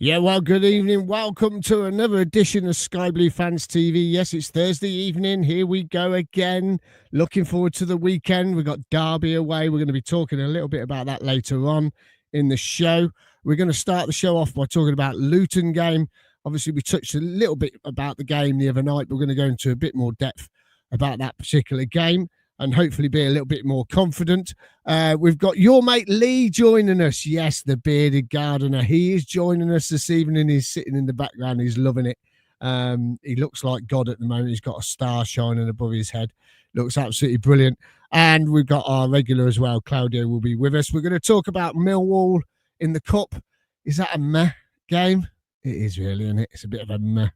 Yeah, well, good evening. Welcome to another edition of Sky Blue Fans TV. Yes, it's Thursday evening. Here we go again. Looking forward to the weekend. We've got Derby away. We're going to be talking a little bit about that later on in the show. We're going to start the show off by talking about Luton game. Obviously, we touched a little bit about the game the other night, but we're going to go into a bit more depth about that particular game and hopefully be a little bit more confident. We've got your mate Lee joining us. Yes, the bearded gardener. He is joining us this evening. He's sitting in the background. He's loving it. He looks like God at the moment. He's got a star shining above his head. Looks absolutely brilliant. And we've got our regular as well. Claudio will be with us. We're going to talk about Millwall in the Cup. Is that a meh game? It is really, isn't it? It's a bit of a meh.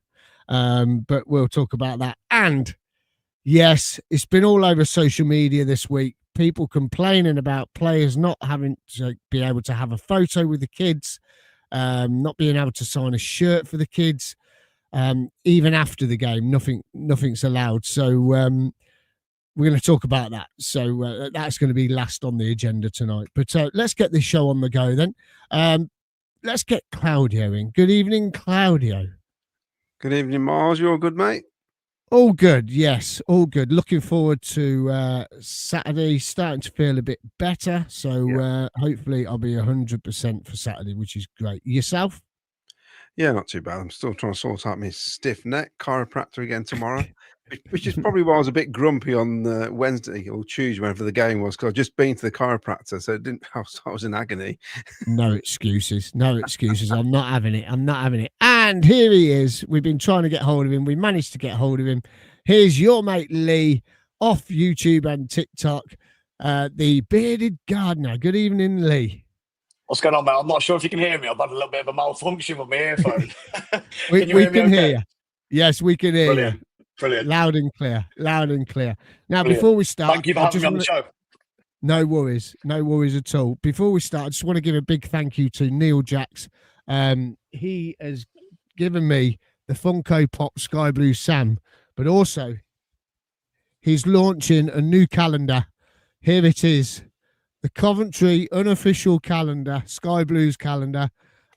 But we'll talk about that. And yes, it's been all over social media this week. People complaining about players not having to be able to have a photo with the kids, not being able to sign a shirt for the kids, even after the game. Nothing's allowed. So we're going to talk about that. So that's going to be last on the agenda tonight. But let's get this show on the go then. Let's get Claudio in. Good evening, Claudio. Good evening, Miles. You all good, mate? All good, yes, all good. Looking forward to Saturday, starting to feel a bit better. So hopefully I'll be 100% for Saturday, which is great. Yourself? Yeah, not too bad. I'm still trying to sort out my stiff neck, chiropractor again tomorrow, which is probably why I was a bit grumpy on Wednesday or Tuesday, whenever the game was, because I've just been to the chiropractor, so I was in agony. No excuses. No excuses. I'm not having it. And here he is. We've been trying to get hold of him. We managed to get hold of him. Here's your mate Lee off YouTube and TikTok, the bearded gardener. Good evening, Lee. What's going on, mate? I'm not sure if you can hear me. I've had a little bit of a malfunction with my earphone. we can hear you. Yes, we can hear you. Brilliant. Loud and clear. Now, Brilliant. before we start... Thank you for having me on the show. No worries at all. Before we start, I just want to give a big thank you to Neil Jacks. He has given me the Funko Pop Sky Blue Sam, but also he's launching a new calendar. Here it is. The Coventry unofficial calendar, Sky Blues calendar.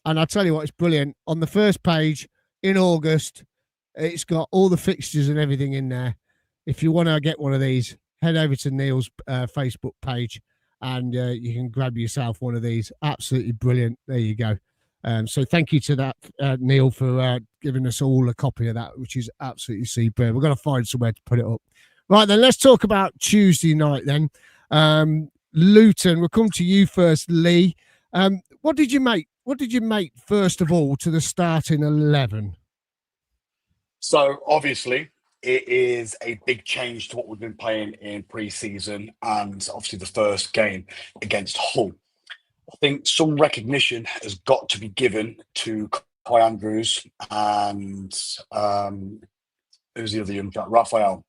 And I'll tell you what, it's brilliant. On the first page in August, it's got all the fixtures and everything in there. If you want to get one of these, head over to Neil's Facebook page and you can grab yourself one of these. Absolutely brilliant. There you go. So thank you to that, Neil, for giving us all a copy of that, which is absolutely superb. We're going to find somewhere to put it up. Right, then let's talk about Tuesday night then. Luton, we'll come to you first, Lee. What did you make? What did you make, first of all, to the starting 11? So, obviously, it is a big change to what we've been playing in pre-season and obviously the first game against Hull. I think some recognition has got to be given to Kai Andrews and who's the other young guy? Raphael.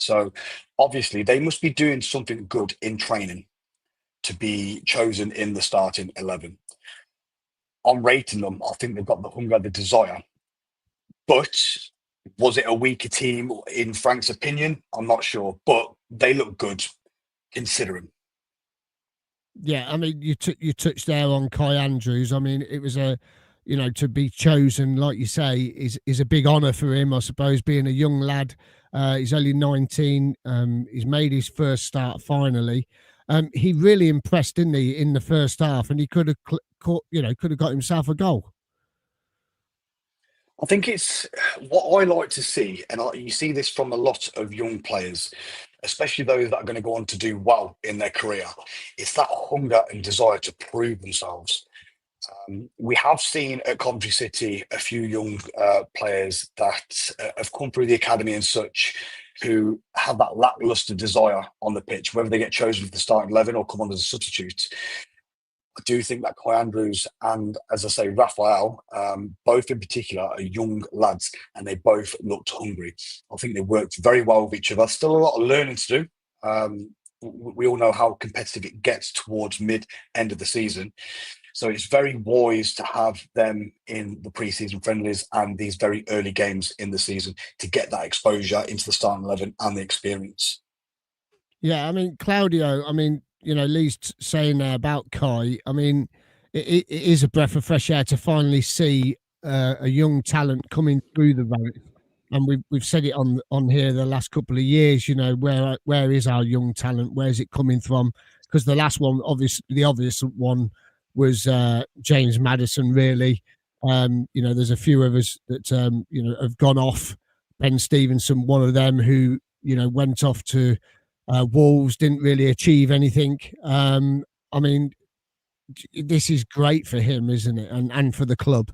So, obviously, they must be doing something good in training to be chosen in the starting 11. On rating them, I think they've got the hunger, the desire. But was it a weaker team in Frank's opinion? I'm not sure, but they look good considering. Yeah, I mean, you touched there on Kai Andrews. I mean, it was to be chosen, like you say, is a big honour for him, I suppose, being a young lad. He's only 19. He's made his first start finally. He really impressed, didn't he, in the first half, and he could have got himself a goal. I think it's what I like to see, and you see this from a lot of young players, especially those that are going to go on to do well in their career. It's that hunger and desire to prove themselves. We have seen at Coventry City a few young players that have come through the academy and such who have that lacklustre desire on the pitch, whether they get chosen for the starting 11 or come on as a substitute. I do think that Kai Andrews and, as I say, Raphael, both in particular, are young lads and they both looked hungry. I think they worked very well with each other. Still a lot of learning to do. We all know how competitive it gets towards mid-end of the season. So it's very wise to have them in the pre-season friendlies and these very early games in the season to get that exposure into the starting 11 and the experience. Yeah, I mean, Claudio, Lee's saying there about Kai. I mean, it is a breath of fresh air to finally see a young talent coming through the ranks. And we've said it on here the last couple of years. You know, where is our young talent? Where's it coming from? Because the last one, the obvious one was James Maddison. Really, you know, there's a few of us that you know, have gone off. Ben Stevenson, one of them, who, you know, went off to Wolves, didn't really achieve anything. I mean, this is great for him, isn't it? And for the club.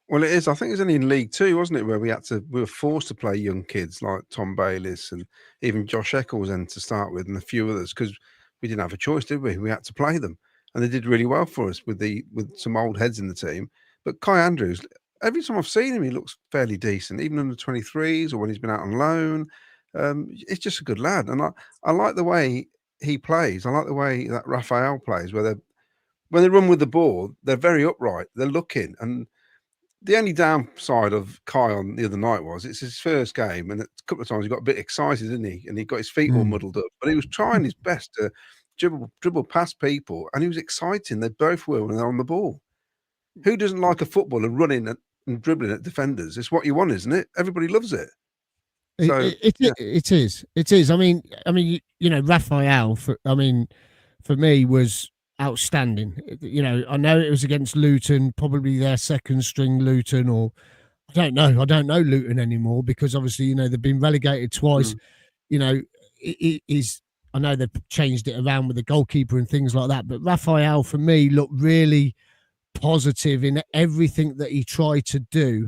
Well, it is. I think it was only in League Two, wasn't it, where we were forced to play young kids like Tom Bayliss and even Josh Eccles then to start with, and a few others, because we didn't have a choice, did we? We had to play them, and they did really well for us with some old heads in the team. But Kai Andrews, every time I've seen him, he looks fairly decent, even under 23s or when he's been out on loan. It's just a good lad, and I like the way he plays. I like the way that Raphael plays, where when they run with the ball, they're very upright. They're looking. And the only downside of Kai on the other night was it's his first game, and a couple of times he got a bit excited, didn't he? And he got his feet all muddled up. But he was trying his best to dribble past people, and he was exciting. They both were when they're on the ball. Who doesn't like a footballer running and dribbling at defenders? It's what you want, isn't it? Everybody loves it. So it is. I mean, you know, Raphael, for me, was outstanding. You know, I know it was against Luton, probably their second string Luton, or I don't know Luton anymore, because obviously, you know, they've been relegated twice. You know, it is. I know they've changed it around with the goalkeeper and things like that, but Raphael, for me, looked really positive in everything that he tried to do.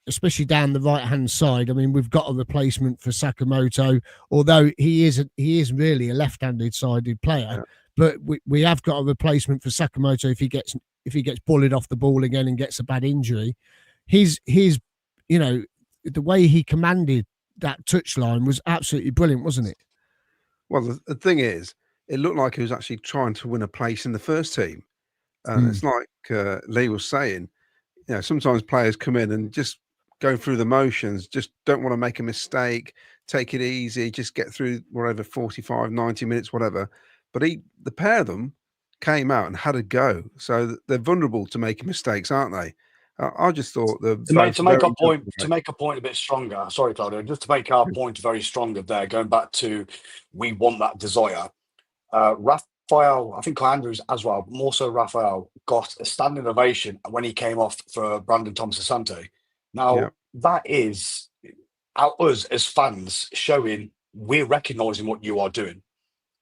Especially down the right hand side. I mean, we've got a replacement for Sakamoto, although he is really a left handed sided player. Yeah. But we have got a replacement for Sakamoto if he gets bullied off the ball again and gets a bad injury. His you know, the way he commanded that touchline was absolutely brilliant, wasn't it? Well, the thing is, it looked like he was actually trying to win a place in the first team. And it's like Lee was saying, you know, sometimes players come in and just go through the motions, just don't want to make a mistake, take it easy, just get through whatever, 45, 90 minutes, whatever. But the pair of them came out and had a go. So they're vulnerable to making mistakes, aren't they? I just thought to make a point a bit stronger. Sorry, Claudio, just to make our point very stronger there, going back to we want that desire. Raphael, I think Kai Andrews as well, but more so Raphael, got a standing ovation when he came off for Brandon Thomas-Asante. Now, that is us as fans showing we're recognising what you are doing.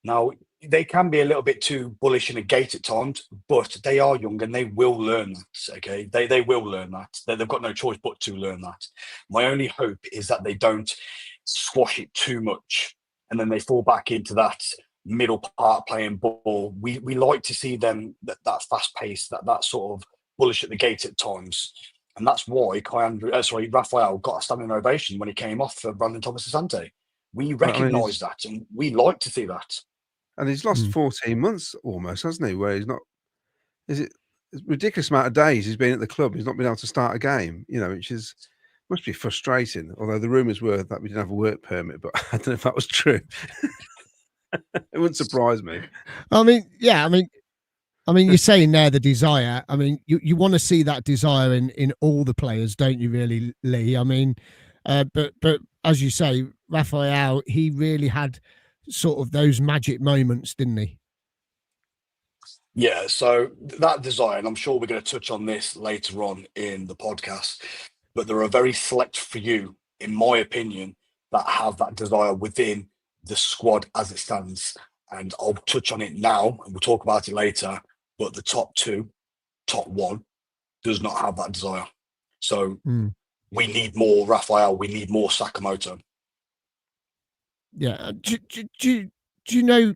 Now, they can be a little bit too bullish in a gate at times, but they are young and they will learn that, okay? They will learn that. They've got no choice but to learn that. My only hope is that they don't squash it too much and then they fall back into that middle part playing ball. We like to see them that fast pace, that sort of bullish at the gate at times. And that's why Raphael got a standing ovation when he came off for Brandon Thomas-Asante. We recognise that and we like to see that. And he's lost 14 months almost, hasn't he? Where he's not, it's a ridiculous amount of days he's been at the club. He's not been able to start a game, you know, which must be frustrating. Although the rumours were that we didn't have a work permit, but I don't know if that was true. It wouldn't surprise me. I mean, you're saying there the desire. I mean, you want to see that desire in all the players, don't you, really, Lee? I mean, but as you say, Raphael, he really had sort of those magic moments, didn't he? Yeah, so that desire, and I'm sure we're going to touch on this later on in the podcast, but there are very select few, in my opinion, that have that desire within the squad as it stands. And I'll touch on it now, and we'll talk about it later. But the top one, does not have that desire. So we need more Raphael. We need more Sakamoto. Yeah. Do you know?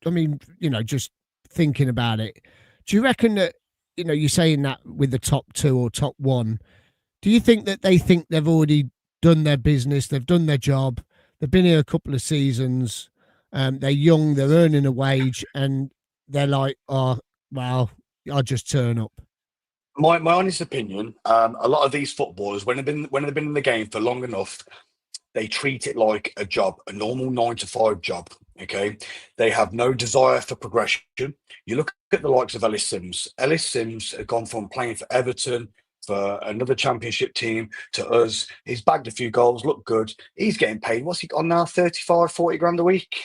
I mean, you know, just thinking about it, do you reckon that, you know, you're saying that with the top two or top one? Do you think that they think they've already done their business? They've done their job. They've been here a couple of seasons. They're young. They're earning a wage, and they're like, oh, well, I'll just turn up. My honest opinion, a lot of these footballers, when they've been in the game for long enough, they treat it like a job, a normal 9 to 5 job. Okay, they have no desire for progression. You look at the likes of Ellis Sims. Ellis Sims had gone from playing for Everton, for another championship team, to us. He's bagged a few goals, looked good. He's getting paid. What's he on now? 35, 40 grand a week.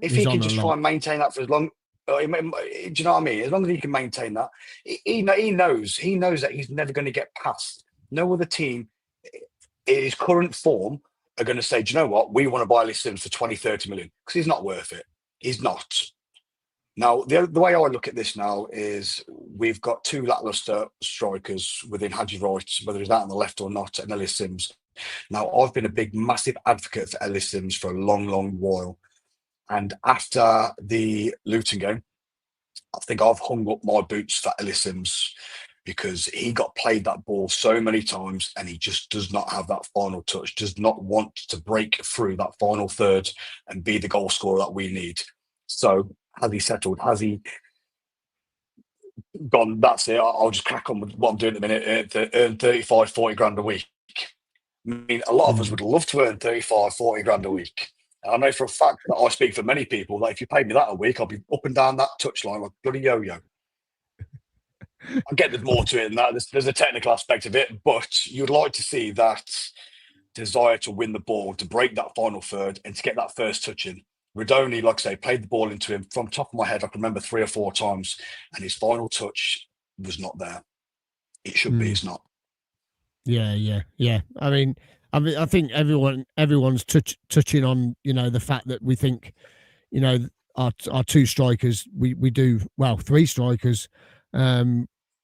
If He's he on can a just lot. try and maintain that for as long, do you know what I mean? As long as he can maintain that, he knows that he's never going to get past. No other team in his current form are going to say, do you know what? We want to buy Lee Sims for 20, 30 million, because he's not worth it. He's not. Now, the way I look at this now is we've got two lacklustre strikers within Hadji Wright, whether he's out on the left or not, and Ellis Sims. Now, I've been a big, massive advocate for Ellis Sims for a long, long while. And after the Luton game, I think I've hung up my boots for Ellis Sims, because he got played that ball so many times and he just does not have that final touch, does not want to break through that final third and be the goal scorer that we need. So has he settled? Has he gone, that's it, I'll just crack on with what I'm doing at the minute, to earn 35, 40 grand a week? I mean, a lot of us would love to earn 35, 40 grand a week. And I know for a fact that I speak for many people that if you paid me that a week, I'll be up and down that touchline like a bloody yo-yo. I get there's more to it than that. There's a technical aspect of it, but you'd like to see that desire to win the ball, to break that final third, and to get that first touch in. Rodoni, like I say, played the ball into him from top of my head. I can remember 3 or 4 times, and his final touch was not there. It should be. It's not. Yeah. I mean, I think everyone's touching on, you know, the fact that we think, you know, our 2 strikers, we do well, 3 strikers.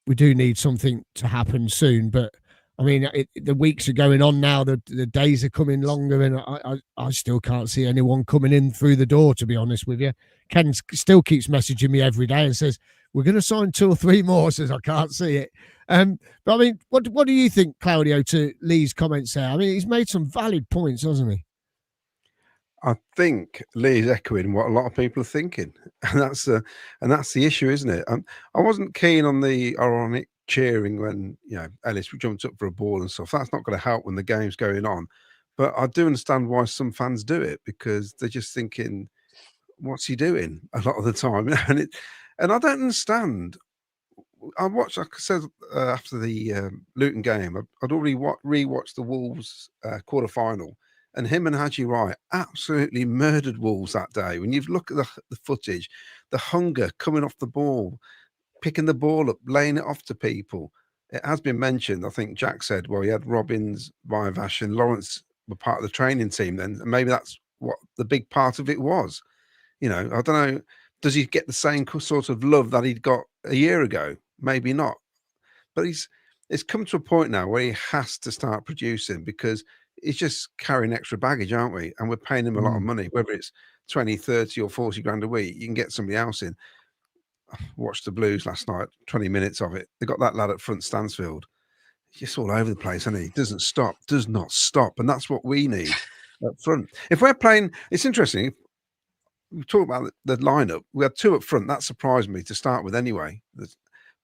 We do need something to happen soon, but I mean, the weeks are going on now. The days are coming longer, and I still can't see anyone coming in through the door. To be honest with you, Ken still keeps messaging me every day and says we're going to sign 2 or 3 more. Says I can't see it. But I mean, what do you think, Claudio, to Lee's comments there? I mean, he's made some valid points, hasn't he? I think Lee is echoing what a lot of people are thinking, and that's the issue, isn't it? I wasn't keen on the ironic cheering when, you know, Ellis jumped up for a ball and stuff. That's not going to help when the game's going on. But I do understand why some fans do it, because they're just thinking, "What's he doing?" a lot of the time, and I don't understand. I watched, like I said, after the Luton game, I'd already rewatched the Wolves quarter final. And him and Hadji Wright absolutely murdered Wolves that day. When you look at the footage, the hunger coming off the ball, picking the ball up, laying it off to people. It has been mentioned, I think Jack said, well, he had Robbins, Viavash and Lawrence were part of the training team then. And maybe that's what the big part of it was. You know, I don't know. Does he get the same sort of love that he'd got a year ago? Maybe not. But it's come to a point now where he has to start producing, because he's just carrying extra baggage, aren't we? And we're paying him a lot of money, whether it's 20, 30 or 40 grand a week. You can get somebody else in. Watched the Blues last night, 20 minutes of it. They got that lad at front, Stansfield. He's just all over the place, isn't he? Does not stop. And that's what we need up front. If we're playing, it's interesting. We talk about the lineup. We had 2 up front. That surprised me to start with anyway.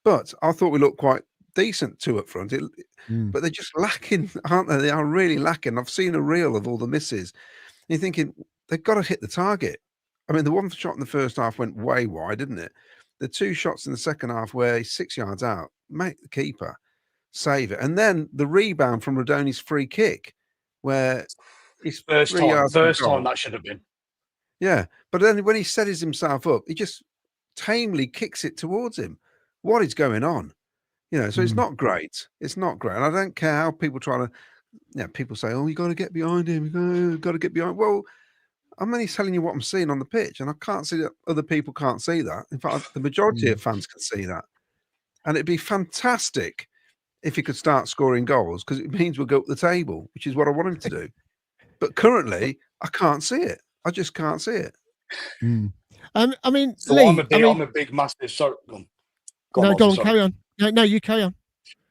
But I thought we looked quite decent 2 up front. But they're just lacking, aren't they? They are really lacking. I've seen a reel of all the misses. And you're thinking, they've got to hit the target. I mean, the one shot in the first half went way wide, didn't it? The 2 shots in the second half where he's 6 yards out, make the keeper save it. And then the rebound from Rodoni's free kick, where he's First 3 yards from time goal. that should have been. Yeah. But then when he settles himself up, he just tamely kicks it towards him. What is going on? You know, so it's not great. It's not great. And I don't care how people try to, you know, people say, oh, you got to get behind him. You got to get behind. Well, I'm only telling you what I'm seeing on the pitch, and I can't see that other people can't see that. In fact, the majority of fans can see that. And it'd be fantastic if he could start scoring goals, because it means we'll go up the table, which is what I want him to do. But currently, I can't see it. I just can't see it. I mean, So Lee, I'm a big, massive. Sorry, go on, carry on. No, you carry on.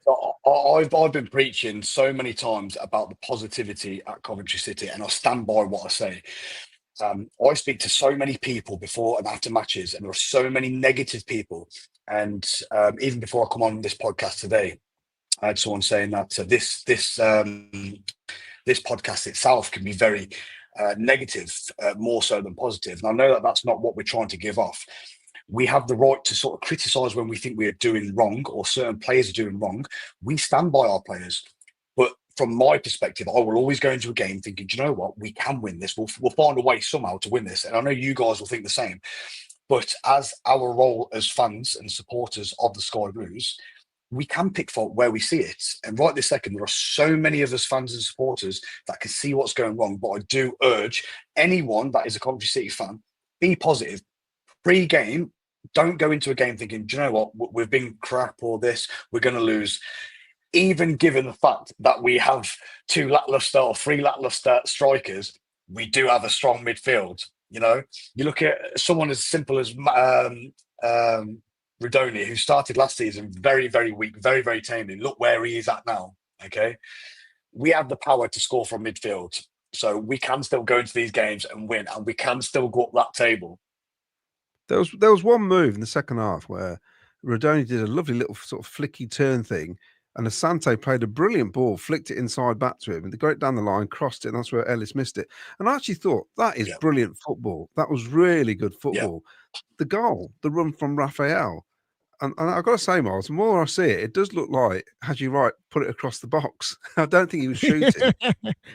So I've been preaching so many times about the positivity at Coventry City, and I stand by what I say. I speak to so many people before and after matches, and there are so many negative people. And even before I come on this podcast today, I had someone saying that this podcast itself can be very negative more so than positive. And I know that that's not what we're trying to give off. We have the right to sort of criticise when we think we are doing wrong or certain players are doing wrong. We stand by our players. But from my perspective, I will always go into a game thinking, do you know what? We can win this. We'll find a way somehow to win this. And I know you guys will think the same. But as our role as fans and supporters of the Sky Blues, we can pick fault where we see it. And right this second, there are so many of us fans and supporters that can see what's going wrong. But I do urge anyone that is a Coventry City fan, be positive. Pre-game, don't go into a game thinking, do you know what, we've been crap or this, we're going to lose. Even given the fact that we have 2 lackluster or 3 lackluster strikers, we do have a strong midfield. You know, you look at someone as simple as Rodoni, who started last season very, very weak, very, very tamely. Look where he is at now. Okay, we have the power to score from midfield, so we can still go into these games and win, and we can still go up that table. There was one move in the second half where Rodoni did a lovely little sort of flicky turn thing, and Asante played a brilliant ball, flicked it inside back to him, and they got it down the line, crossed it, and that's where Ellis missed it. And I actually thought, that is brilliant football. That was really good football. Yeah. The goal, the run from Raphael, and I've got to say, Miles, the more I see it, it does look like, had you right, put it across the box. I don't think he was shooting.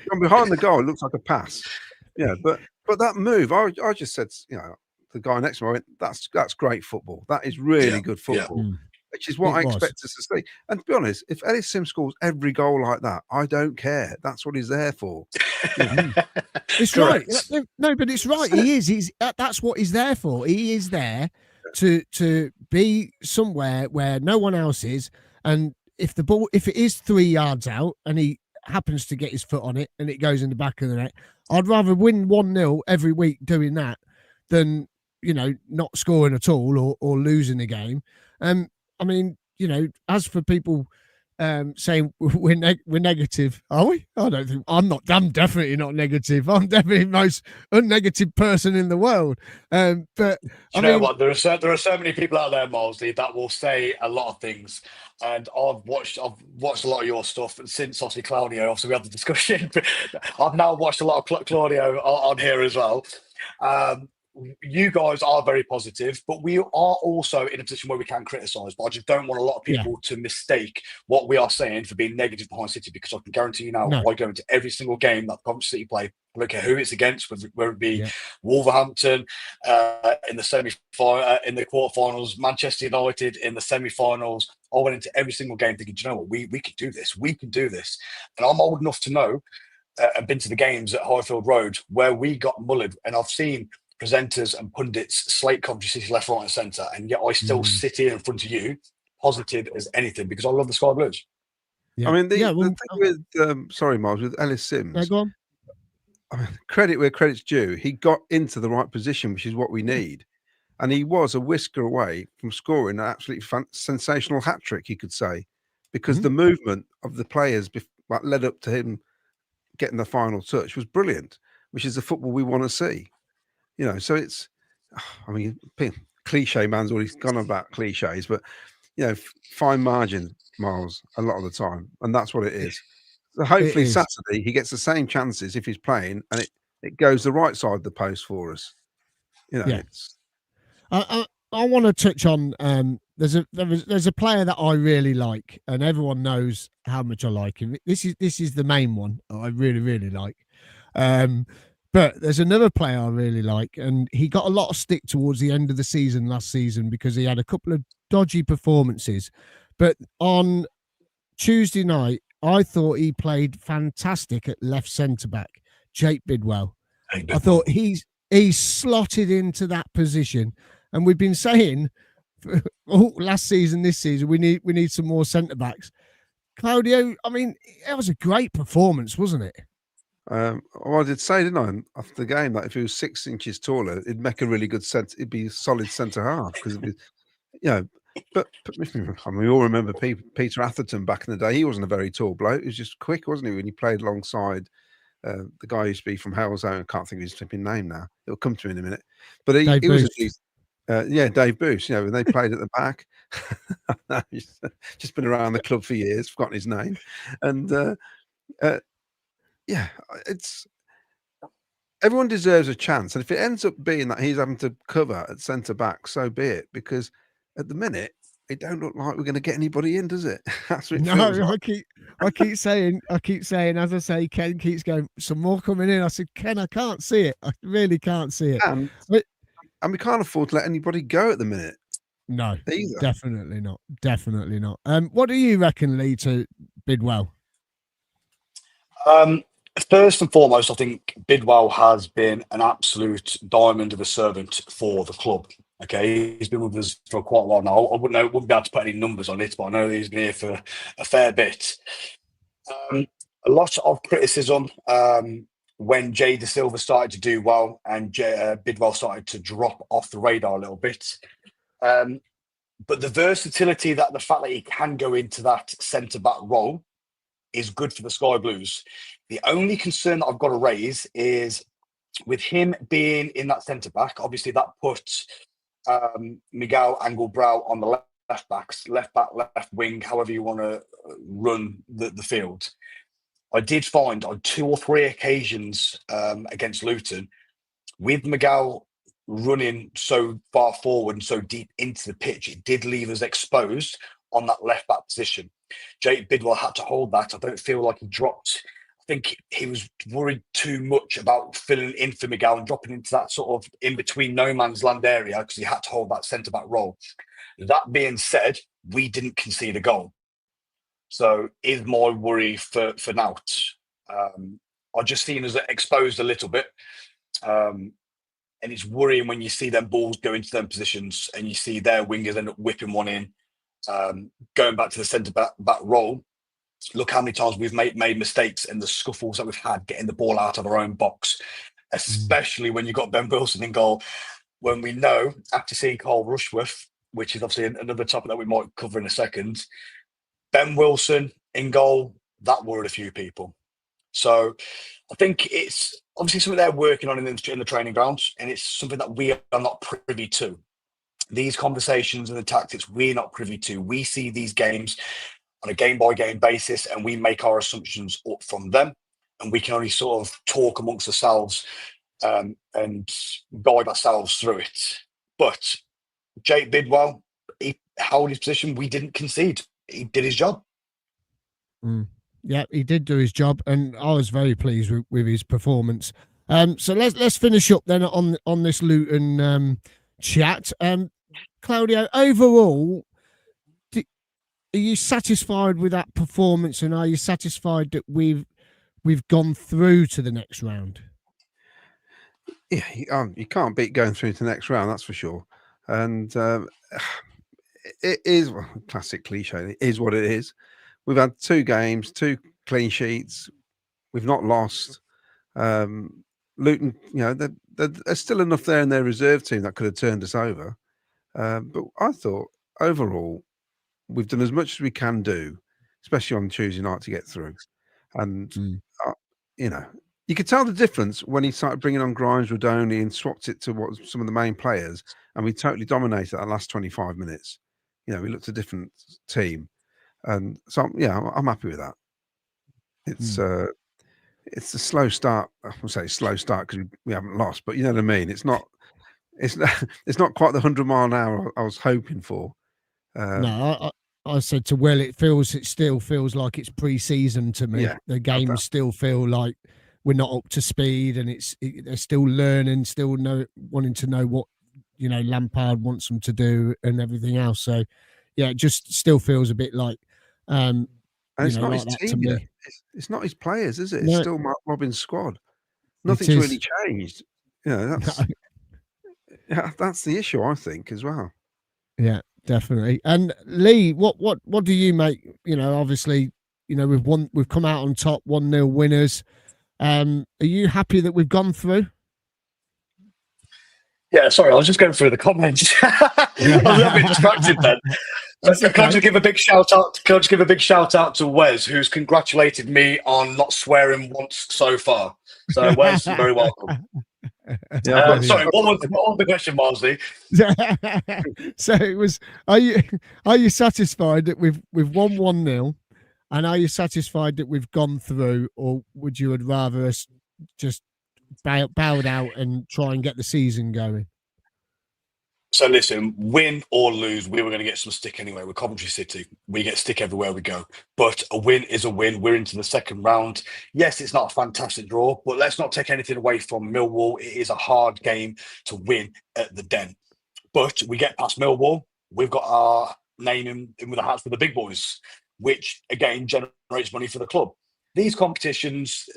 From behind the goal, it looks like a pass. Yeah, but that move, I just said, you know, the guy next to me, I went, that's great football. That is really good football. Yeah. Which is what I expect us to see. And to be honest, if Ellis Sim scores every goal like that, I don't care. That's what he's there for. It's right. No, but it's right. He is. That's what he's there for. He is there to be somewhere where no one else is. And if it is 3 yards out and he happens to get his foot on it and it goes in the back of the net, I'd rather win 1-0 every week doing that than, you know, not scoring at all or losing a game. I mean, you know, as for people saying we're negative, are we? I don't think I'm definitely not negative. I'm definitely the most unnegative person in the world. But you know what? There are so many people out there, Molesley, that will say a lot of things. And I've watched a lot of your stuff since obviously Claudio. Obviously, we had the discussion. I've now watched a lot of Claudio on here as well. You guys are very positive, but we are also in a position where we can criticise. But I just don't want a lot of people to mistake what we are saying for being negative behind City, because I can guarantee you now, I go into every single game that Coventry City play, look at who it's against, whether it be Wolverhampton in the semi-final, in the quarterfinals, Manchester United in the semi-finals. I went into every single game thinking, do you know what, we can do this, and I'm old enough to know and been to the games at Highfield Road where we got mullered, and I've seen presenters and pundits slate Coventry City left, right and centre, and yet I still sit here in front of you positive as anything because I love the Sky Blues. Yeah. I mean, the thing with sorry, Miles, with Ellis Sims, go on. I mean, credit where credit's due. He got into the right position, which is what we need, and he was a whisker away from scoring an absolutely sensational hat trick, you could say, because the movement of the players that led up to him getting the final touch was brilliant, which is the football we want to see. You know, so it's, I mean, cliche man's already gone about cliches, but, you know, fine margin, Miles, a lot of the time. And that's what it is. So hopefully Saturday he gets the same chances if he's playing and it goes the right side of the post for us. You know, it's. I want to touch on, there's a player that I really like, and everyone knows how much I like him. This is the main one I really, really like. But there's another player I really like, and he got a lot of stick towards the end of the season last season because he had a couple of dodgy performances. But on Tuesday night, I thought he played fantastic at left centre-back, Jake Bidwell. I thought he slotted into that position. And we've been saying last season, this season, we need some more centre-backs. Claudio, I mean, it was a great performance, wasn't it? Well, I did say, didn't I, after the game, that if he was 6 inches taller, it'd make a really good sense. It'd be a solid centre half because, you know. But I mean, we all remember Peter Atherton back in the day. He wasn't a very tall bloke. He was just quick, wasn't he? When he played alongside the guy who used to be from Halesowen. I can't think of his flipping name now. It'll come to me in a minute. But he was Dave Booth. You know, when they played at the back. He's just been around the club for years. Forgotten his name, and. Yeah, it's everyone deserves a chance, and if it ends up being that he's having to cover at centre back, so be it. Because at the minute, it don't look like we're going to get anybody in, does it? That's what it feels No, like. I keep saying, as I say, Ken keeps going, some more coming in. I said, Ken, I can't see it. I really can't see it. And But we can't afford to let anybody go at the minute no, either. definitely not. Definitely not. What do you reckon, Lee, to Bidwell? First and foremost, I think Bidwell has been an absolute diamond of a servant for the club. Okay, he's been with us for quite a while now. I wouldn't be able to put any numbers on it, but I know that he's been here for a fair bit. A lot of criticism when Jay De Silva started to do well and Bidwell started to drop off the radar a little bit. But the versatility, the fact that he can go into that centre back role is good for the Sky Blues. The only concern that I've got to raise is with him being in that centre back. Obviously, that puts Miguel Angelbrau on the left back, left wing, however you want to run the field. I did find on 2 or 3 occasions against Luton, with Miguel running so far forward and so deep into the pitch, it did leave us exposed on that left back position. Jake Bidwell had to hold that. I don't feel like he dropped. I think he was worried too much about filling in for Miguel and dropping into that sort of in between no man's land area because he had to hold that centre back role. That being said, we didn't concede a goal. So is my worry for Nout. I just seen us exposed a little bit. And it's worrying when you see them balls go into them positions and you see their wingers end up whipping one in, going back to the centre back role. Look how many times we've made mistakes and the scuffles that we've had getting the ball out of our own box, especially when you've got Ben Wilson in goal. When we know, after seeing Carl Rushworth, which is obviously another topic that we might cover in a second, Ben Wilson in goal, that worried a few people. So I think it's obviously something they're working on in the training grounds, and it's something that we are not privy to. These conversations and the tactics we're not privy to. We see these games on a game-by-game basis, and we make our assumptions up from them, and we can only sort of talk amongst ourselves and guide ourselves through it. But Jake Bidwell, he held his position. We didn't concede. He did his job. Yeah, he did do his job, and I was very pleased with his performance. So let's finish up then on this Luton chat. Claudio, overall, are you satisfied with that performance, and are you satisfied that we've gone through to the next round? Yeah, you can't beat going through to the next round, that's for sure. And it is classic cliche. It is what it is. We've had 2 games, 2 clean sheets. We've not lost. Luton, there's still enough there in their reserve team that could have turned us over. But I thought overall, we've done as much as we can do, especially on Tuesday night to get through. And, you could tell the difference when he started bringing on Grimes, Rodoni and swapped it to what some of the main players. And we totally dominated that last 25 minutes. We looked a different team. And so, I'm happy with that. It's a slow start. I will say slow start because we haven't lost, but you know what I mean. It's not quite the 100-mile-an-hour I was hoping for. No, I said to Will, it still feels like it's pre-season to me. Yeah, the games still feel like we're not up to speed, and they're still learning, still wanting to know what Lampard wants them to do and everything else. So yeah, it just still feels a bit like. And it's not like his team yet. It's not his players, is it? It's still Mark Robin's squad. Nothing's really changed. That's the issue, I think, as well. Yeah, definitely. And Lee, what do you make? Obviously, we've come out on top, 1-0 winners. Are you happy that we've gone through? Yeah, sorry, I was just going through the comments. I was a bit distracted then. Can I just give a big shout out to Wes, who's congratulated me on not swearing once so far. So Wes, you're very welcome. Sorry, what was the question, Marsley? So it was: Are you satisfied that we've won 1-0, and are you satisfied that we've gone through, or would you rather us just bowed out and try and get the season going? So listen, win or lose, we were going to get some stick anyway. We're Coventry City. We get stick everywhere we go. But a win is a win. We're into the second round. Yes, it's not a fantastic draw, but let's not take anything away from Millwall. It is a hard game to win at the Den. But we get past Millwall. We've got our name in with the hats for the big boys, which again generates money for the club. These competitions,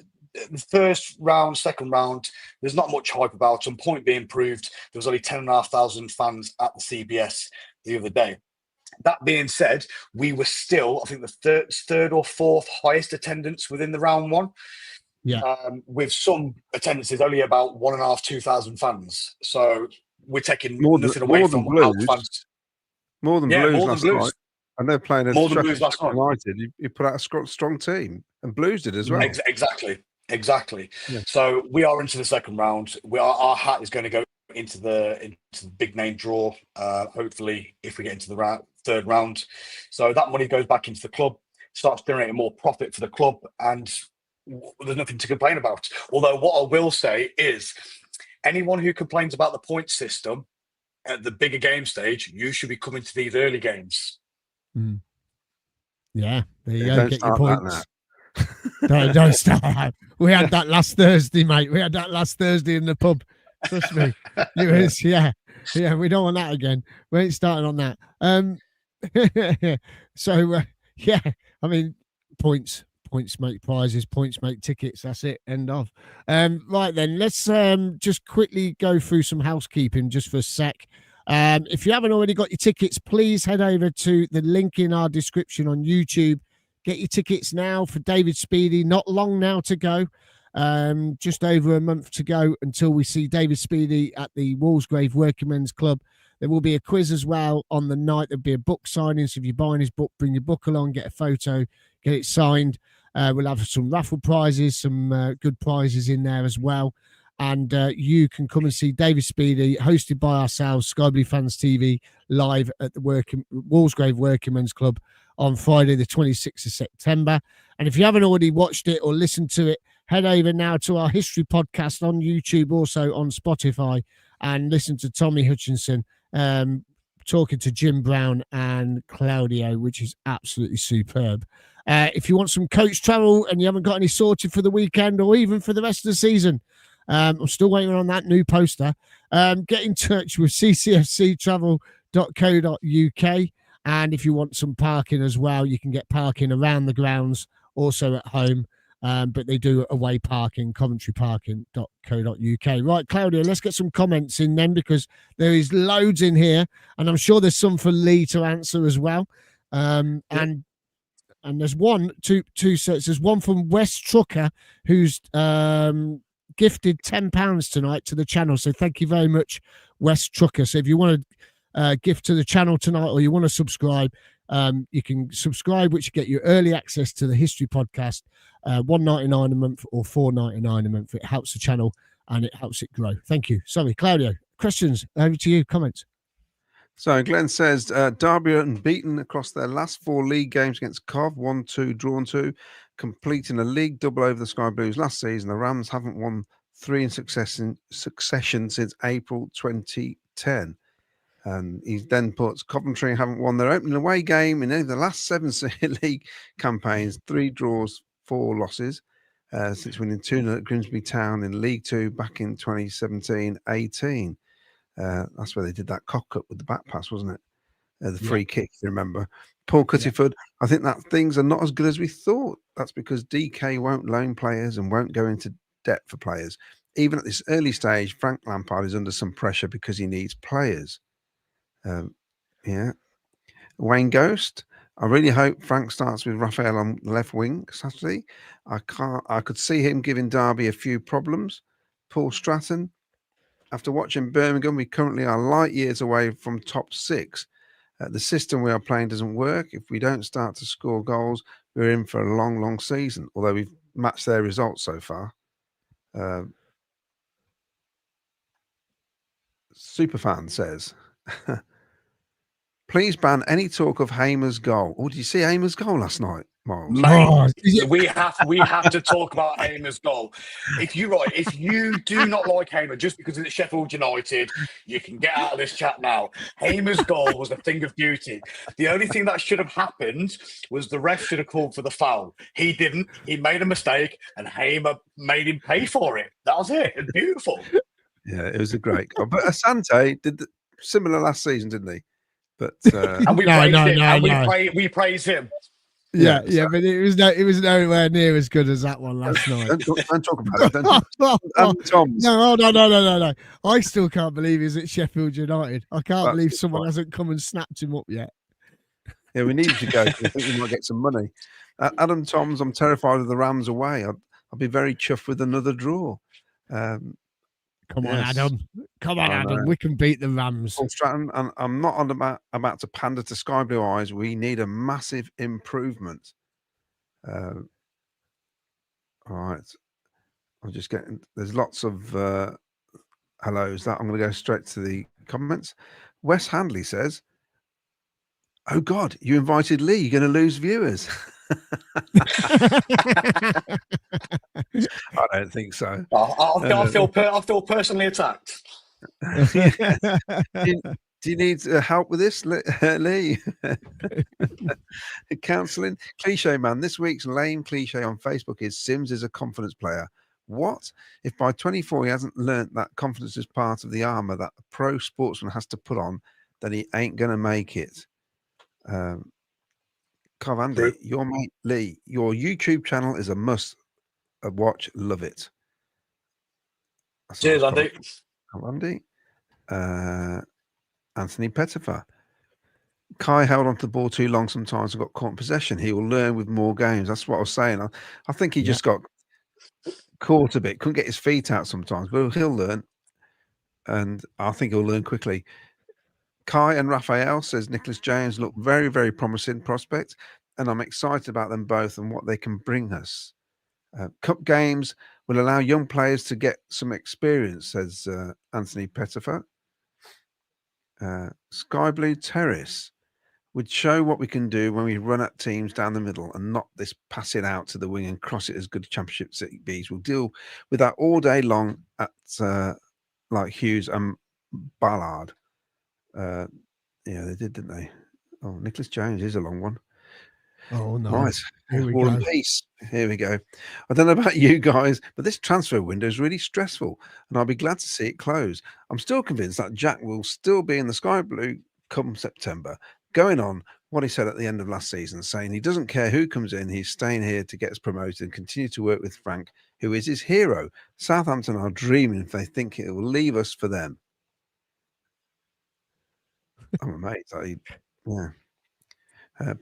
the first round, second round, there's not much hype about them. Point being proved, there was only 10,500 fans at the CBS the other day. That being said, we were still, I think, the third or fourth highest attendance within the round one. Yeah. With some attendances, only about 1,500, 2,000 fans. So we're taking nothing away from our fans. More than Blues last night. And they're playing more than Blues last night. United. You put out a strong team, and Blues did as well. Exactly. Yeah. So we are into the second round. Our hat is going to go into the big name draw. Hopefully, if we get into the third round, so that money goes back into the club, starts generating more profit for the club, and there's nothing to complain about. Although what I will say is, anyone who complains about the point system at the bigger game stage, you should be coming to these early games. Mm. Yeah, there you go. Get your points. Don't start. We had that last Thursday, mate. We had that last Thursday in the pub. Trust me. It was, yeah. We don't want that again. We ain't starting on that. So, yeah. I mean, points make prizes. Points make tickets. That's it. End of. Right then. Let's just quickly go through some housekeeping just for a sec. If you haven't already got your tickets, please head over to the link in our description on YouTube. Get your tickets now for David Speedie. Not long now to go. Just over a month to go until we see David Speedie at the Walsgrave Workingmen's Club. There will be a quiz as well on the night. There'll be a book signing. So if you're buying his book, bring your book along, get a photo, get it signed. We'll have some raffle prizes, some good prizes in there as well. And you can come and see David Speedie, hosted by ourselves, Sky Blue Fans TV, live at the Walsgrave Workingmen's Club on Friday, the 26th of September. And if you haven't already watched it or listened to it, head over now to our history podcast on YouTube, also on Spotify, and listen to Tommy Hutchinson talking to Jim Brown and Claudio, which is absolutely superb. If you want some coach travel and you haven't got any sorted for the weekend or even for the rest of the season, I'm still waiting on that new poster. Get in touch with ccfctravel.co.uk. And if you want some parking as well, you can get parking around the grounds, also at home. But they do away parking, coventryparking.co.uk. Right, Claudia, let's get some comments in then, because there is loads in here. And I'm sure there's some for Lee to answer as well. And there's two sets. There's one from West Trucker, who's gifted £10 tonight to the channel. So thank you very much, West Trucker. So if you want to gift to the channel tonight, or you want to subscribe, you can subscribe, which get you early access to the history podcast, $1.99 a month or $4.99 a month. It helps the channel and it helps it grow. Thank you. Sorry, Claudio, questions, over to you, comments. So Glenn says Derby are unbeaten across their last 4 league games against Cov, 1-2, drawn 2, completing a league double over the Sky Blues last season. The Rams haven't won 3 in succession since April 2010. And he then puts Coventry haven't won their opening away game in any of the last 7 league campaigns, 3 draws, 4 losses, since winning 2-0 at Grimsby Town in League 2 back in 2017-18. That's where they did that cock up with the back pass, wasn't it? The free kick, you remember. Paul Cuttyford, I think that things are not as good as we thought. That's because DK won't loan players and won't go into debt for players. Even at this early stage, Frank Lampard is under some pressure because he needs players. Wayne Ghost, I really hope Frank starts with Raphael on the left wing Saturday. I could see him giving Derby a few problems. Paul Stratton, after watching Birmingham, we currently are light years away from top 6. The system we are playing doesn't work. If we don't start to score goals, we're in for a long, long season, although we've matched their results so far. Superfan says, please ban any talk of Hamer's goal. Oh, did you see Hamer's goal last night? Miles. Mate, we have to talk about Hamer's goal. If you do not like Hamer just because it's Sheffield United, you can get out of this chat now. Hamer's goal was a thing of beauty. The only thing that should have happened was the ref should have called for the foul. He didn't. He made a mistake, and Hamer made him pay for it. That was it. Beautiful. Yeah, it was a great goal. But Asante did similar last season, didn't he? But and we praised him. And we praise him. Yeah, but it was nowhere near as good as that one last night. Don't talk about it. Tom's. No. I still can't believe he's at Sheffield United. I can't believe someone hasn't come and snapped him up yet. Yeah, we need to go. I think we might get some money. Adam Toms, I'm terrified of the Rams away. I'll be very chuffed with another draw. Come on, Adam. We can beat the Rams. Paul Stratton, and I'm not about to pander to Sky Blue Eyes. We need a massive improvement. All right. I'm just getting, there's lots of hellos. I'm going to go straight to the comments. Wes Handley says, "Oh God, you invited Lee. You're going to lose viewers." I don't think so. I feel personally attacked. Do you need help with this, Lee? Counselling? Cliche man. This week's lame cliche on Facebook is Sims is a confidence player. What? If by 24 he hasn't learnt that confidence is part of the armour that a pro sportsman has to put on, then he ain't going to make it. Andy, your mate Lee, your YouTube channel is a must watch. Love it. Cheers, Andy. Andy. Anthony Pettifer. Kai held onto the ball too long sometimes and got caught in possession. He will learn with more games. That's what I was saying. I think he just got caught a bit, couldn't get his feet out sometimes, but he'll learn. And I think he'll learn quickly. Kai and Raphael says Nicholas James look very, very promising prospect, and I'm excited about them both and what they can bring us. Cup games will allow young players to get some experience, says Anthony Pettifer. Sky Blue Terrace would show what we can do when we run at teams down the middle and not this pass it out to the wing and cross it as good Championship City Bs. We'll deal with that all day long at like Hughes and Ballard. Yeah, they did, didn't they? Oh, Nicholas James is a long one. Oh, no. Right. Here we War go. and Peace. Here we go. I don't know about you guys, but this transfer window is really stressful, and I'll be glad to see it close. I'm still convinced that Jack will still be in the Sky Blue come September, going on what he said at the end of last season, saying he doesn't care who comes in, he's staying here to get us promoted and continue to work with Frank, who is his hero. Southampton are dreaming if they think it will leave us for them. Oh, mate. Yeah.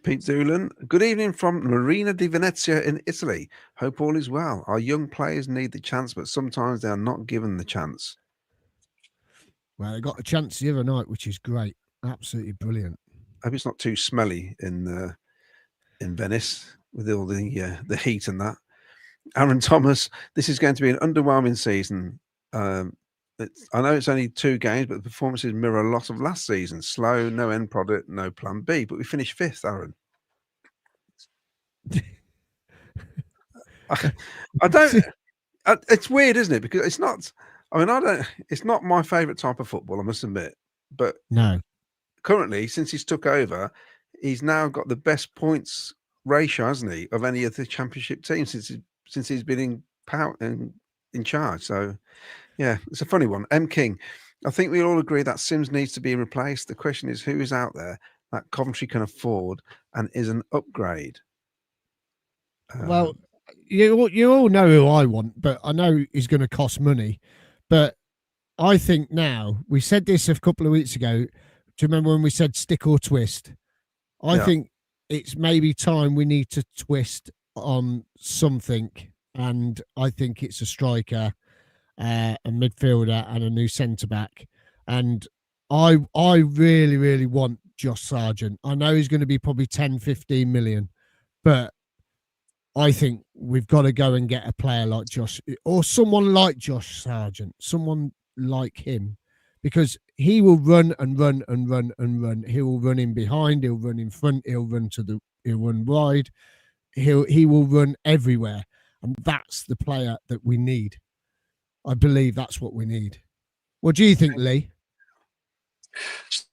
Pete Zulan, good evening from Marina di Venezia in Italy. Hope all is well. Our young players need the chance, but sometimes they are not given the chance. Well, they got a chance the other night, which is great. Absolutely brilliant. Hope it's not too smelly in Venice with all the heat and that. Aaron Thomas, this is going to be an underwhelming season. I know it's only 2 games, but the performances mirror a lot of last season. Slow, no end product, no plan B. But we finished 5th, Aaron. I don't. It's weird, isn't it? Because it's not. I mean, I don't. It's not my favourite type of football, I must admit. But no. Currently, since he's took over, he's now got the best points ratio, hasn't he, of any of the Championship teams since he's been in charge. So. Yeah, it's a funny one. M. King, I think we all agree that Sims needs to be replaced. The question is who is out there that Coventry can afford and is an upgrade? Well, you all know who I want, but I know he's going to cost money. But I think now, we said this a couple of weeks ago. Do you remember when we said stick or twist? I think it's maybe time we need to twist on something. And I think it's a striker, a midfielder and a new centre back, and I really, really want Josh Sargent. I know he's going to be probably 10-15 million, but I think we've got to go and get a player like Josh, or someone like Josh Sargent, someone like him, because he will run and run and run and run. He will run in behind, he'll run in front, he'll run wide. he will run everywhere, and that's the player that we need. I believe that's what we need. What do you think, Lee?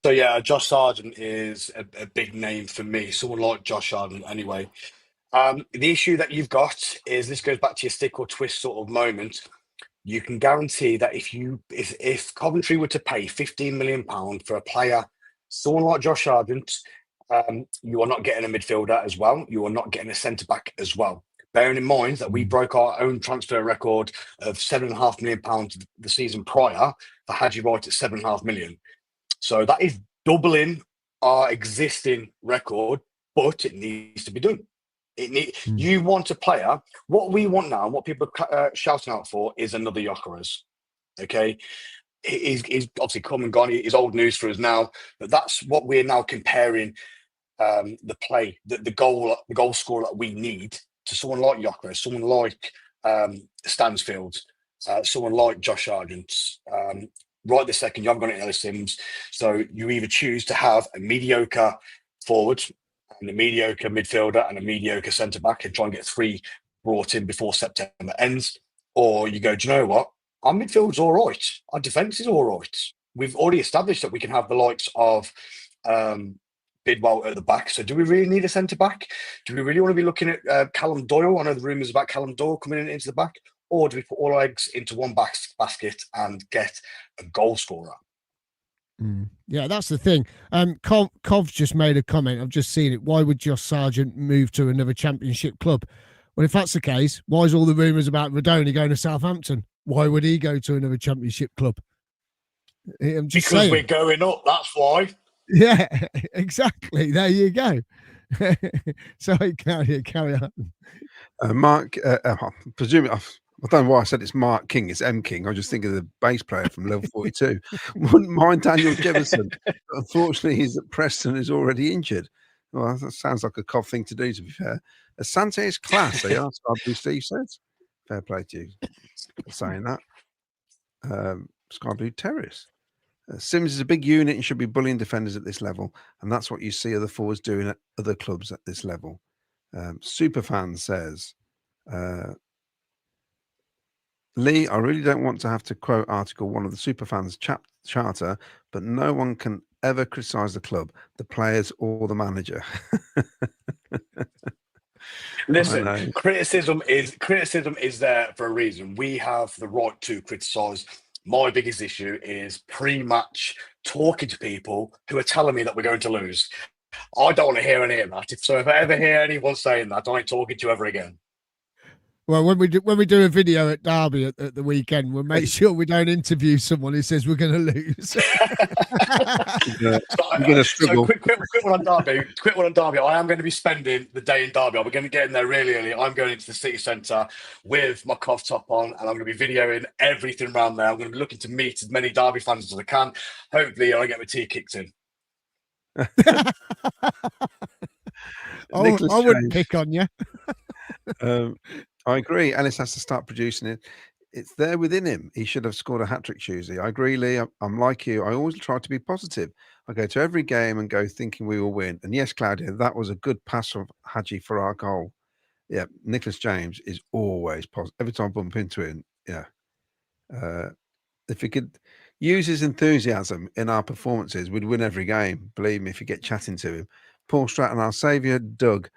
So yeah, Josh Sargent is a big name for me. Someone like Josh Sargent, anyway. The issue that you've got is this goes back to your stick or twist sort of moment. You can guarantee that if Coventry were to pay £15 million for a player, someone like Josh Sargent, you are not getting a midfielder as well. You are not getting a centre back as well. Bearing in mind that we broke our own transfer record of £7.5 million the season prior for Haji Wright at £7.5 million. So that is doubling our existing record, but it needs to be done. You want a player. What we want now, and what people are shouting out for, is another Gyökeres. Okay, he's obviously come and gone. He's old news for us now, but that's what we're now comparing the goal scorer that we need to someone like Gyökeres, someone like Stansfield, someone like Josh Sargent. Right this second, you haven't got any Ellis Sims, so you either choose to have a mediocre forward and a mediocre midfielder and a mediocre centre back and try and get 3 brought in before September ends, or you go, do you know what? Our midfield's all right. Our defence is all right. We've already established that we can have the likes of Bidwell at the back. So do we really need a centre back? Do we really want to be looking at Callum Doyle? I know the rumours about Callum Doyle coming into the back. Or do we put all our eggs into one basket and get a goal scorer? Yeah, that's the thing. Cov's just made a comment. I've just seen it. Why would Josh Sargent move to another Championship club? Well, if that's the case, why is all the rumours about Radoni going to Southampton? Why would he go to another Championship club? Because saying. We're going up, that's why. Yeah, exactly. There you go. Sorry, Claudia, carry on. Mark, presumably, I don't know why I said it's Mark King. It's M King. I just think of the bass player from Level 42. Wouldn't mind Daniel Jefferson. Unfortunately, he's at Preston. Is already injured. Well, that sounds like a Cov thing to do, to be fair. Asante is class, they are. Sky Steve says. Fair play to you for saying that. Sky Blue Terrace. Sims is a big unit and should be bullying defenders at this level. And that's what you see other forwards doing at other clubs at this level. Superfan says... Lee, I really don't want to have to quote Article 1 of the Superfans charter, but no one can ever criticise the club, the players, or the manager. Listen, criticism is there for a reason. We have the right to criticise. My biggest issue is pre-match talking to people who are telling me that we're going to lose. I don't want to hear any of that. If I ever hear anyone saying that, I ain't talking to you ever again. Well, when we do a video at Derby at the weekend, we'll make sure we don't interview someone who says we're going to lose. You're going to struggle. So quick one on Derby. Quick one on Derby. I am going to be spending the day in Derby. We're going to get in there really early. I'm going into the city centre with my Cov top on, and I'm going to be videoing everything around there. I'm going to be looking to meet as many Derby fans as I can. Hopefully, I get my tea kicked in. I wouldn't pick on you. I agree. Ellis has to start producing it. It's there within him. He should have scored a hat-trick Tuesday. I agree, Lee. I'm like you. I always try to be positive. I go to every game and go thinking we will win. And yes, Claudia, that was a good pass from Haji for our goal. Yeah, Nicholas James is always positive. Every time I bump into him, yeah. If he could use his enthusiasm in our performances, we'd win every game. Believe me, if you get chatting to him. Paul Stratton, our saviour, Doug,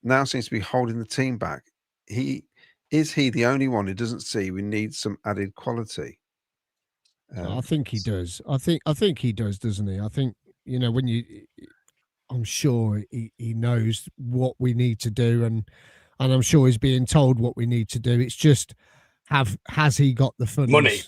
now seems to be holding the team back. Is he the only one who doesn't see we need some added quality? I think he does. I think he does, doesn't he? I think, I'm sure he knows what we need to do, and I'm sure he's being told what we need to do. It's just, has he got the funds? Money.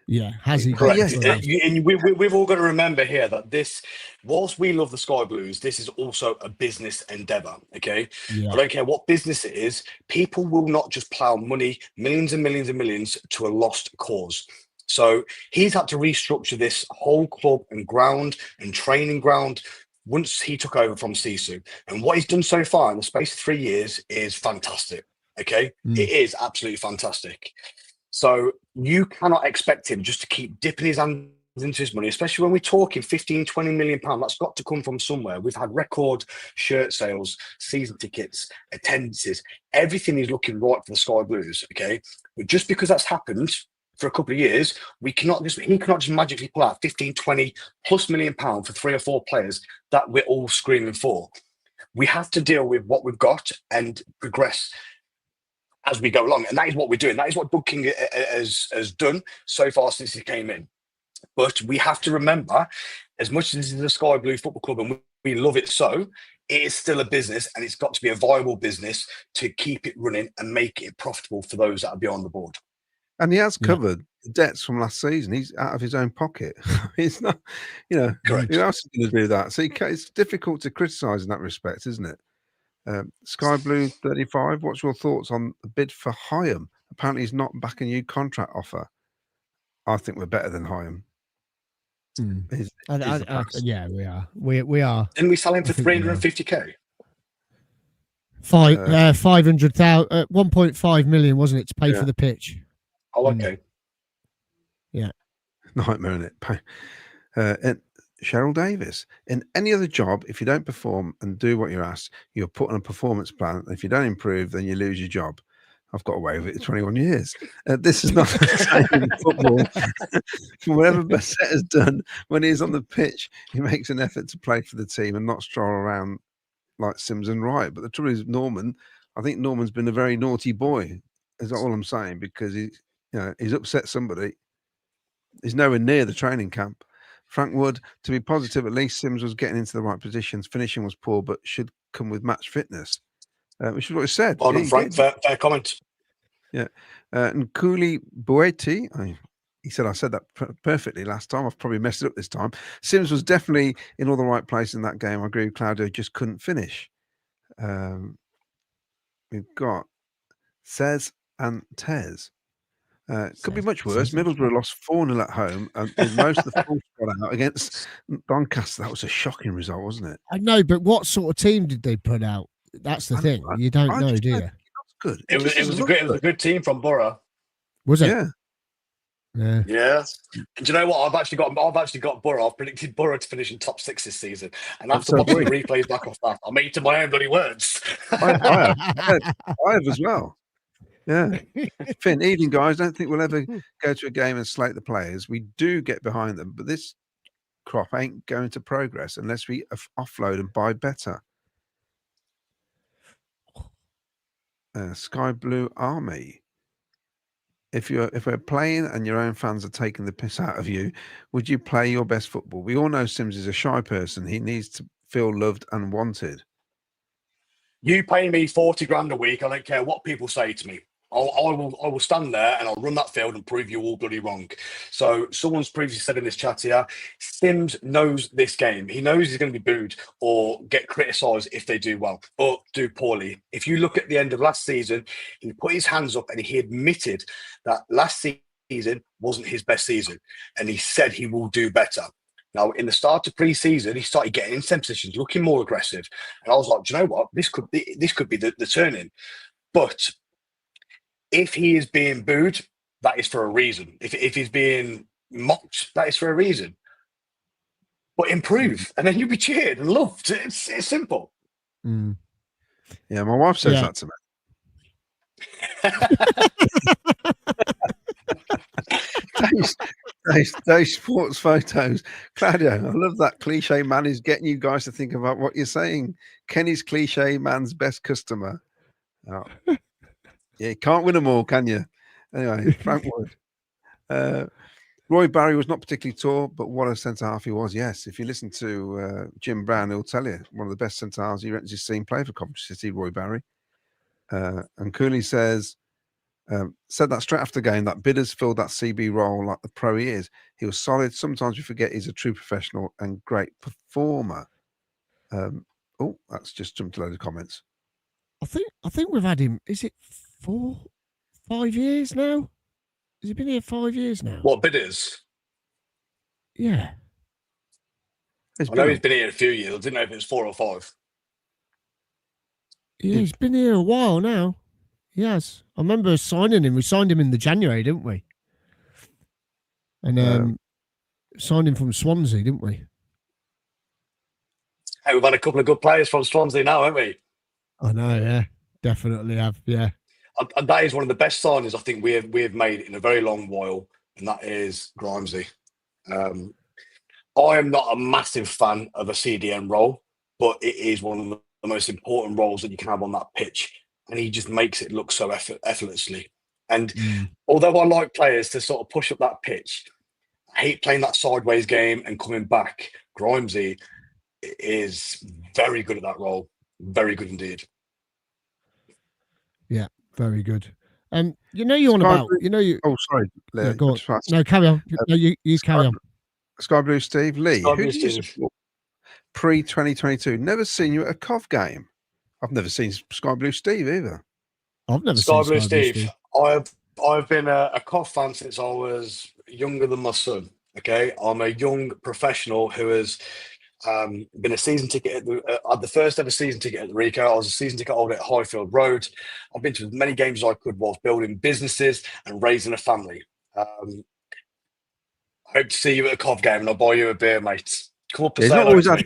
Yeah, has he got the funds? And we've all got to remember here that this, whilst we love the Sky Blues, this is also a business endeavour, okay? Yeah. I don't care what business it is, people will not just plough money, millions and millions and millions, to a lost cause. So he's had to restructure this whole club and ground and training ground once he took over from Sisu. And what he's done so far in the space of 3 years is fantastic, okay? It is absolutely fantastic. So you cannot expect him just to keep dipping his hand into his money, especially when we're talking 15, 20 million pounds. That's got to come from somewhere. We've had record shirt sales, season tickets, attendances. Everything is looking right for the Sky Blues. Okay, but just because that's happened for a couple of years, he cannot just magically pull out 15, 20 plus million pounds for 3 or 4 players that we're all screaming for. We have to deal with what we've got and progress as we go along. And that is what we're doing. That is what Doug King has done so far since he came in. But we have to remember, as much as this is a Sky Blue Football Club and we love it so, it is still a business, and it's got to be a viable business to keep it running and make it profitable for those that are beyond the board. And he has covered the debts from last season. He's out of his own pocket. It's not, Correct. Who else is going to do that? So it's difficult to criticise in that respect, isn't it? Sky Blue 35, what's your thoughts on the bid for Hyam? Apparently he's not back a new contract offer. I think we're better than Hyam. Yeah, we are. We are. Didn't we sell him for 350k? 500,000, 1.5 million, wasn't it, to pay for the pitch? Oh, okay. Yeah. Nightmare, isn't it? And Cheryl Davis, in any other job, if you don't perform and do what you're asked, you're put on a performance plan. If you don't improve, then you lose your job. I've got away with it 21 years. This is not the same in football. From whatever Bassett has done, when he's on the pitch, he makes an effort to play for the team and not stroll around like Sims and Wright. But the trouble is, I think Norman's been a very naughty boy. Is all I'm saying, because he's upset somebody. He's nowhere near the training camp. Frank Wood, to be positive, at least Sims was getting into the right positions. Finishing was poor, but should come with match fitness. Which is what he said. Well done, Frank. Fair comment. Yeah. And Cooley Boetti, he said I said that perfectly last time. I've probably messed it up this time. Sims was definitely in all the right place in that game. I agree with Claudio, just couldn't finish. We've got Cez and Tez. Could be much worse. Middlesbrough lost 4-0 at home, and with most of the full squad out against Doncaster. That was a shocking result, wasn't it? I know, but what sort of team did they put out? That's the thing. You don't know, do you? Good. It was a good team from Borough. Was it? Yeah. Yeah. And do you know what? I've actually got Borough. I've predicted Borough to finish in top 6 this season. And after watching the replays back off that, I'm eating my own bloody words. I have as well. Yeah. Finn, evening, guys. Don't think we'll ever go to a game and slate the players. We do get behind them, but this crop ain't going to progress unless we offload and buy better. Sky Blue Army. If we're playing and your own fans are taking the piss out of you, would you play your best football? We all know Sims is a shy person. He needs to feel loved and wanted. You pay me 40 grand a week. I don't care what people say to me. I will stand there and I'll run that field and prove you all bloody wrong. So someone's previously said in this chat here, Sims knows this game. He knows he's going to be booed or get criticised if they do well or do poorly. If you look at the end of last season, he put his hands up and he admitted that last season wasn't his best season. And he said he will do better. Now, in the start of pre-season, he started getting in some positions, looking more aggressive. And I was like, do you know what? This could be the turning. But if he is being booed, that is for a reason. If he's being mocked, that is for a reason. But improve, and then you'll be cheered and loved. It's simple. Yeah, my wife says that to me. Those sports photos. Claudio, I love that cliche man is getting you guys to think about what you're saying. Kenny's cliche man's best customer. Oh. Yeah, you can't win them all, can you? Anyway, Frank Wood. Roy Barry was not particularly tall, but what a centre-half he was, yes. If you listen to Jim Brown, he'll tell you, one of the best centre-halves he reckons he's seen play for Coventry City, Roy Barry. And Cooley says, said that straight after the game, that Bidders filled that CB role like the pro he is. He was solid. Sometimes we forget he's a true professional and great performer. That's just jumped a load of comments. I think we've had him, is it 5 years now? Has he been here 5 years now? What, Bidders? Yeah. I know he's been here a few years. I didn't know if it was 4 or 5. Yeah, he's been here a while now. Yes. I remember signing him. We signed him in the January, didn't we? And signed him from Swansea, didn't we? Hey, we've had a couple of good players from Swansea now, haven't we? I know, yeah, definitely have, yeah. And that is one of the best signings I think we have made in a very long while, and that is Grimesy. I am not a massive fan of a CDM role, but it is one of the most important roles that you can have on that pitch, and he just makes it look so effortlessly. And although I like players to sort of push up that pitch, I hate playing that sideways game and coming back. Grimesy is very good at that role, very good indeed. Yeah, very good. You know you're on about, you know you. Oh, sorry, Lee. Yeah, go on. No, carry on. No, you carry on. Sky Blue Steve, Lee, Sky who Blue do you Steve. support pre-2022? Never seen you at a COV game. I've never seen Sky Blue Steve either. I've never Sky seen Blue Sky Blue Steve. Steve. I've been a COV fan since I was younger than my son. Okay, I'm a young professional who has been a season ticket at the first ever season ticket at the Rico. I was a season ticket holder at Highfield Road. I've been to as many games as I could whilst building businesses and raising a family. I hope to see you at a COV game and I'll buy you a beer, mate. Come up and say hello to me.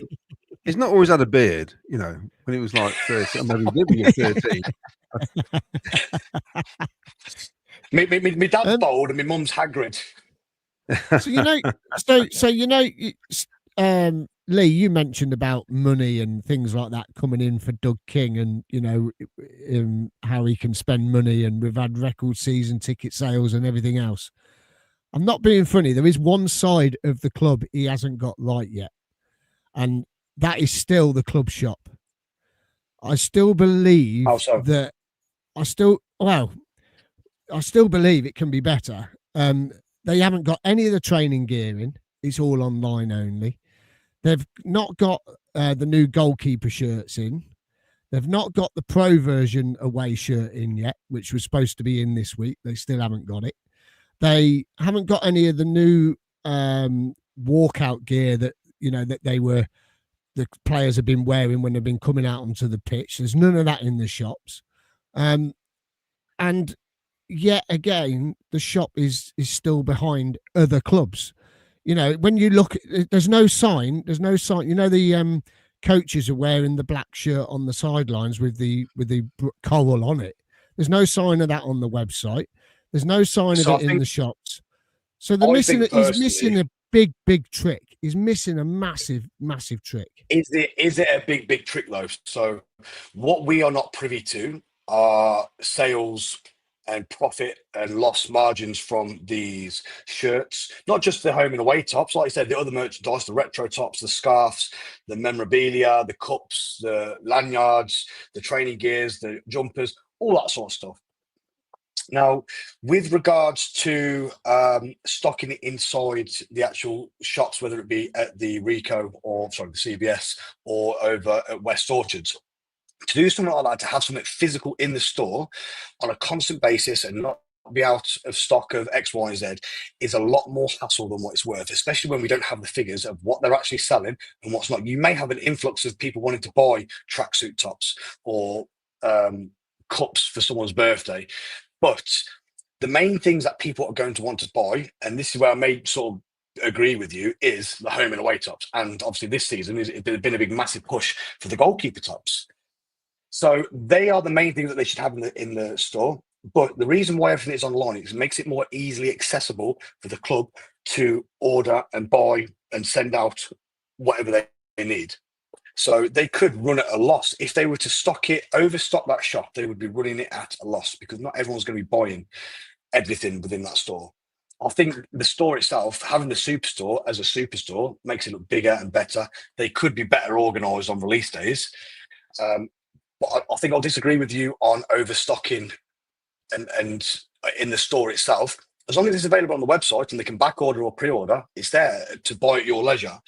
He's not always had a beard, you know, when he was like 30. Or maybe he did when he was 13. My dad's bold and my mum's Hagrid. So you know, so you know, Lee, you mentioned about money and things like that coming in for Doug King, and you know how he can spend money, and we've had record season ticket sales and everything else. I'm not being funny. There is one side of the club he hasn't got right yet, and that is still the club shop. I still believe that I still believe it can be better. They haven't got any of the training gear in. It's all online only. They've not got the new goalkeeper shirts in. They've not got the pro version away shirt in yet, which was supposed to be in this week. They still haven't got it. They haven't got any of the new walkout gear that, you know, that the players have been wearing when they've been coming out onto the pitch. There's none of that in the shops. And yet again, the shop is still behind other clubs. You know, when you look, there's no sign. You know, the coaches are wearing the black shirt on the sidelines with the coral on it. There's no sign of that on the website. There's no sign of it in the shops. So he's missing a big trick. He's missing a massive trick. Is it a big trick though? So what we are not privy to are sales and profit and loss margins from these shirts, not just the home and away tops, like I said, the other merchandise, the retro tops, the scarves, the memorabilia, the cups, the lanyards, the training gears, the jumpers, all that sort of stuff. Now, with regards to stocking it inside the actual shops, whether it be at the Rico or the CBS or over at West Orchards, to do something like that, to have something physical in the store on a constant basis and not be out of stock of X, Y, and Z is a lot more hassle than what it's worth, especially when we don't have the figures of what they're actually selling and what's not. You may have an influx of people wanting to buy tracksuit tops or cups for someone's birthday, but the main things that people are going to want to buy, and this is where I may sort of agree with you, is the home and away tops. And obviously this season it's been a big massive push for the goalkeeper tops. So they are the main things that they should have in the store. But the reason why everything is online is it makes it more easily accessible for the club to order and buy and send out whatever they need. So they could run at a loss. If they were to overstock that shop, they would be running it at a loss because not everyone's going to be buying everything within that store. I think the store itself, having the superstore as a superstore, makes it look bigger and better. They could be better organised on release days. But I think I'll disagree with you on overstocking and in the store itself. As long as it's available on the website and they can back order or pre-order, it's there to buy at your leisure.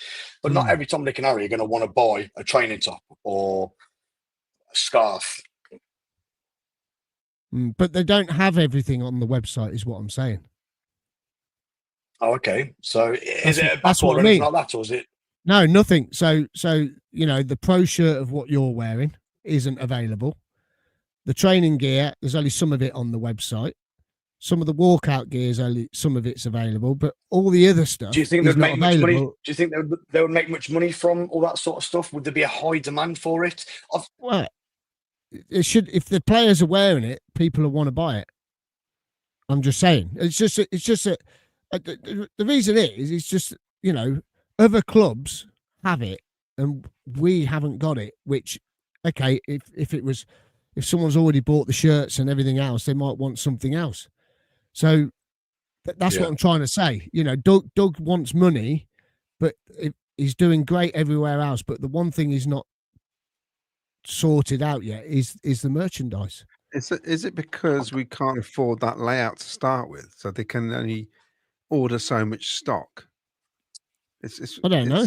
But not every Tom, Dick and Harry are going to want to buy a training top or a scarf. But they don't have everything on the website is what I'm saying. Oh, okay. So is it a back order or anything like that, or is it? No, nothing. So you know, the pro shirt of what you're wearing isn't available. The training gear, there's only some of it on the website. some of the walkout gears, only some of it's available, but all the other stuff Do you think is they'd not make much money? available. Do you think they would make much money from all that sort of stuff? Would there be a high demand for it? Well, it should. If the players are wearing it, people will want to buy it. I'm just saying. It's just that the reason is it's just, you know, other clubs have it and we haven't got it. Which, okay, if someone's already bought the shirts and everything else, they might want something else. So that's what I'm trying to say. You know, Doug wants money, but he's doing great everywhere else. But the one thing he's not sorted out yet is the merchandise. Is it because we can't afford that layout to start with, so they can only order so much stock? I don't know.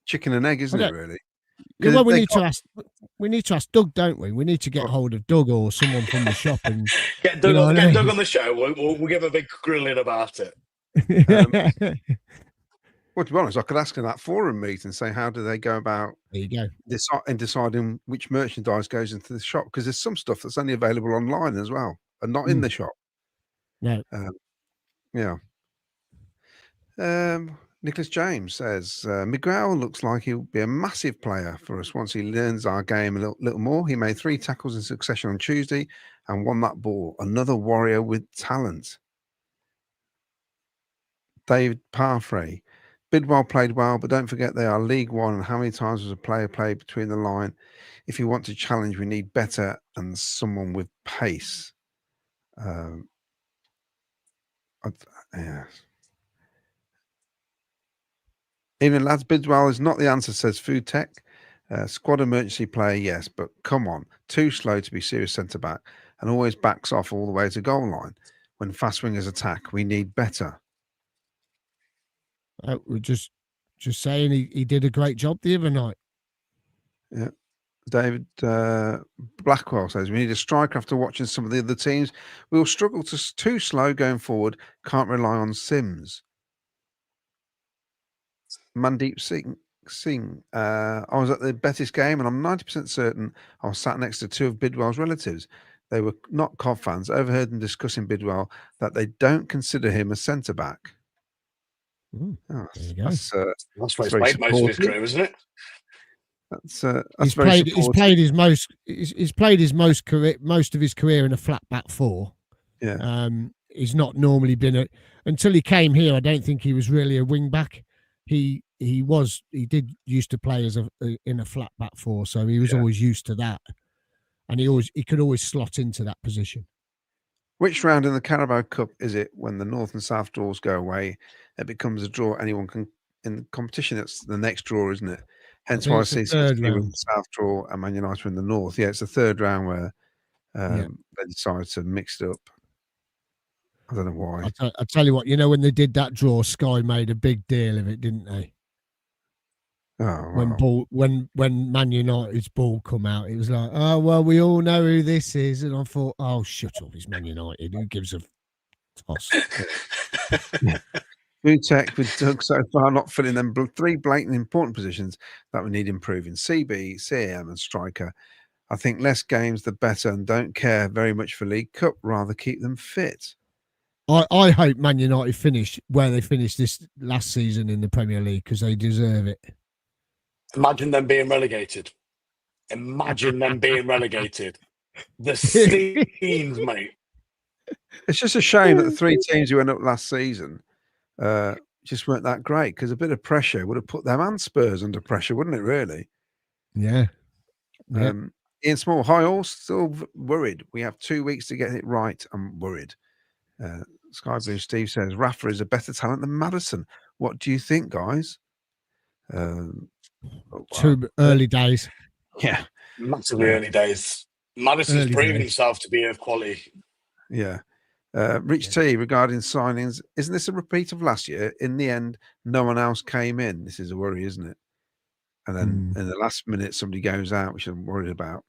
Chicken and egg, isn't it? Really? Yeah, well, we need to ask Doug, don't we? We need to get hold of Doug or someone from the shop and get Doug, Doug on the show. We'll give a big grilling about it. Well, to be honest, I could ask in that forum meeting and say, how do they go about deciding which merchandise goes into the shop? Because there's some stuff that's only available online as well and not in the shop. No. Nicholas James says, Miguel looks like he'll be a massive player for us once he learns our game a little more. He made 3 tackles in succession on Tuesday and won that ball. Another warrior with talent. David Parfrey. Bidwell played well, but don't forget they are League One, and how many times was a player played between the line? If you want to challenge, we need better and someone with pace. Even lads, Bidwell is not the answer, says Food Tech. Squad emergency player, yes, but come on, too slow to be serious centre-back and always backs off all the way to goal line. When fast wingers attack, we need better. We're just saying he did a great job the other night. Yeah. David Blackwell says, we need a striker after watching some of the other teams. We'll struggle too slow going forward. Can't rely on Sims. Mandeep Singh. I was at the Betis game and I'm 90% certain I was sat next to 2 of Bidwell's relatives. They were not Cov fans. I overheard them discussing Bidwell that they don't consider him a centre-back. That's where he's played most of his career, isn't it? He's played most of his career in a flat back 4. Yeah. He's not normally been until he came here. I don't think he was really a wing back. He did used to play in a flat back 4, so he was always used to that, and he could always slot into that position. Which round in the Carabao Cup is it when the North and South draws go away? It becomes a draw anyone can in the competition. It's the next draw, isn't it? Hence why I see CCFC with the South draw and Man United in the North. Yeah, it's the third round where they decided to mix it up. I don't know why. I tell you what, you know, when they did that draw, Sky made a big deal of it, didn't they? Oh, when Man United's ball come out, it was like, oh well, we all know who this is, and I thought, oh shut up, it's Man United. Who gives a toss? Food Tech with Doug so far not filling them 3 blatant important positions that we need improving: CB, CAM, and striker. I think less games the better, and don't care very much for League Cup. Rather keep them fit. I hope Man United finish where they finished this last season in the Premier League because they deserve it. Imagine them being relegated. The scenes, mate. It's just a shame that the 3 teams who went up last season just weren't that great, because a bit of pressure would have put them and Spurs under pressure, wouldn't it, really? Yeah. Ian Small, hi all, still worried. We have 2 weeks to get it right. I'm worried. Sky Blue Steve says, Rafa is a better talent than Maddison. What do you think, guys? Too early days. Yeah. Massively early days. Maddison's proven himself to be of quality. Yeah. Rich T, regarding signings, isn't this a repeat of last year? In the end, no one else came in. This is a worry, isn't it? And then in the last minute, somebody goes out, which I'm worried about.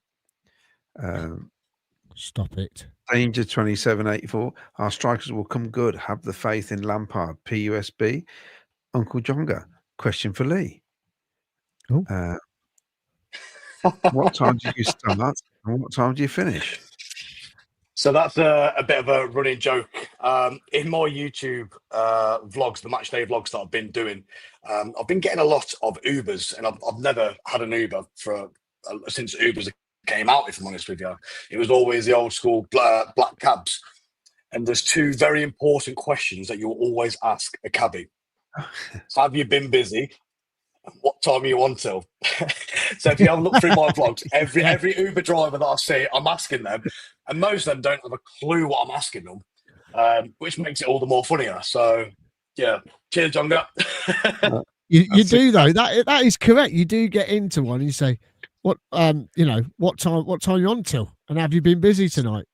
Stop it. Danger 2784. Our strikers will come good. Have the faith in Lampard. PUSB. Uncle Jonga. Question for Lee. What time did you start and what time do you finish? So that's a bit of a running joke. In my YouTube vlogs, the match day vlogs that I've been doing, I've been getting a lot of Ubers, and I've never had an Uber since Ubers came out, if I'm honest with you. It was always the old school black cabs. And there's two very important questions that you'll always ask a cabbie. Have you been busy? What time are you on till? So if you have a look through my vlogs, every Uber driver that I see, I'm asking them, and most of them don't have a clue what I'm asking them, which makes it all the more funnier. So yeah, cheers, Jonga. You do though. That is correct. You do get into one and you say, what time you on till, and have you been busy tonight?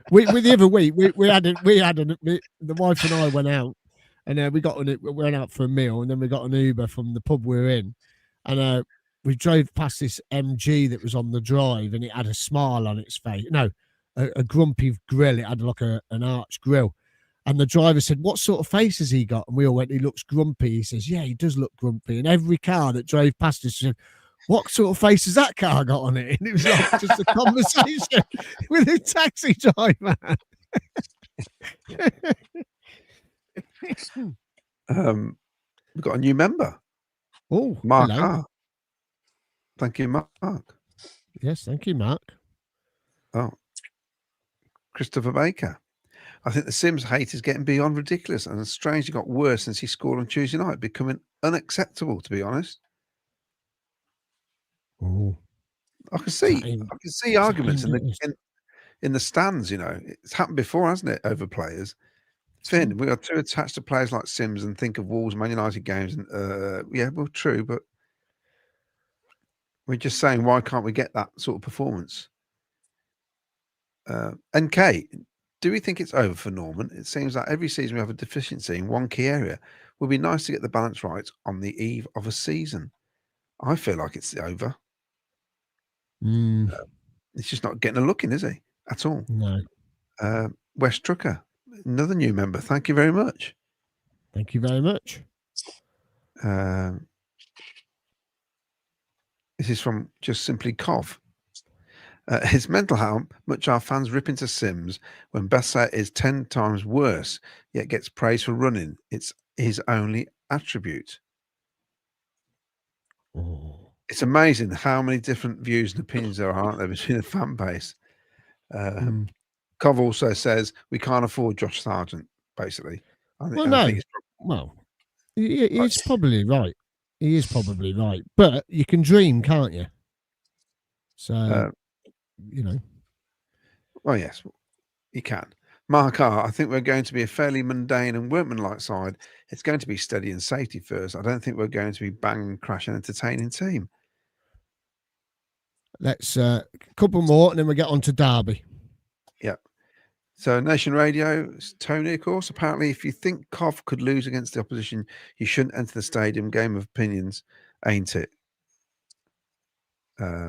With the other week, the wife and I went out, and we went out for a meal, and then we got an Uber from the pub we were in, and we drove past this MG that was on the drive, and it had a smile on its face. No, a grumpy grill. It had like an arch grill, and the driver said, "What sort of face has he got?" And we all went, "He looks grumpy." He says, "Yeah, he does look grumpy." And every car that drove past us said, "What sort of face has that car got on it?" And it was like just a conversation with a taxi driver. We've got a new member. Oh, Mark hello. R. Thank you, Mark. Yes, thank you, Mark. Oh, Christopher Baker. I think the Sims hate is getting beyond ridiculous and strangely got worse since he scored on Tuesday night, becoming unacceptable, to be honest. Oh, I can see arguments in the stands. You know, it's happened before, hasn't it? Over players. Finn, we are too attached to players like Sims and think of Wolves, Man United games, and yeah, well, true, but we're just saying, why can't we get that sort of performance? And Kate, do we think it's over for Norman? It seems like every season we have a deficiency in one key area. Would be nice to get the balance right on the eve of a season. I feel like it's over. He's just not getting a look in, is he? At all. No. Wes Trucker, another new member. Thank you very much. Thank you very much. This is from just simply Cov. It's mental how much our fans rip into Sims when Bessa is 10 times worse, yet gets praised for running. It's his only attribute. Oh. It's amazing how many different views and opinions there are, aren't there, between the fan base. Cov also says we can't afford Josh Sargent, basically. He's probably right. He is probably right. But you can dream, can't you? So, you know. Well, yes, you can. Mark R, I think we're going to be a fairly mundane and workmanlike side. It's going to be steady and safety first. I don't think we're going to be bang, crash, and entertaining team. Let's a couple more, and then we get on to Derby. Yeah. So Nation Radio, Tony, of course. Apparently, if you think Cov could lose against the opposition, you shouldn't enter the stadium. Game of opinions, ain't it?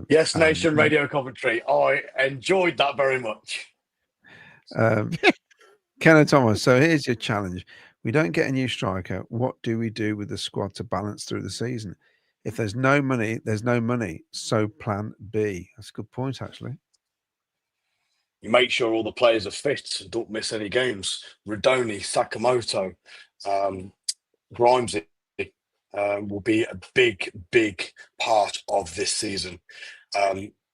Yes, Nation Radio Coventry. I enjoyed that very much. Ken Thomas, so here's your challenge. We don't get a new striker. What do we do with the squad to balance through the season? If there's no money, there's no money. So plan B. That's a good point, actually. You make sure all the players are fit, don't miss any games. Rodoni, Sakamoto, Grimesy will be a big part of this season.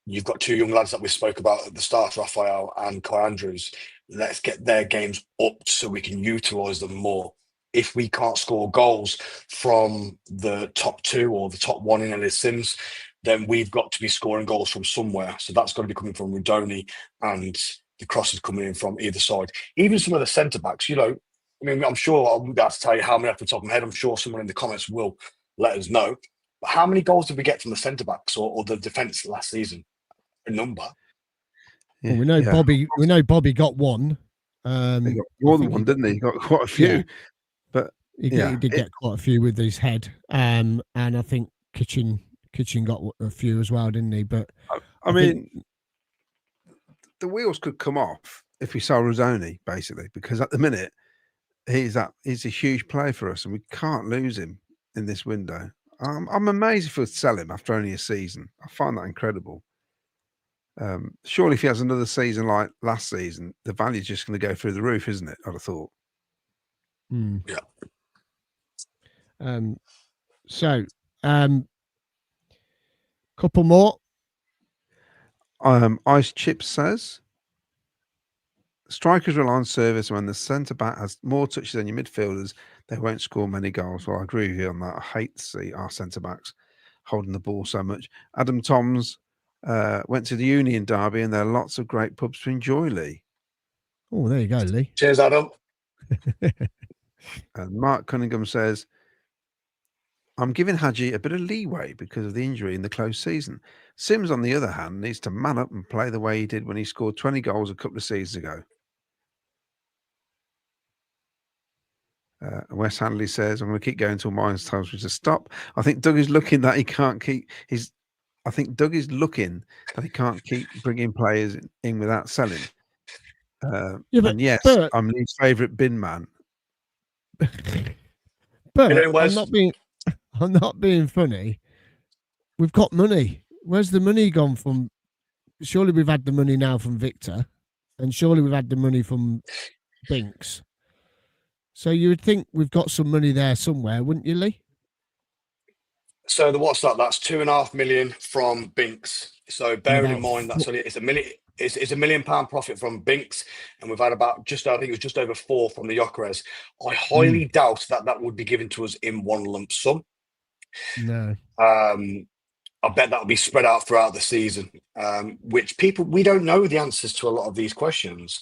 You've got two young lads that we spoke about at the start, Raphael and Kai Andrews. Let's get their games up so we can utilise them more. If we can't score goals from the top two or the top one in Ellis Sims, then we've got to be scoring goals from somewhere. So that's got to be coming from Rodoni, and the crosses coming in from either side. Even some of the centre-backs, you know, I mean, I'm sure I won't be able to tell you how many off the top of my head. I'm sure someone in the comments will let us know. But how many goals did we get from the centre-backs or the defence last season? A number. Yeah, well, we know Bobby. We know Bobby got one. He got more than one, didn't he? He got quite a few. Yeah. But he did get quite a few with his head. And I think Kitchen got a few as well, didn't he? But I mean, the wheels could come off if we sell Rodoni, basically, because at the minute he's a huge player for us, and we can't lose him in this window. I'm amazed if we'd sell him after only a season. I find that incredible. Surely if he has another season like last season, the value's just going to go through the roof, isn't it? I'd have thought. Yeah. Couple more. Ice Chip says, strikers rely on service. When the centre back has more touches than your midfielders, they won't score many goals. Well, I agree with you on that. I hate to see our centre backs holding the ball so much. Adam Toms went to the Union Derby, and there are lots of great pubs to enjoy, Lee. Oh, there you go, Lee. Cheers, Adam. And Mark Cunningham says, I'm giving Hadji a bit of leeway because of the injury in the close season. Sims, on the other hand, needs to man up and play the way he did when he scored 20 goals a couple of seasons ago. Wes Handley says, I'm going to keep going until Myers tells me to stop. I think Doug is looking that he can't keep his. I think Doug is looking that he can't keep bringing players in without selling. And yes, but, I'm Lee's favourite bin man. But I'm not being funny. We've got money. Where's the money gone from? Surely we've had the money now from Victor, and surely we've had the money from Binks. So you would think we've got some money there somewhere, wouldn't you, Lee? So what's that? That's £2.5 million from Binks. So bearing in mind that's only it's £1 million. It's £1 million profit from Binks, and we've had about I think it was just over 4 from the Jokeres. I highly doubt that would be given to us in one lump sum. No. I bet that'll be spread out throughout the season, which we don't know the answers to a lot of these questions.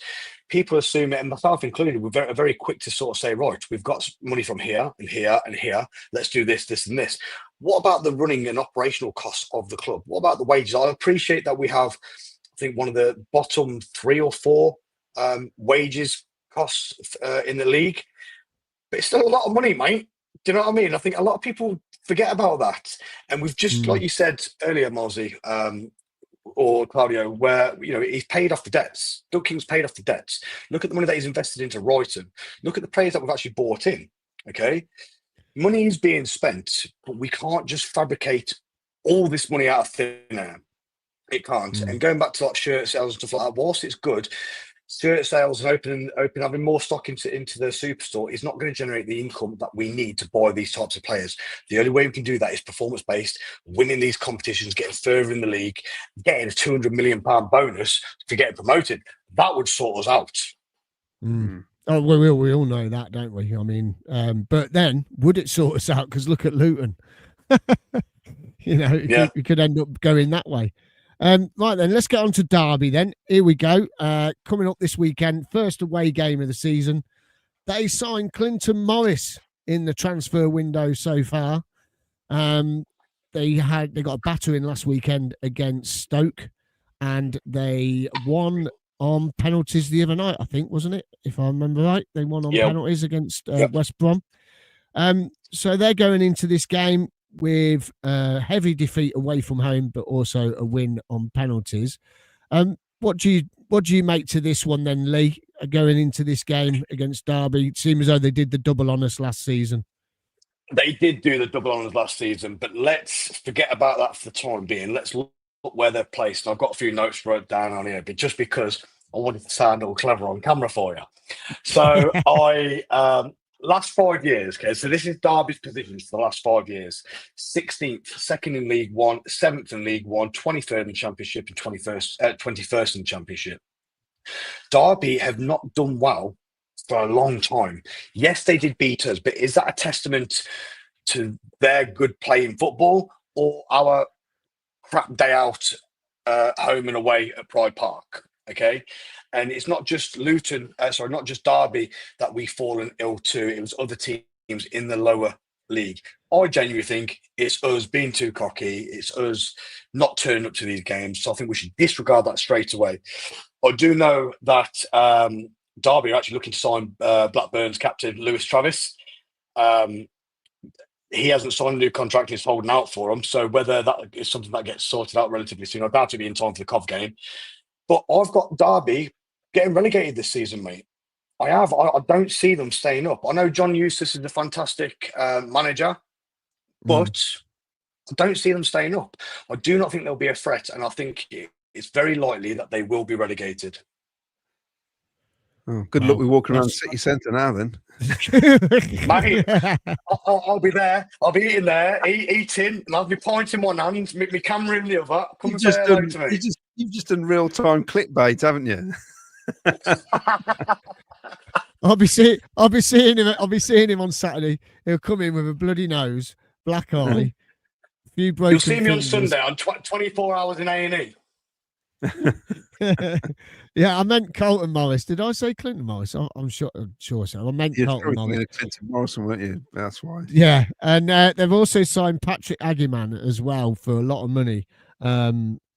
People assume it, and myself included, we're very, very quick to sort of say, right, we've got money from here and here and here. Let's do this, this and this. What about the running and operational costs of the club? What about the wages? I appreciate that we have, I think, one of the bottom 3 or 4 wages costs in the league. But it's still a lot of money, mate. Do you know what I mean? I think a lot of people forget about that. And we've just, like you said earlier, Mozzie, or Claudio, where, he's paid off the debts. Doug King's paid off the debts. Look at the money that he's invested into Brighton. Look at the players that we've actually bought in, okay? Money is being spent, but we can't just fabricate all this money out of thin air. It can't. And going back to like shirt sales and stuff like that, whilst it's good, shirt sales and having more stock into the superstore is not going to generate the income that we need to buy these types of players. The only way we can do that is performance-based, winning these competitions, getting further in the league, getting a £200 million bonus for getting promoted. That would sort us out. Oh, we all know that, don't we? I mean, but then would it sort us out? Because look at Luton. We could end up going that way. Right then, let's get on to Derby then. Here we go. Coming up this weekend, first away game of the season. They signed Clinton Morris in the transfer window so far. They got a battering last weekend against Stoke, and they won on penalties the other night, I think, wasn't it? If I remember right, they won on penalties against West Brom. So they're going into this game with a heavy defeat away from home, but also a win on penalties. What do you make to this one then, Lee? Going into this game against Derby, it seems as though they did the double on us last season. They did do the double on us last season, but let's forget about that for the time being. Let's look where they're placed. I've got a few notes wrote down on here, but just because I wanted to sound all clever on camera for you. So last 5 years, okay, so this is Derby's positions for the last 5 years. 16th, second in League One, 7th in League One, 23rd in Championship, and 21st in Championship. Derby have not done well for a long time. Yes, they did beat us, but is that a testament to their good play in football or our crap day out home and away at Pride Park? Okay, and it's not just not just Derby that we've fallen ill to. It was other teams in the lower league. I genuinely think it's us being too cocky. It's us not turning up to these games. So I think we should disregard that straight away. I do know that Derby are actually looking to sign Blackburn's captain, Lewis Travis. He hasn't signed a new contract. He's holding out for him. So whether that is something that gets sorted out relatively soon, I doubt it'll be in time for the Cov game. But I've got Derby getting relegated this season, mate. I don't see them staying up. I know John Eustace is a fantastic manager, but I don't see them staying up. I do not think they'll be a threat, and I think it's very likely that they will be relegated. Oh, good luck with walking around city centre now, then. Mate, I'll be there. I'll be eating there, eating, and I'll be pointing one hand, my camera in the other. Come and say hello to me. You've just done real-time clickbait, haven't you? I'll be seeing him on Saturday. He'll come in with a bloody nose, black eye, a few broken You'll see me on fingers. Sunday on 24 hours in A&E. Yeah, I meant Colton Morris. Did I say Clinton Morris? I'm sure so. I meant Colton Morris. Clinton Morrison, weren't you? That's why. Yeah, and they've also signed Patrick Aguiman as well for a lot of money.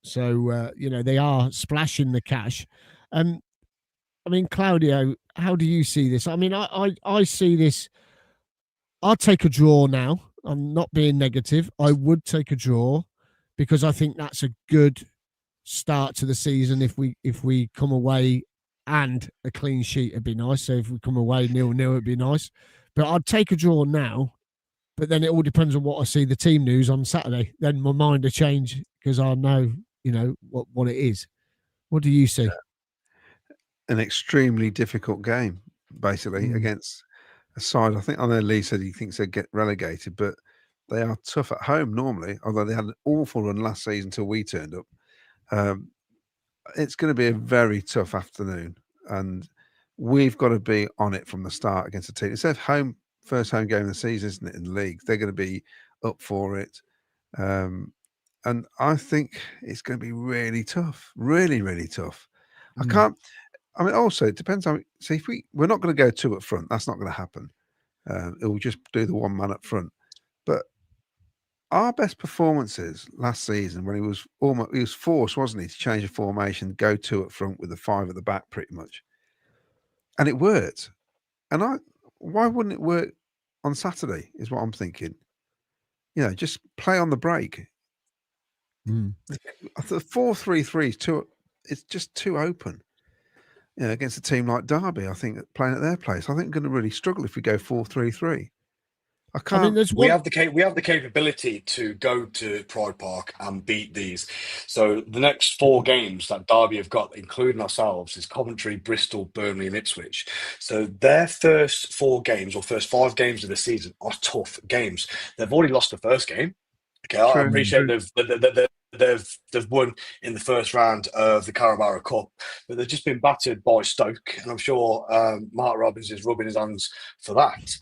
So they are splashing the cash. I mean, Claudio, how do you see this? I mean, I see this. I'll take a draw now. I'm not being negative. I would take a draw because I think that's a good start to the season. If we come away and a clean sheet, it'd be nice. So if we come away 0-0, it'd be nice. But I'd take a draw now. But then it all depends on what I see the team news on Saturday. Then my mind will change because I know, what it is. What do you see? An extremely difficult game, basically, against a side. I know Lee said he thinks they'd get relegated, but they are tough at home normally, although they had an awful run last season until we turned up. It's going to be a very tough afternoon, and we've got to be on it from the start against a team. It's their first home game of the season, isn't it, in the league? They're going to be up for it. And I think it's going to be really tough, really, really tough. Also, it depends on. See, if we're not going to go two up front, that's not going to happen. It will just do the one man up front. But our best performances last season, when he was forced, wasn't he, to change the formation, go two up front with the five at the back, pretty much, and it worked. And why wouldn't it work on Saturday? Is what I'm thinking. Just play on the break. The 4-3-3 is too. It's just too open. Against a team like Derby, I think playing at their place, I think we're going to really struggle if we go 4-3-3. I can't. I mean, we have the capability to go to Pride Park and beat these. So the next 4 games that Derby have got, including ourselves, is Coventry, Bristol, Burnley, and Ipswich. So their first 4 games or first 5 games of the season are tough games. They've already lost the first game. Okay, I appreciate they've won in the first round of the Carabao Cup, but they've just been battered by Stoke, and I'm sure Mark Robbins is rubbing his hands for that.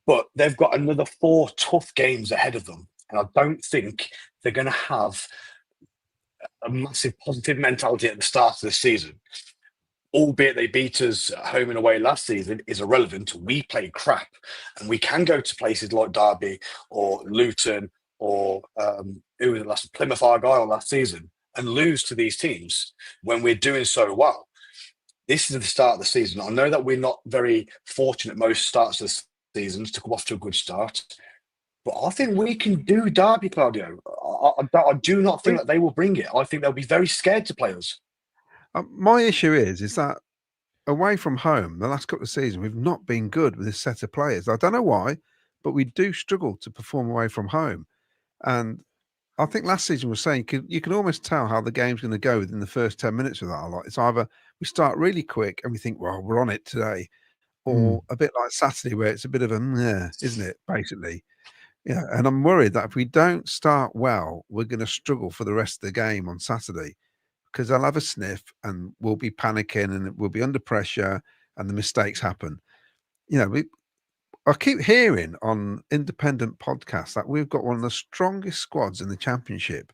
But they've got another 4 tough games ahead of them, and I don't think they're going to have a massive positive mentality at the start of the season. Albeit they beat us at home and away last season is irrelevant. We play crap, and we can go to places like Derby or Luton or who was the last Plymouth Argyle last season and lose to these teams when we're doing so well. This is the start of the season. I know that we're not very fortunate most starts of the seasons to come off to a good start, but I think we can do Derby, Claudio. I do not think that they will bring it. I think they'll be very scared to play us. My issue is that away from home, the last couple of seasons, we've not been good with this set of players. I don't know why, but we do struggle to perform away from home. And I think last season was saying you can almost tell how the game's going to go within the first 10 minutes with that a lot. It's either we start really quick and we think, well, we're on it today, or a bit like Saturday where it's a bit of a, isn't it, basically? Yeah, and I'm worried that if we don't start well, we're going to struggle for the rest of the game on Saturday because they'll have a sniff and we'll be panicking and we'll be under pressure and the mistakes happen. I keep hearing on independent podcasts that we've got one of the strongest squads in the Championship.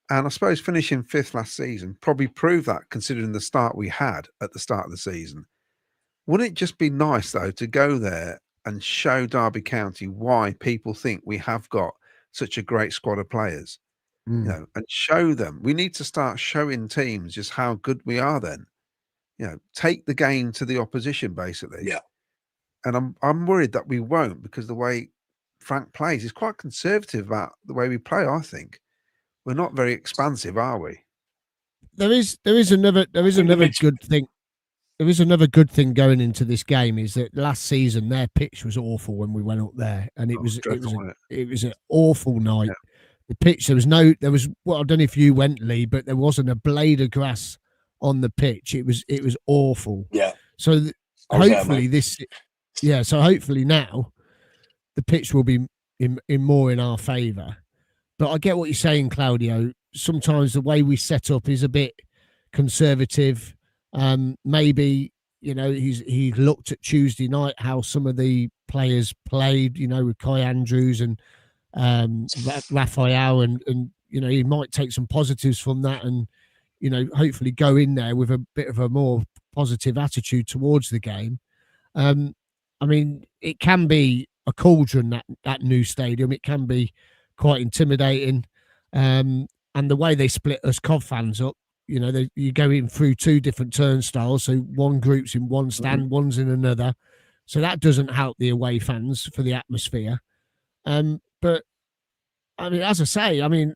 And I suppose finishing 5th last season probably proved that, considering the start we had at the start of the season. Wouldn't it just be nice, though, to go there and show Derby County why people think we have got such a great squad of players? And show them. We need to start showing teams just how good we are then. Take the game to the opposition, basically. Yeah. And I'm worried that we won't, because the way Frank plays is quite conservative about the way we play, I think. We're not very expansive, are we? There is another good thing. There is another good thing going into this game is that last season their pitch was awful when we went up there, and it was an awful night. the pitch. There was well, I don't know if you went, Lee, but there wasn't a blade of grass on the pitch. It was awful. Yeah. So hopefully so hopefully now the pitch will be in more in our favour. But I get what you're saying, Claudio. Sometimes the way we set up is a bit conservative. Maybe, he looked at Tuesday night how some of the players played, with Kai Andrews and Raphael, and he might take some positives from that, and hopefully go in there with a bit of a more positive attitude towards the game. I mean, it can be a cauldron, that new stadium. It can be quite intimidating, and the way they split us Cov fans up, you go in through two different turnstiles, so one group's in one stand, one's in another, so that doesn't help the away fans for the atmosphere. But I mean, as I say, I'm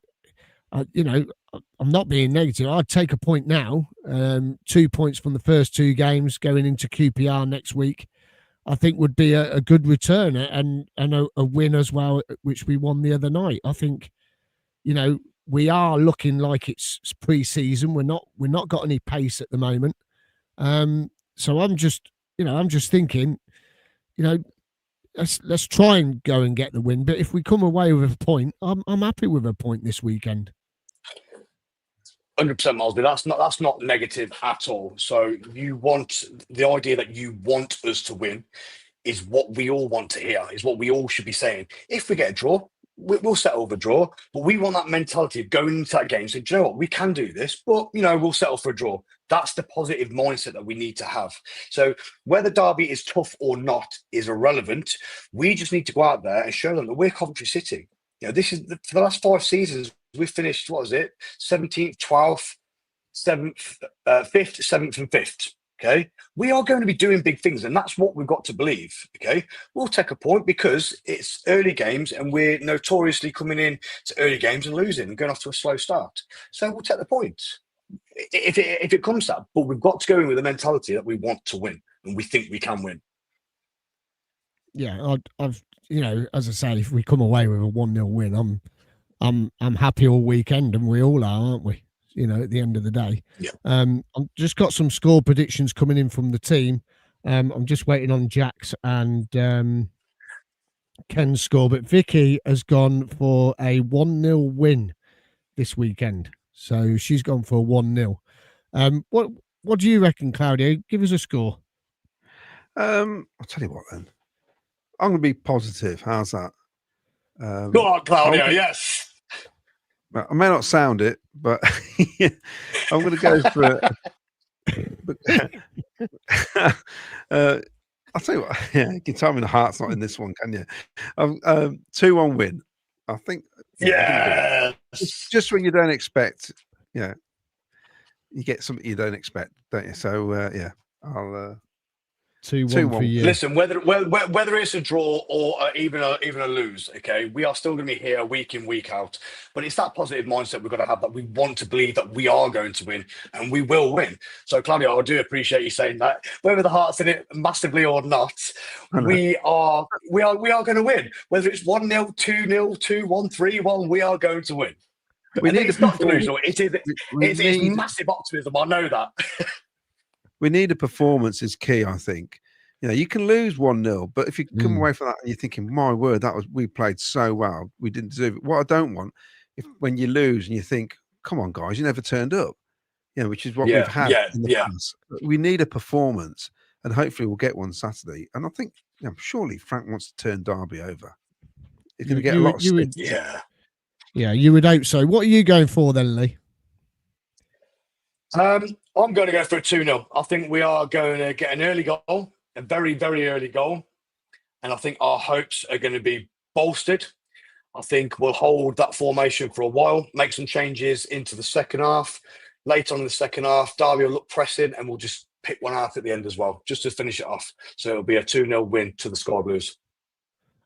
not being negative. I'd take a point now. 2 points from the first two games going into QPR next week, I think would be a good return, and a win as well, which we won the other night. I think, we are looking like it's pre-season. We're not got any pace at the moment. So I'm just thinking, let's try and go and get the win. But if we come away with a point, I'm happy with a point this weekend. 100%, Malsby. That's not negative at all. So you want the idea that you want us to win is what we all want to hear, is what we all should be saying. If we get a draw, we'll settle the draw, but we want that mentality of going into that game saying, do you know what, we can do this, but we'll settle for a draw. That's the positive mindset that we need to have. So whether Derby is tough or not is irrelevant. We just need to go out there and show them that we're Coventry City. This is for the last 5 seasons, we've finished, 17th, 12th, 7th, 5th, 7th and 5th. Okay, we are going to be doing big things, and that's what we've got to believe. Okay, we'll take a point because it's early games, and we're notoriously coming in to early games and losing and going off to a slow start. So we'll take the points if it comes to that. But we've got to go in with the mentality that we want to win and we think we can win. Yeah, I've as I said, if we come away with a 1-0 win, I'm happy all weekend, and we all are, aren't we? At the end of the day. Yeah. I've just got some score predictions coming in from the team. I'm just waiting on Jack's and Ken's score, but Vicky has gone for a 1-0 win this weekend. So she's gone for a 1-0. What do you reckon, Claudio? Give us a score. I'll tell you what then. I'm going to be positive. How's that? Go on, Claudio. Yes. I may not sound it, but I'm going to go for I'll tell you what. Yeah, you can tell me the heart's not in this one, can you? 2-1 win. I think. Yeah. Just when you don't expect, you get something you don't expect, don't you? So I'll 2-1 for you. Listen, whether it's a draw or even a lose, okay, we are still going to be here week in, week out. But it's that positive mindset we've got to have, that we want to believe that we are going to win and we will win. So, Claudio, I do appreciate you saying that. Whether the heart's in it massively or not, we are going to win. Whether it's 1-0, 2-0, 2-1, 3-1, we are going to win. It's not delusional. It is massive optimism. I know that. We need a performance is key, I think. You can lose 1-0, but if you come away from that and you're thinking, my word, we played so well, we didn't deserve it. What I don't want, when you lose and you think, come on, guys, you never turned up, which is what we've had in the past. We need a performance, and hopefully we'll get one Saturday. And I think, surely Frank wants to turn Derby over. He's going to get a lot of Yeah, you would hope so. What are you going for then, Lee? I'm going to go for a 2-0. I think we are going to get an early goal, a very, very early goal. And I think our hopes are going to be bolstered. I think we'll hold that formation for a while, make some changes into the second half. Later on in the second half, Derby will look pressing, and we'll just pick one out at the end as well, just to finish it off. So it'll be a 2-0 win to the Sky Blues.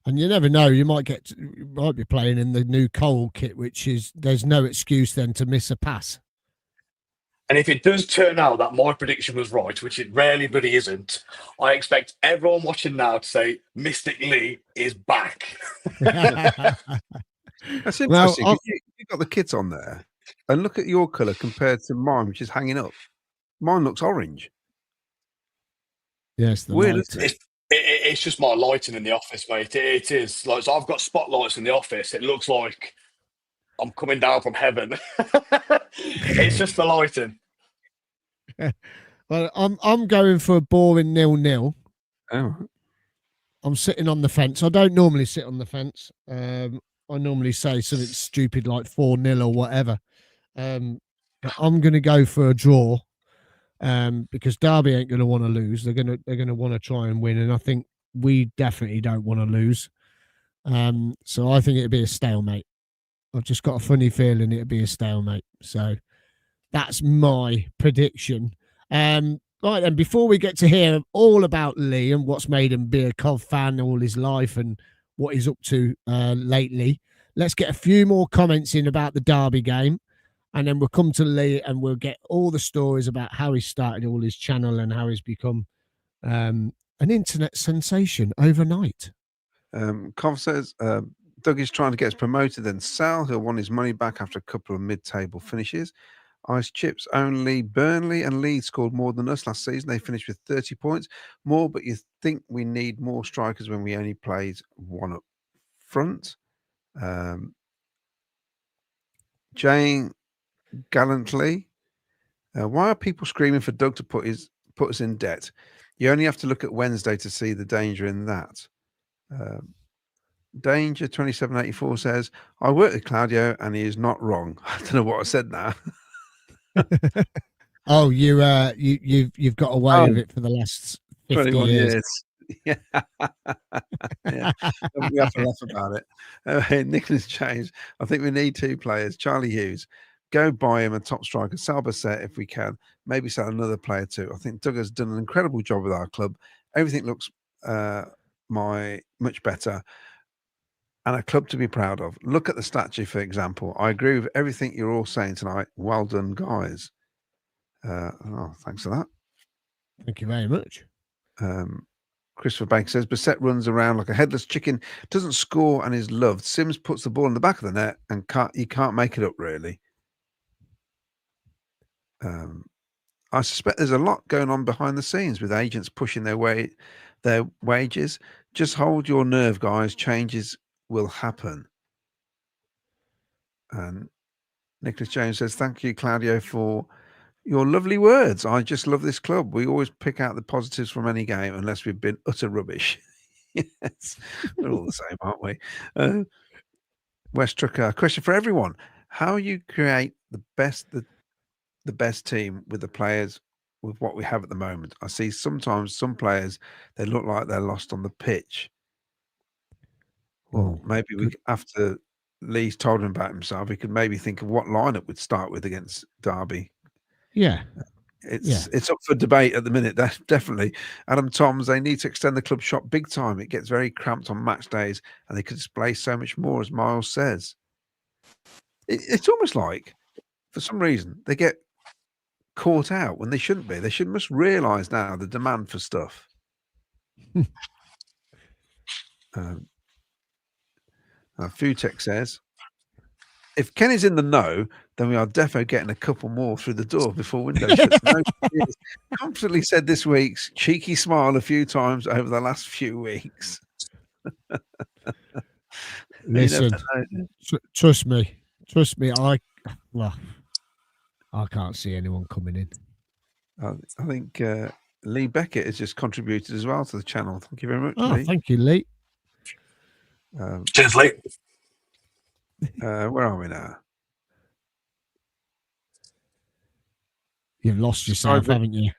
And you never know, you might be playing in the new Cole kit, which is, there's no excuse then to miss a pass. And if it does turn out that my prediction was right, which it rarely but isn't, I expect everyone watching now to say Mystic Lee is back. That's interesting. Well, you've got the kit on there, and look at your colour compared to mine, which is hanging up. Mine looks orange. Yes, the Weird, light. isn't it? It's just my lighting in the office, mate. It is like, so I've got spotlights in the office. It looks like I'm coming down from heaven. It's just the lighting. Well, I'm going for a boring 0-0. Oh, I'm sitting on the fence. I don't normally sit on the fence. I normally say something stupid like 4-0 or whatever. But I'm going to go for a draw because Derby ain't going to want to lose. They're going to want to try and win, and I think we definitely don't want to lose. So I think it'd be a stalemate. I've just got a funny feeling it'd be a stalemate. So that's my prediction. Right then, before we get to hear all about Lee and what's made him be a Cov fan all his life and what he's up to lately, let's get a few more comments in about the Derby game, and then we'll come to Lee and we'll get all the stories about how he started all his channel and how he's become an internet sensation overnight. Cov says Doug is trying to get us promoted, then Sal, who'll want his money back after a couple of mid-table finishes. Ice Chips, only Burnley and Leeds scored more than us last season. They finished with 30 points more, but you think we need more strikers when we only played one up front. Jane Gallantly, why are people screaming for Doug to put us in debt? You only have to look at Wednesday to see the danger in that. Danger 2784 says, I work with Claudio and he is not wrong. I don't know what I said now. Oh, you've got away with it for the last 50 years. Yeah. Yeah. We have to laugh about it. Nicholas James, I think we need two players. Charlie Hughes, go buy him a top striker. Sal Bassett if we can. Maybe sell another player too. I think Doug has done an incredible job with our club. Everything looks much better. And a club to be proud of. Look at the statue, for example. I agree with everything you're all saying tonight. Well done, guys. Thanks for that. Thank you very much. Christopher Baker says, Bassett runs around like a headless chicken, doesn't score and is loved. Sims puts the ball in the back of the net and you can't make it up, really. I suspect there's a lot going on behind the scenes with agents pushing their wages. Just hold your nerve, guys. Changes will happen. And Nicholas James says, thank you, Claudio, for your lovely words. I just love this club. We always pick out the positives from any game unless we've been utter rubbish. Yes, we're all the same, aren't we? West Trucker, question for everyone. How you create the best team with the players with what we have at the moment? I see sometimes some players, they look like they're lost on the pitch. Well, maybe after Lee's told him about himself, we could maybe think of what lineup we'd start with against Derby. Yeah. It's up for debate at the minute, definitely. Adam Toms, they need to extend the club shop big time. It gets very cramped on match days and they could display so much more, as Miles says. It's almost like, for some reason, they get caught out when they shouldn't be. They must realise now the demand for stuff. Futek says, if Kenny's in the know, then we are defo getting a couple more through the door before window shuts. No, constantly said this week's cheeky smile a few times over the last few weeks. Listen, trust me. I can't see anyone coming in. I think Lee Beckett has just contributed as well to the channel. Thank you very much, Oh, Lee. thank you, Lee. Cheers, Lee. Where are we now? You've lost yourself, haven't you?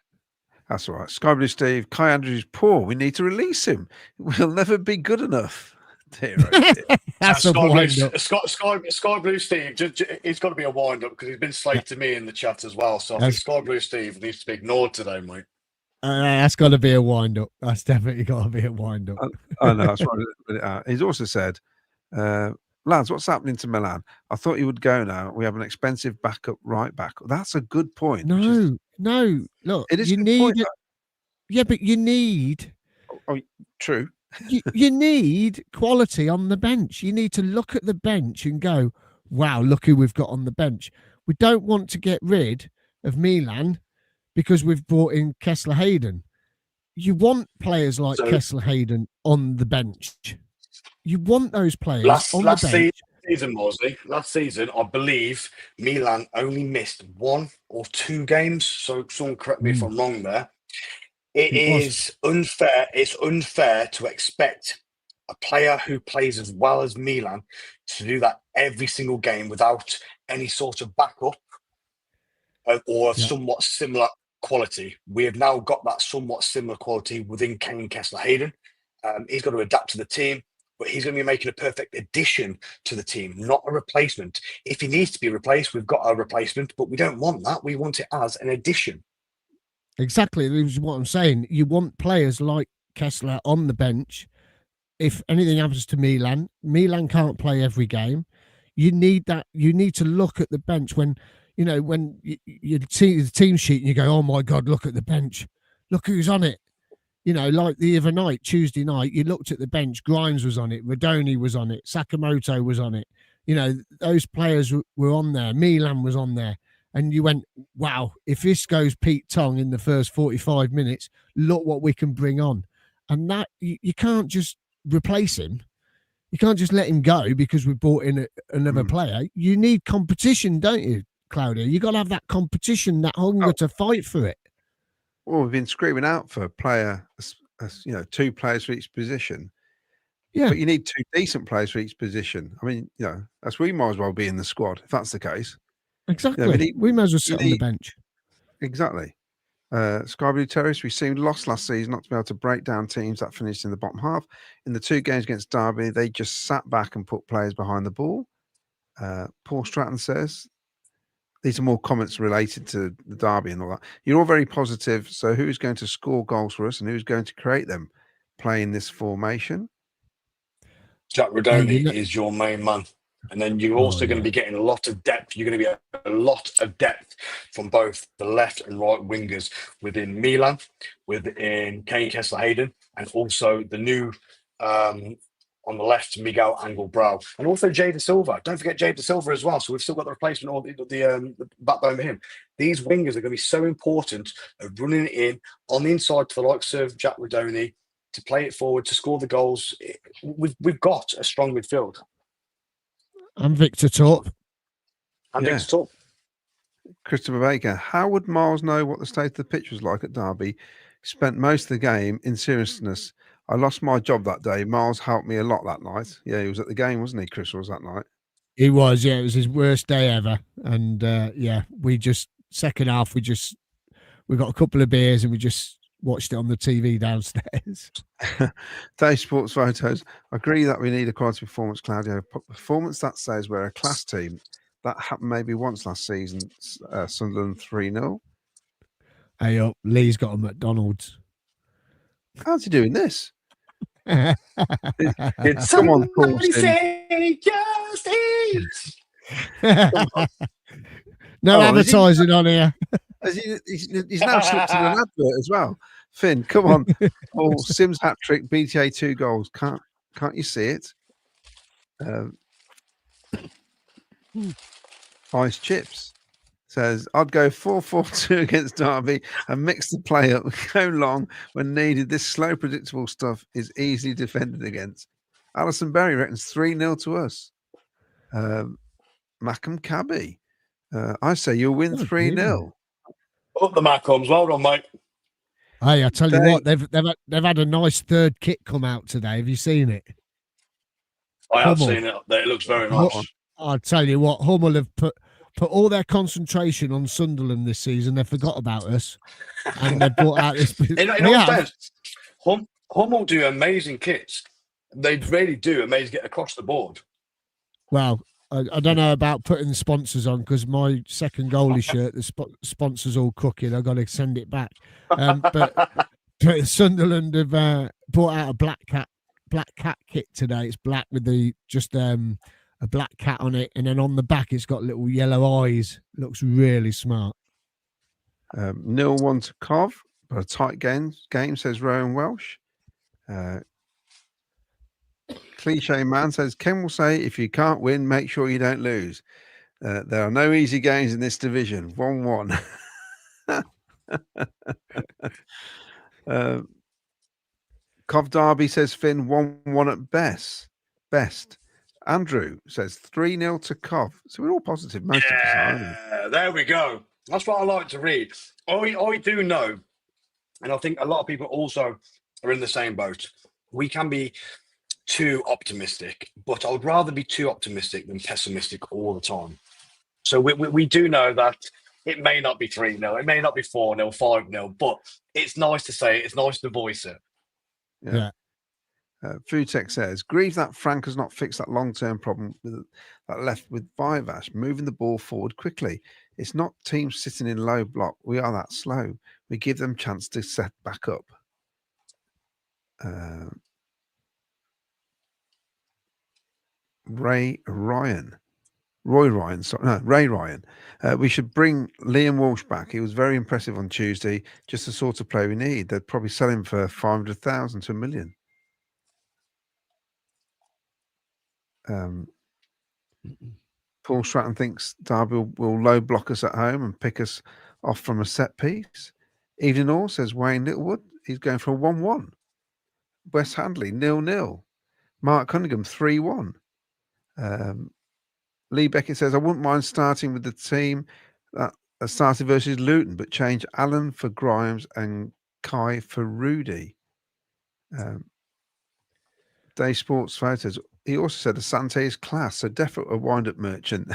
That's all right. Sky Blue Steve, Kai Andrews poor. We need to release him. We'll never be good enough. Dear, oh dear. That's a wind-up. Sky Blue Steve, it's got to be a wind-up because he's been slated to me in the chat as well. So I think Sky Blue Steve needs to be ignored today, mate. That's got to be a wind-up. That's definitely got to be a wind-up. I know. That's right. He's also said, lads, what's happening to Milan? I thought you would go now. We have an expensive backup right back. That's a good point. No. Look, it is you need it. Yeah, but you need. Oh, true. you need quality on the bench. You need to look at the bench and go, wow, look who we've got on the bench. We don't want to get rid of Milan because we've brought in Kessler Hayden. You want players like Kessler Hayden on the bench. You want those players on the bench. Last season, I believe Milan only missed 1 or 2 games. So someone correct me if I'm wrong there. It is unfair. It's unfair to expect a player who plays as well as Milan to do that every single game without any sort of backup or somewhat similar quality. We have now got that somewhat similar quality within Kane Kessler Hayden. He's got to adapt to the team, but he's going to be making a perfect addition to the team, not a replacement. If he needs to be replaced, we've got a replacement, but we don't want that. We want it as an addition. Exactly. This is what I'm saying. You want players like Kessler on the bench. If anything happens to Milan, Milan can't play every game. You need that. You need to look at the bench when you see the team sheet and you go, oh my God, look at the bench. Look who's on it. Like the other night, Tuesday night, you looked at the bench. Grimes was on it. Radoni was on it. Sakamoto was on it. Those players were on there. Milan was on there. And you went, wow, if this goes Pete Tong in the first 45 minutes, look what we can bring on. And that you can't just replace him. You can't just let him go because we brought in another player. You need competition, don't you, Claudia? You got to have that competition, that hunger to fight for it. Well, we've been screaming out for a player, 2 players for each position. Yeah. But you need 2 decent players for each position. I mean, we might as well be in the squad if that's the case. Exactly. We might as well sit on the bench. Exactly. Sky Blue Terrace, we seemed lost last season not to be able to break down teams that finished in the bottom half. In the 2 games against Derby, they just sat back and put players behind the ball. Paul Stratton says, these are more comments related to the Derby and all that. You're all very positive. So who's going to score goals for us and who's going to create them playing this formation? Jack Radoni is your main man. And then you're also going to be getting a lot of depth. You're going to be a lot of depth from both the left and right wingers within Milan, within Kane Kessler Hayden, and also the new on the left, Miguel Angel Brau, and also Jay Da Silva. Don't forget Jay Da Silva as well. So we've still got the replacement or the backbone for him. These wingers are going to be so important of running it in on the inside to the likes of Jack Radoni to play it forward, to score the goals. We've got a strong midfield. I'm Victor Torp. Victor Torp. Christopher Baker, how would Miles know what the state of the pitch was like at Derby? Spent most of the game in seriousness. I lost my job that day. Miles helped me a lot that night. Yeah, he was at the game, wasn't he, Chris, was that night? He was, yeah. It was his worst day ever. And, second half, we got a couple of beers and we just watched it on the TV downstairs. Dave Sports Photos. I agree that we need a quality performance, Claudio. Performance that says we're a class team. That happened maybe once last season. Sunderland 3-0. Hey up, Lee's got a McDonald's. How's he doing this? Did somebody say just eat? No advertising on here. He's now slipped in an advert as well. Finn, come on. Sims hat trick, BTA 2 goals. Can't you see it? Ice Chips says, I'd go 4-4-2 against Derby and mix the play up, go long when needed. This slow, predictable stuff is easily defended against. Alison Berry reckons 3-0 to us. Mackham Cabby. I say you'll win 3-0. Up the Mackhams. Well done, mate. Hey, I tell you what, they've had a nice third kit come out today. Have you seen it? I have seen it. It looks very nice. I'll tell you what, Hummel have put all their concentration on Sunderland this season. They forgot about us, and they brought out this. Hummel do amazing kits. They really do amazing get across the board. Well, I don't know about putting the sponsors on because my second goalie shirt, the sponsors all cooking. I've got to send it back. But Sunderland have brought out a black cat kit today. It's black with a black cat on it, and then on the back it's got little yellow eyes. Looks really smart. 0-1 to Cov, but a tight game says Rowan Welsh. Cliche Man says, Ken will say, if you can't win, make sure you don't lose. There are no easy games in this division. 1-1. Cov Derby says, Finn, 1-1 at best. Andrew says 3-0 to Cov. So we're all positive. Most of us are. Yeah, there we go. That's what I like to read. I do know, and I think a lot of people also are in the same boat. We can be too optimistic, but I would rather be too optimistic than pessimistic all the time. So we do know that it may not be 3-0, it may not be 4-0, 5-0, but it's nice to say it. It's nice to voice it. Yeah. Food Tech says, grieve that Frank has not fixed that long-term problem that left with Vivash, moving the ball forward quickly. It's not teams sitting in low block. We are that slow. We give them chance to set back up. Ray Ryan. We should bring Liam Walsh back. He was very impressive on Tuesday. Just the sort of player we need. They'd probably sell him for 500,000 to $1 million. Paul Stratton thinks Derby will low block us at home and pick us off from a set piece. Evening All says Wayne Littlewood. He's going for a 1-1. West Handley 0-0. Mark Cunningham 3-1. Lee Beckett says, I wouldn't mind starting with the team that started versus Luton, but change Allen for Grimes and Kai for Rudy. Day Sports Photos. He also said Asante is class, so definitely a wind-up merchant.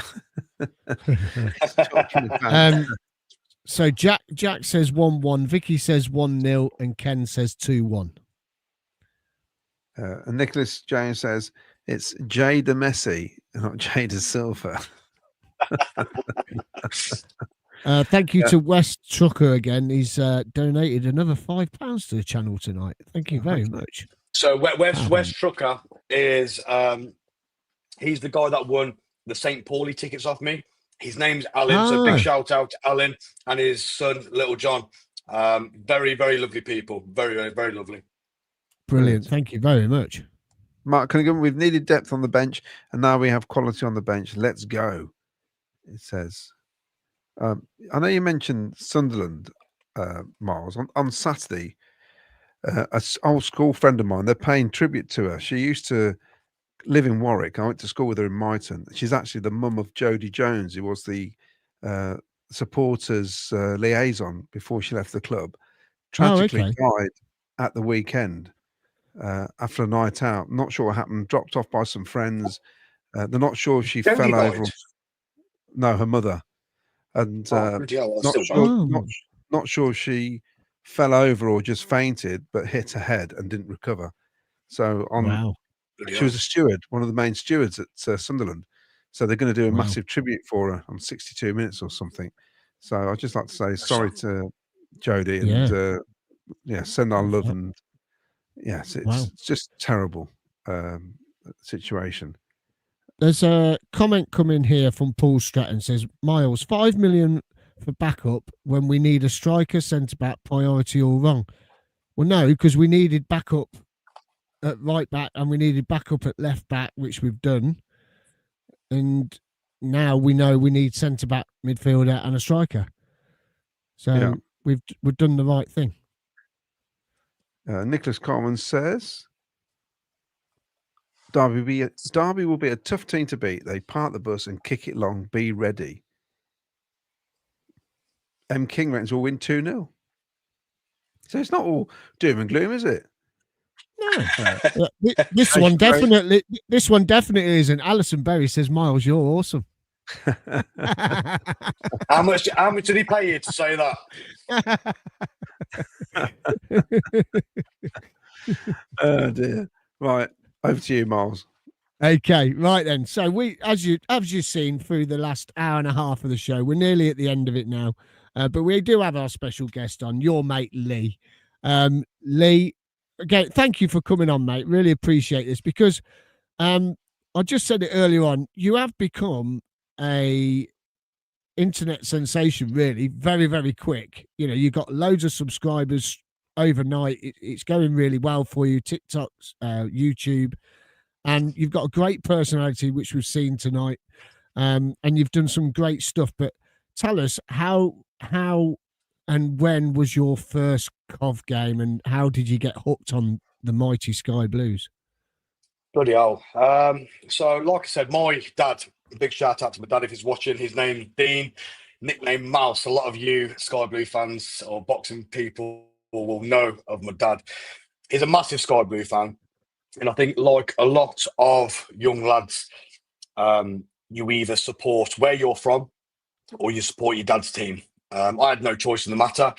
So Jack says 1-1, Vicky says 1-0, and Ken says 2-1. And Nicholas James says it's Jada Messi, not Jada Silver. Thank you to West Trucker again. He's donated another £5 to the channel tonight. Thank you very much. So West Trucker is he's the guy that won the St. Pauli tickets off me. His name's Alan, so big shout out to Alan and his son Little John. Very, very lovely people. Very, very, very lovely. Brilliant. Thank you very much. Mark Cunningham, we've needed depth on the bench, and now we have quality on the bench. Let's go, it says. I know you mentioned Sunderland, Miles. On Saturday, an old school friend of mine, they're paying tribute to her. She used to live in Warwick. I went to school with her in Myton. She's actually the mum of Jodie Jones, who was the supporters liaison before she left the club. Tragically died at the weekend. After a night out, not sure what happened, dropped off by some friends. They're not sure if she fell over. No, her mother. And not sure if she fell over or just fainted, but hit her head and didn't recover. So she was a steward, one of the main stewards at Sunderland. So they're going to do a massive tribute for her on 62 Minutes or something. So I'd just like to say sorry to Jodie and send our love and yes, it's just terrible situation. There's a comment coming here from Paul Stratton, says, Miles, 5 million for backup when we need a striker, centre-back, priority all wrong. Well, no, because we needed backup at right back and we needed backup at left back, which we've done. And now we know we need centre-back, midfielder and a striker. So we've done the right thing. Nicholas Coleman says, Derby will be a tough team to beat. They park the bus and kick it long. Be ready. King reckons will win 2-0. So it's not all doom and gloom, is it? No. This one definitely isn't. Alison Berry says, Miles, you're awesome. How much did he pay you to say that? Oh dear. Right, over to you, Miles. Okay, right then. So we, as you've seen through the last hour and a half of the show, we're nearly at the end of it now. But we do have our special guest on, your mate Lee. Lee, again, thank you for coming on, mate. Really appreciate this because I just said it earlier on. You have become a internet sensation, really, very, very quick. You know, you got loads of subscribers overnight. It's going really well for you. TikToks, YouTube, and you've got a great personality, which we've seen tonight. And you've done some great stuff. But tell us how and when was your first Cov game, and how did you get hooked on the mighty Sky Blues? Bloody hell. So, like I said, my dad, big shout out to my dad if he's watching. His name Dean, nickname Mouse. A lot of you Sky Blue fans or boxing people will know of my dad. He's a massive Sky Blue fan. And I think, like a lot of young lads, you either support where you're from or you support your dad's team. I had no choice in the matter.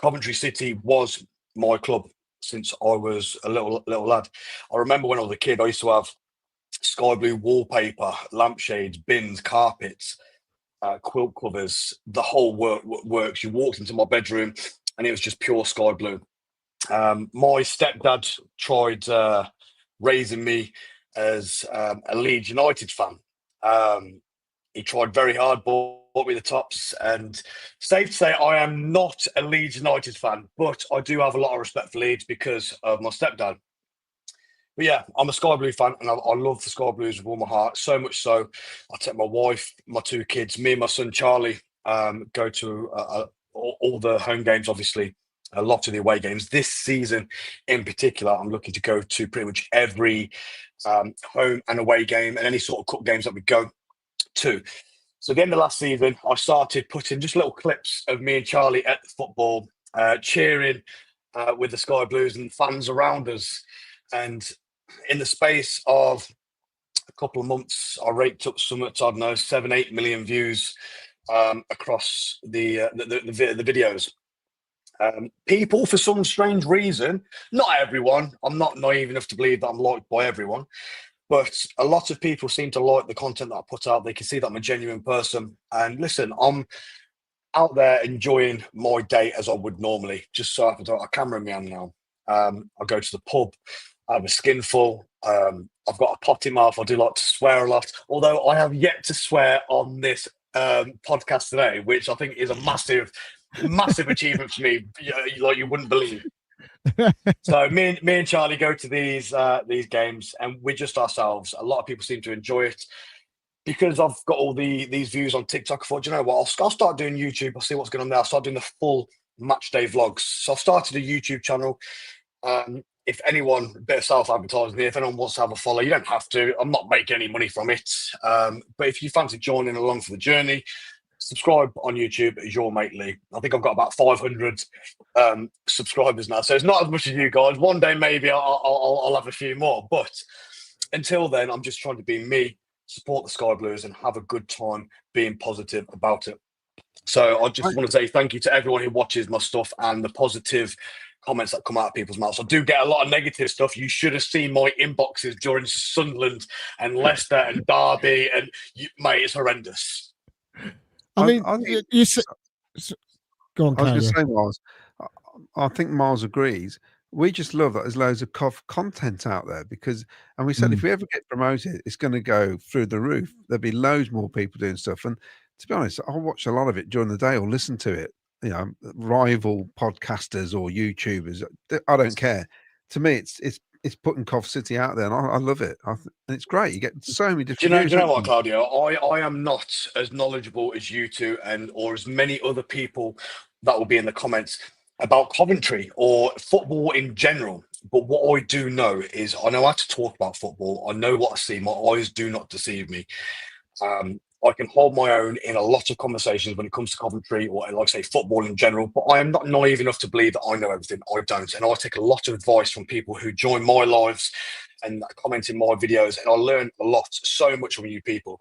Coventry City was my club since I was a little lad. I remember when I was a kid, I used to have sky blue wallpaper, lampshades, bins, carpets, quilt covers, the whole works. You walked into my bedroom and it was just pure sky blue. My stepdad tried raising me as a Leeds United fan. He tried very hard, bought me the tops, and safe to say I am not a Leeds United fan, but I do have a lot of respect for Leeds because of my stepdad. But yeah, I'm a Sky Blue fan, and I love the Sky Blues with all my heart. So much so, I take my wife, my two kids, me and my son Charlie, go to all the home games, obviously, a lot of the away games. This season in particular, I'm looking to go to pretty much every home and away game and any sort of cup games that we go to. So at the end of last season, I started putting just little clips of me and Charlie at the football, cheering with the Sky Blues and fans around us. And in the space of a couple of months, I raked up some, I don't know, 7-8 million views across the videos. People, for some strange reason, not everyone, I'm not naive enough to believe that I'm liked by everyone, but a lot of people seem to like the content that I put out. They can see that I'm a genuine person. And listen, I'm out there enjoying my day as I would normally, just so I have a camera in my hand now. I go to the pub, I have a skinful, I've got a potty mouth, I do like to swear a lot, although I have yet to swear on this podcast today, which I think is a massive achievement for me, like you wouldn't believe. So me and Charlie go to these games, and we're just ourselves. A lot of people seem to enjoy it because I've got all these views on TikTok. I thought, you know what, I'll start doing YouTube. I'll see what's going on there. I'll start doing the full match day vlogs. So I've started a YouTube channel. If anyone, a bit of self-advertising here, if anyone wants to have a follow, you don't have to. I'm not making any money from it. But if you fancy joining along for the journey, subscribe on YouTube as your mate Lee. I think I've got about 500 subscribers now, so it's not as much as you guys. One day maybe I'll have a few more, but until then, I'm just trying to be me, support the Sky Blues, and have a good time being positive about it. So I just want to say thank you to everyone who watches my stuff and the positive comments that come out of people's mouths. I do get a lot of negative stuff. You should have seen my inboxes during Sunderland and Leicester and Derby, and mate, it's horrendous. I mean, go on, I was going to say, Miles, I think Miles agrees. We just love that there's loads of content out there because, and we said if we ever get promoted, it's going to go through the roof. There'll be loads more people doing stuff. And to be honest, I'll watch a lot of it during the day or listen to it. You know, rival podcasters or YouTubers. I don't care. To me, it's putting Cov City out there, and I love it. And it's great. You get so many different. Do you know what, Claudio? I am not as knowledgeable as you two, or as many other people that will be in the comments about Coventry or football in general. But what I do know is I know how to talk about football. I know what I see. My eyes do not deceive me. I can hold my own in a lot of conversations when it comes to Coventry or, like I say, football in general, but I am not naive enough to believe that I know everything. I don't. And I take a lot of advice from people who join my lives and comment in my videos, and I learn a lot, so much from you people.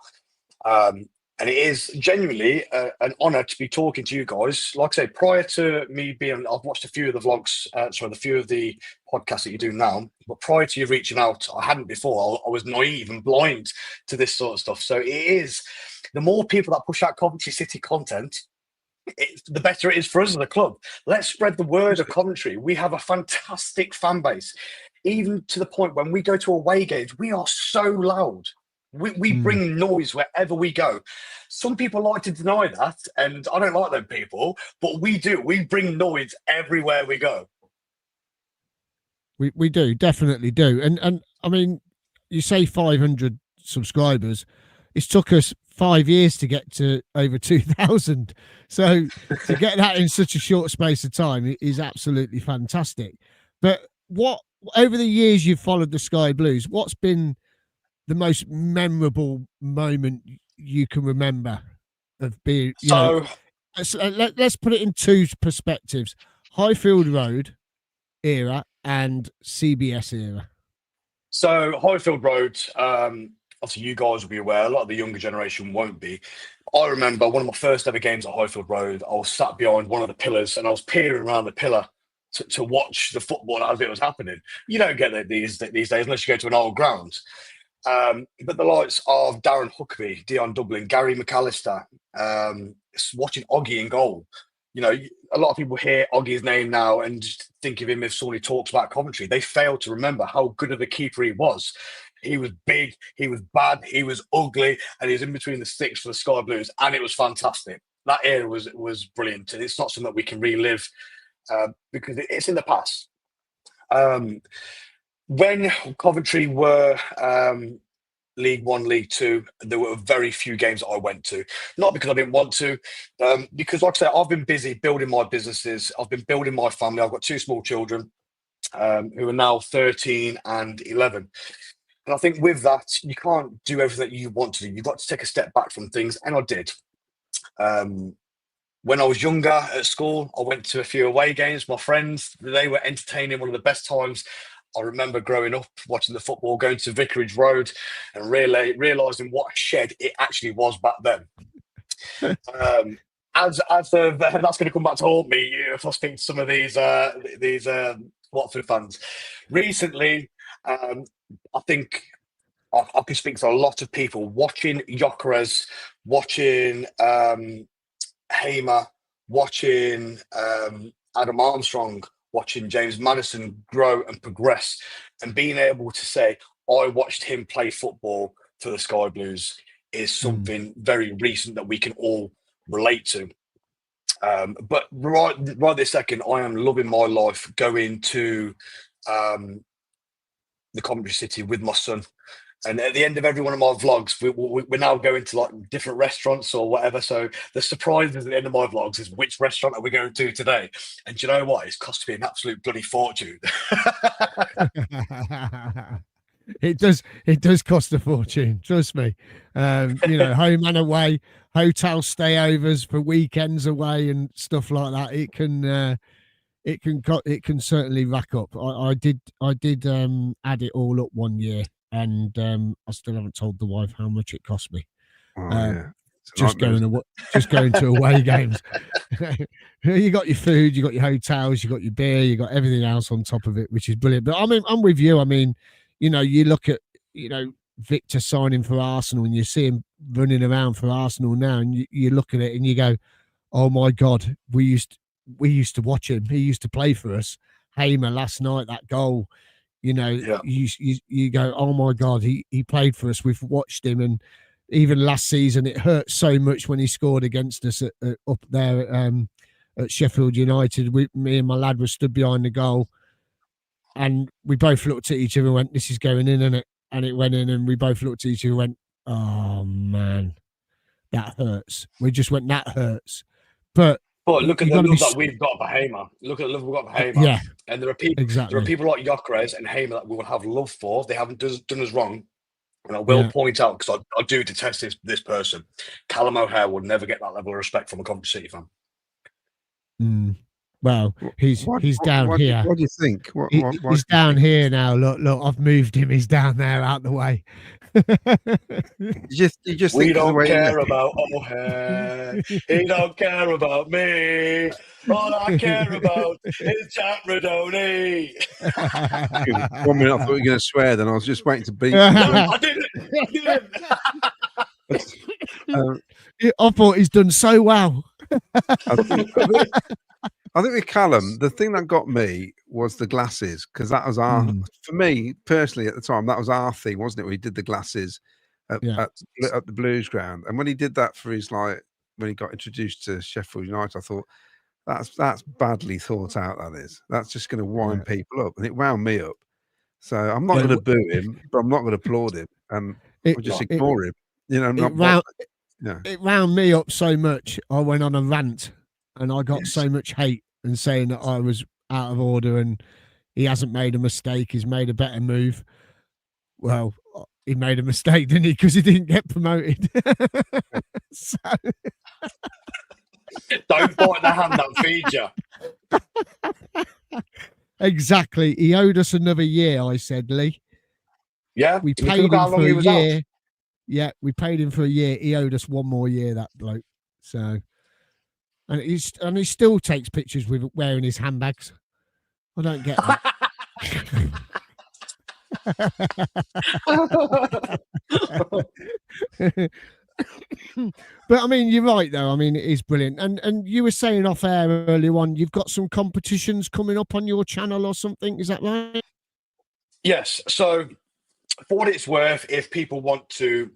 And it is genuinely an honour to be talking to you guys. Like I say, prior to me being, I've watched a few of the vlogs, a few of the podcasts that you do now, but prior to you reaching out, I hadn't before. I was naive and blind to this sort of stuff. So it is, the more people that push out Coventry City content, the better it is for us as a club. Let's spread the word of Coventry. We have a fantastic fan base, even to the point when we go to away games, we are so loud. We bring noise wherever we go. Some people like to deny that, and I don't like them people, but we do. We bring noise everywhere we go. We do, definitely do. And I mean, you say 500 subscribers. It's took us 5 years to get to over 2,000. So to get that in such a short space of time is absolutely fantastic. But what over the years you've followed the Sky Blues, what's been the most memorable moment you can remember of being? Let's put it in two perspectives: Highfield Road era and CBS era. So Highfield Road, obviously you guys will be aware, a lot of the younger generation won't be. I remember one of my first ever games at Highfield Road, I was sat behind one of the pillars and I was peering around the pillar to watch the football as it was happening. You don't get that these days unless you go to an old ground. But the likes of Darren Huckabee, Dion Dublin, Gary McAllister, watching Oggy in goal. You know, a lot of people hear Oggy's name now and just think of him if somebody talks about Coventry. They fail to remember how good of a keeper he was. He was big, he was bad, he was ugly, and he was in between the sticks for the Sky Blues, and it was fantastic. That era was brilliant, and it's not something that we can relive because it's in the past. When Coventry were League One, League Two, there were very few games that I went to. Not because I didn't want to, because like I said, I've been busy building my businesses. I've been building my family. I've got two small children who are now 13 and 11. And I think with that, you can't do everything that you want to do. You've got to take a step back from things, and I did. When I was younger at school, I went to a few away games. My friends, they were entertaining, one of the best times. I remember growing up, watching the football, going to Vicarage Road and realising what a shed it actually was back then. That's going to come back to haunt me if I speak to some of these Watford fans. Recently, I think I can speak to a lot of people watching Gyökeres, watching Hamer, watching Adam Armstrong, watching James Maddison grow and progress, and being able to say, I watched him play football for the Sky Blues is something very recent that we can all relate to. But right this second, I am loving my life going to the Coventry City with my son. And at the end of every one of my vlogs, we're now going to like different restaurants or whatever. So the surprises at the end of my vlogs is which restaurant are we going to today? And do you know what? It's cost me an absolute bloody fortune. It does cost a fortune, trust me. You know, home and away, hotel stayovers for weekends away and stuff like that. It can certainly rack up. I did add it all up one year, and I still haven't told the wife how much it cost me. Just going to away games. You got your food, you got your hotels, you got your beer, you got everything else on top of it, which is brilliant. But I mean, I'm with you. I mean, you know, you look at, you know, Victor signing for Arsenal, and you see him running around for Arsenal now, and you look at it and you go, oh my God, we used to watch him. He used to play for us. Hamer last night, that goal, you know, you go, oh my God, he played for us. We've watched him. And even last season, it hurt so much when he scored against us up there at Sheffield United. Me and my lad were stood behind the goal, and we both looked at each other and went, this is going in, and it went in, and we both looked at each other and went, oh man, that hurts. We just went, that hurts. But look at the love that we've got for Hamer. Look at the love we've got for Hamer. Yeah. And there are people like Gyökeres and Hamer that we will have love for. They haven't done us wrong. And I will point out, because I do detest this person, Callum O'Hare will never get that level of respect from a Coventry City fan. Well, he's down here. What do you think? He's down here now. Look, I've moved him. He's down there, out the way. You just we don't care about O'Hare. He don't care about me. All I care about is Jack Radoni. 1 minute I thought you were going to swear, then I was just waiting to beat. No, I didn't. I thought he's done so well. I think with Callum, the thing that got me was the glasses, because that was for me personally at the time, that was our thing, wasn't it? Where he did the glasses at the Blues ground, and when he did that for his when he got introduced to Sheffield United, I thought that's badly thought out. That's just going to wind people up, and it wound me up. So I'm not going to boo him, but I'm not going to applaud him, and I'll just ignore him. You know, it wound me up so much. I went on a rant, and I got so much hate and saying that I was out of order and he hasn't made a mistake. He's made a better move. Well, he made a mistake, didn't he? Because he didn't get promoted. So... Don't bite the hand that feeds you. Exactly. He owed us another year, I said, Lee. Yeah. We paid him for a year. Yeah, we paid him for a year. He owed us one more year, that bloke. So, and he still takes pictures with wearing his handbags. I don't get that. But I mean, you're right though. I mean, it is brilliant. And you were saying off air earlier on, you've got some competitions coming up on your channel or something. Is that right? Yes. So for what it's worth, if people want to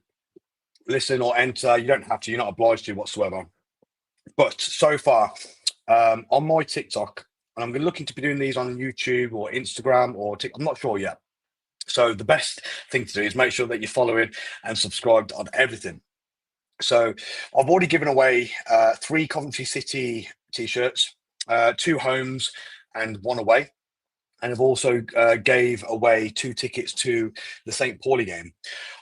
listen or enter, you don't have to. You're not obliged to whatsoever. But so far, on my TikTok, and I'm looking to be doing these on YouTube or Instagram or TikTok, I'm not sure yet. So the best thing to do is make sure that you're following and subscribed on everything. So I've already given away 3 Coventry City t-shirts, 2 homes and 1 away. And I've also gave away 2 tickets to the St. Pauli game.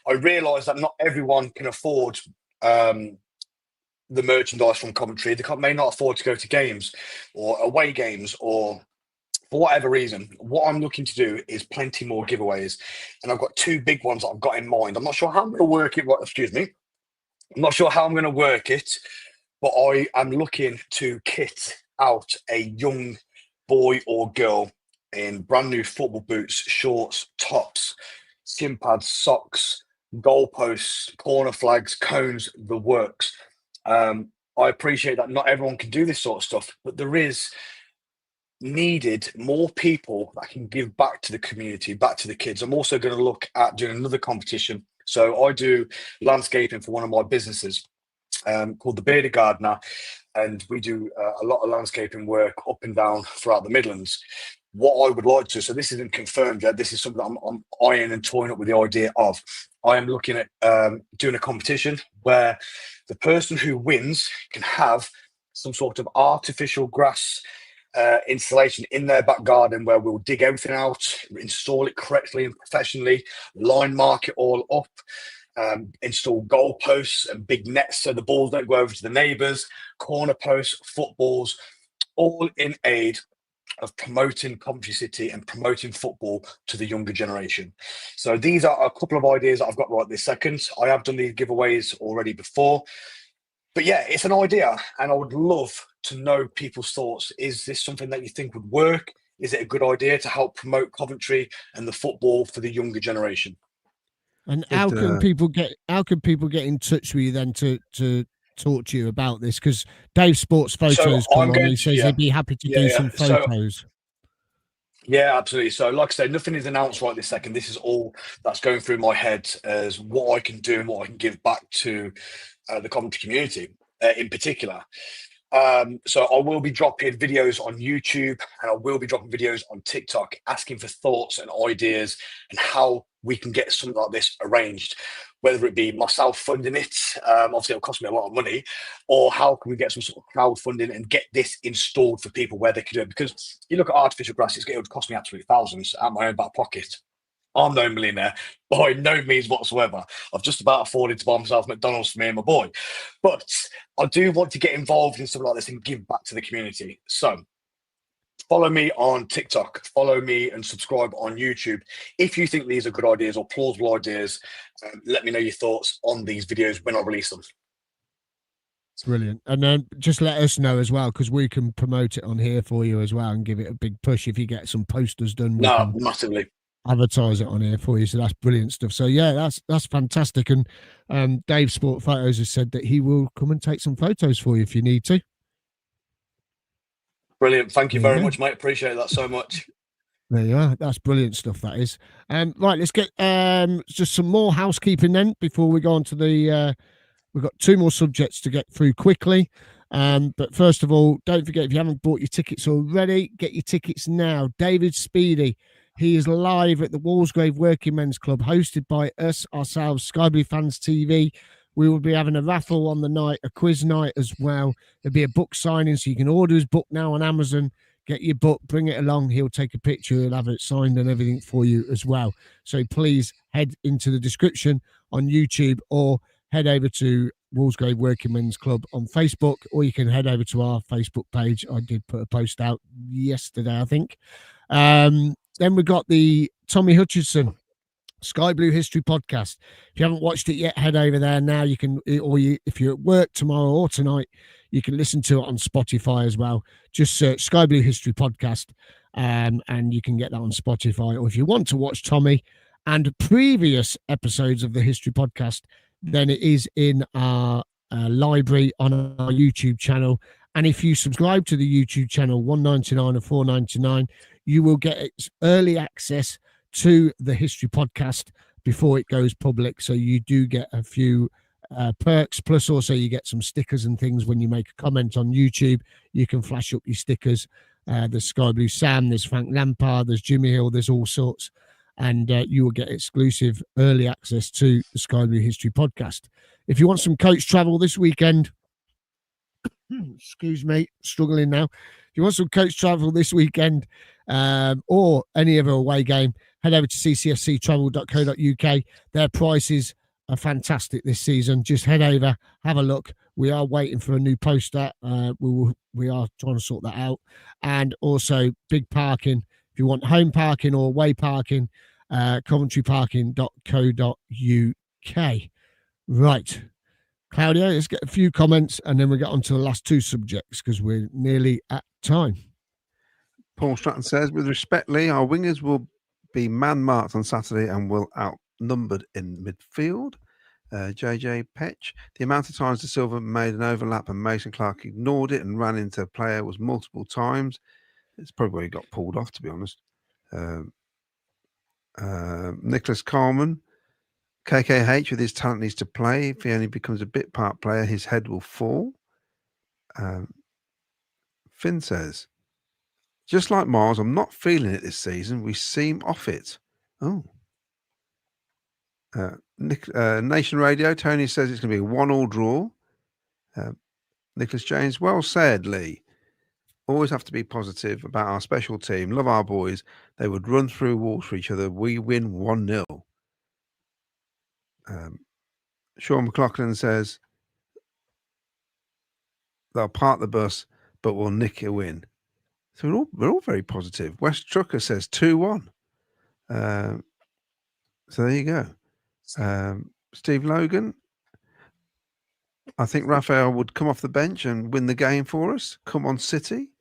I realise that not everyone can afford the merchandise from Coventry. They may not afford to go to games or away games, or for whatever reason. What I'm looking to do is plenty more giveaways. And I've got 2 big ones that I've got in mind. I'm not sure how I'm going to work it. Excuse me. I'm not sure how I'm going to work it, but I am looking to kit out a young boy or girl in brand new football boots, shorts, tops, shin pads, socks, goalposts, corner flags, cones, the works. I appreciate that not everyone can do this sort of stuff, but there is needed more people that can give back to the community, back to the kids. I'm also going to look at doing another competition. So I do landscaping for one of my businesses called The Bearded Gardener, and we do a lot of landscaping work up and down throughout the Midlands. What I would like to, so this isn't confirmed yet, this is something I'm eyeing and toying up with the idea of. I am looking at doing a competition where the person who wins can have some sort of artificial grass installation in their back garden, where we'll dig everything out, install it correctly and professionally, line mark it all up, install goalposts and big nets so the balls don't go over to the neighbours, corner posts, footballs, all in aid of promoting Coventry City and promoting football to the younger generation. So these are a couple of ideas that I've got right this second. I have done these giveaways already before, but yeah, it's an idea, and I would love to know people's thoughts. Is this something that you think would work? Is it a good idea to help promote Coventry and the football for the younger generation? And how can people get in touch with you then to talk to you about this? Because Dave Sports Photos come on, he says he'd be happy to do some photos. Yeah, absolutely. So like I said, nothing is announced right this second. This is all that's going through my head as what I can do and what I can give back to the Coventry community in particular. So I will be dropping videos on YouTube, and I will be dropping videos on TikTok asking for thoughts and ideas and how we can get something like this arranged, whether it be myself funding it, obviously it'll cost me a lot of money, or how can we get some sort of crowdfunding and get this installed for people where they can do it. Because you look at artificial grass, it would cost me absolutely thousands out of my own back pocket. I'm no millionaire, by no means whatsoever. I've just about afforded to buy myself McDonald's for me and my boy. But I do want to get involved in something like this and give back to the community. So follow me on TikTok, follow me and subscribe on YouTube. If you think these are good ideas or plausible ideas, let me know your thoughts on these videos when I release them. Brilliant. And then just let us know as well, because we can promote it on here for you as well and give it a big push. If you get some posters done, we can massively advertise it on here for you. So that's brilliant stuff. So yeah, that's fantastic. And Dave Sport Photos has said that he will come and take some photos for you if you need to. Brilliant. Thank you very much, mate. Appreciate that so much. There you are. That's brilliant stuff, that is. Right, let's get just some more housekeeping then before we go on to the we've got 2 more subjects to get through quickly. But first of all, don't forget, if you haven't bought your tickets already, get your tickets now. David Speedie, He is live at the Walsgrave Workingmen's Club, hosted by ourselves, Sky Blue Fans TV. We will be having a raffle on the night, a quiz night as well. There'll be a book signing, so you can order his book now on Amazon. Get your book, bring it along. He'll take a picture, he'll have it signed and everything for you as well. So please head into the description on YouTube or head over to Walsgrave Workingmen's Club on Facebook, or you can head over to our Facebook page. I did put a post out yesterday, I think. Then we've got the Tommy Hutchinson Sky Blue History Podcast. If you haven't watched it yet, head over there now. You can, if you're at work tomorrow or tonight, you can listen to it on Spotify as well. Just search Sky Blue History Podcast, and you can get that on Spotify. Or if you want to watch Tommy and previous episodes of the History Podcast, then it is in our library on our YouTube channel. And if you subscribe to the YouTube channel, $1.99 and $4.99, you will get early access to the History Podcast before it goes public. So you do get a few perks, plus also you get some stickers and things when you make a comment on YouTube. You can flash up your stickers. There's Sky Blue Sam, there's Frank Lampard, there's Jimmy Hill, there's all sorts. And you will get exclusive early access to the Sky Blue History Podcast. If you want some coach travel this weekend, excuse me, struggling now. If you want some coach travel this weekend or any other away game, head over to ccfctravel.co.uk. Their prices are fantastic this season. Just head over, have a look. We are waiting for a new poster. We are trying to sort that out. And also big parking. If you want home parking or away parking, coventryparking.co.uk. Right. Claudio, let's get a few comments and then we'll get on to the last two subjects because we're nearly at time. Paul Stratton says, with respect, Lee, our wingers will be man-marked on Saturday and will outnumbered in midfield. JJ Petch, the amount of times De Silva made an overlap and Mason Clark ignored it and ran into a player was multiple times. It's probably where he got pulled off, to be honest. Nicholas Coleman, KKH with his talent needs to play. If he only becomes a bit part player, his head will fall. Finn says, just like Mars, I'm not feeling it this season. We seem off it. Oh. Nation Radio, Tony says it's going to be a 1-1 draw. Nicholas James, well said, Lee. Always have to be positive about our special team. Love our boys. They would run through walls for each other. We win 1-0. Sean McLaughlin says they'll park the bus, but we'll nick a win. So we're all very positive. West Trucker says 2-1. So there you go. Steve Logan, I think Raphael would come off the bench and win the game for us. Come on, City.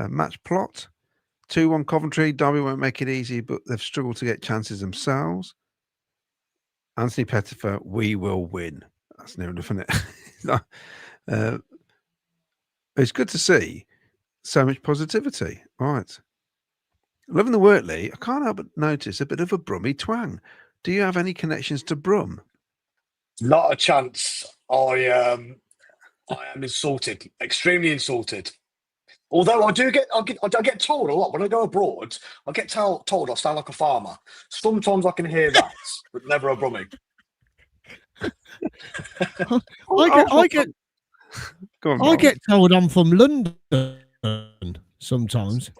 Match plot. 2-1 Coventry. Derby won't make it easy, but they've struggled to get chances themselves. Anthony Pettifer, we will win. That's near enough, isn't it? It's good to see so much positivity. All right. Loving the work, Lee. I can't help but notice a bit of a Brummy twang. Do you have any connections to Brum? Not a chance. I am insulted, extremely insulted. Although I get told a lot when I go abroad. I get told I sound like a farmer. Sometimes I can hear that, but never a Brummie. I get told I'm from London sometimes.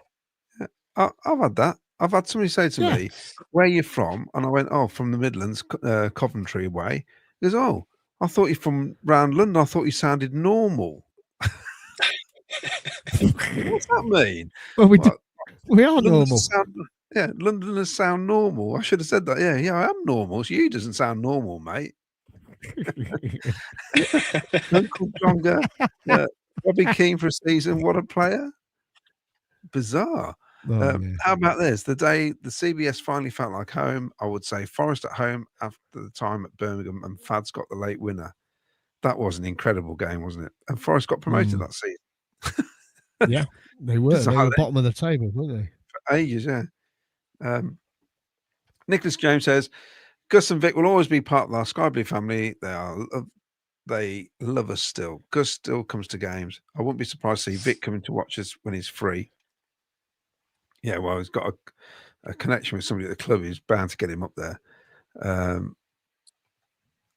I've had that. I've had somebody say to me, where are you from? And I went, oh, from the Midlands, Coventry way. He goes, oh, I thought you're from round London. I thought you sounded normal. What's that mean? Well, we are normal. Londoners sound normal. I should have said that. Yeah, I am normal. So you doesn't sound normal, mate. Uncle Jonga, Robbie Keane for a season. What a player. Bizarre. How about this? The day the CBS finally felt like home, I would say Forest at home after the time at Birmingham and Fads got the late winner. That was an incredible game, wasn't it? And Forest got promoted that season. Yeah, they were. They were bottom of the table, weren't they? For ages, yeah. Nicholas James says, Gus and Vic will always be part of our Sky Blue family. They love us still. Gus still comes to games. I wouldn't be surprised to see Vic coming to watch us when he's free. Yeah, well, he's got a connection with somebody at the club who's bound to get him up there.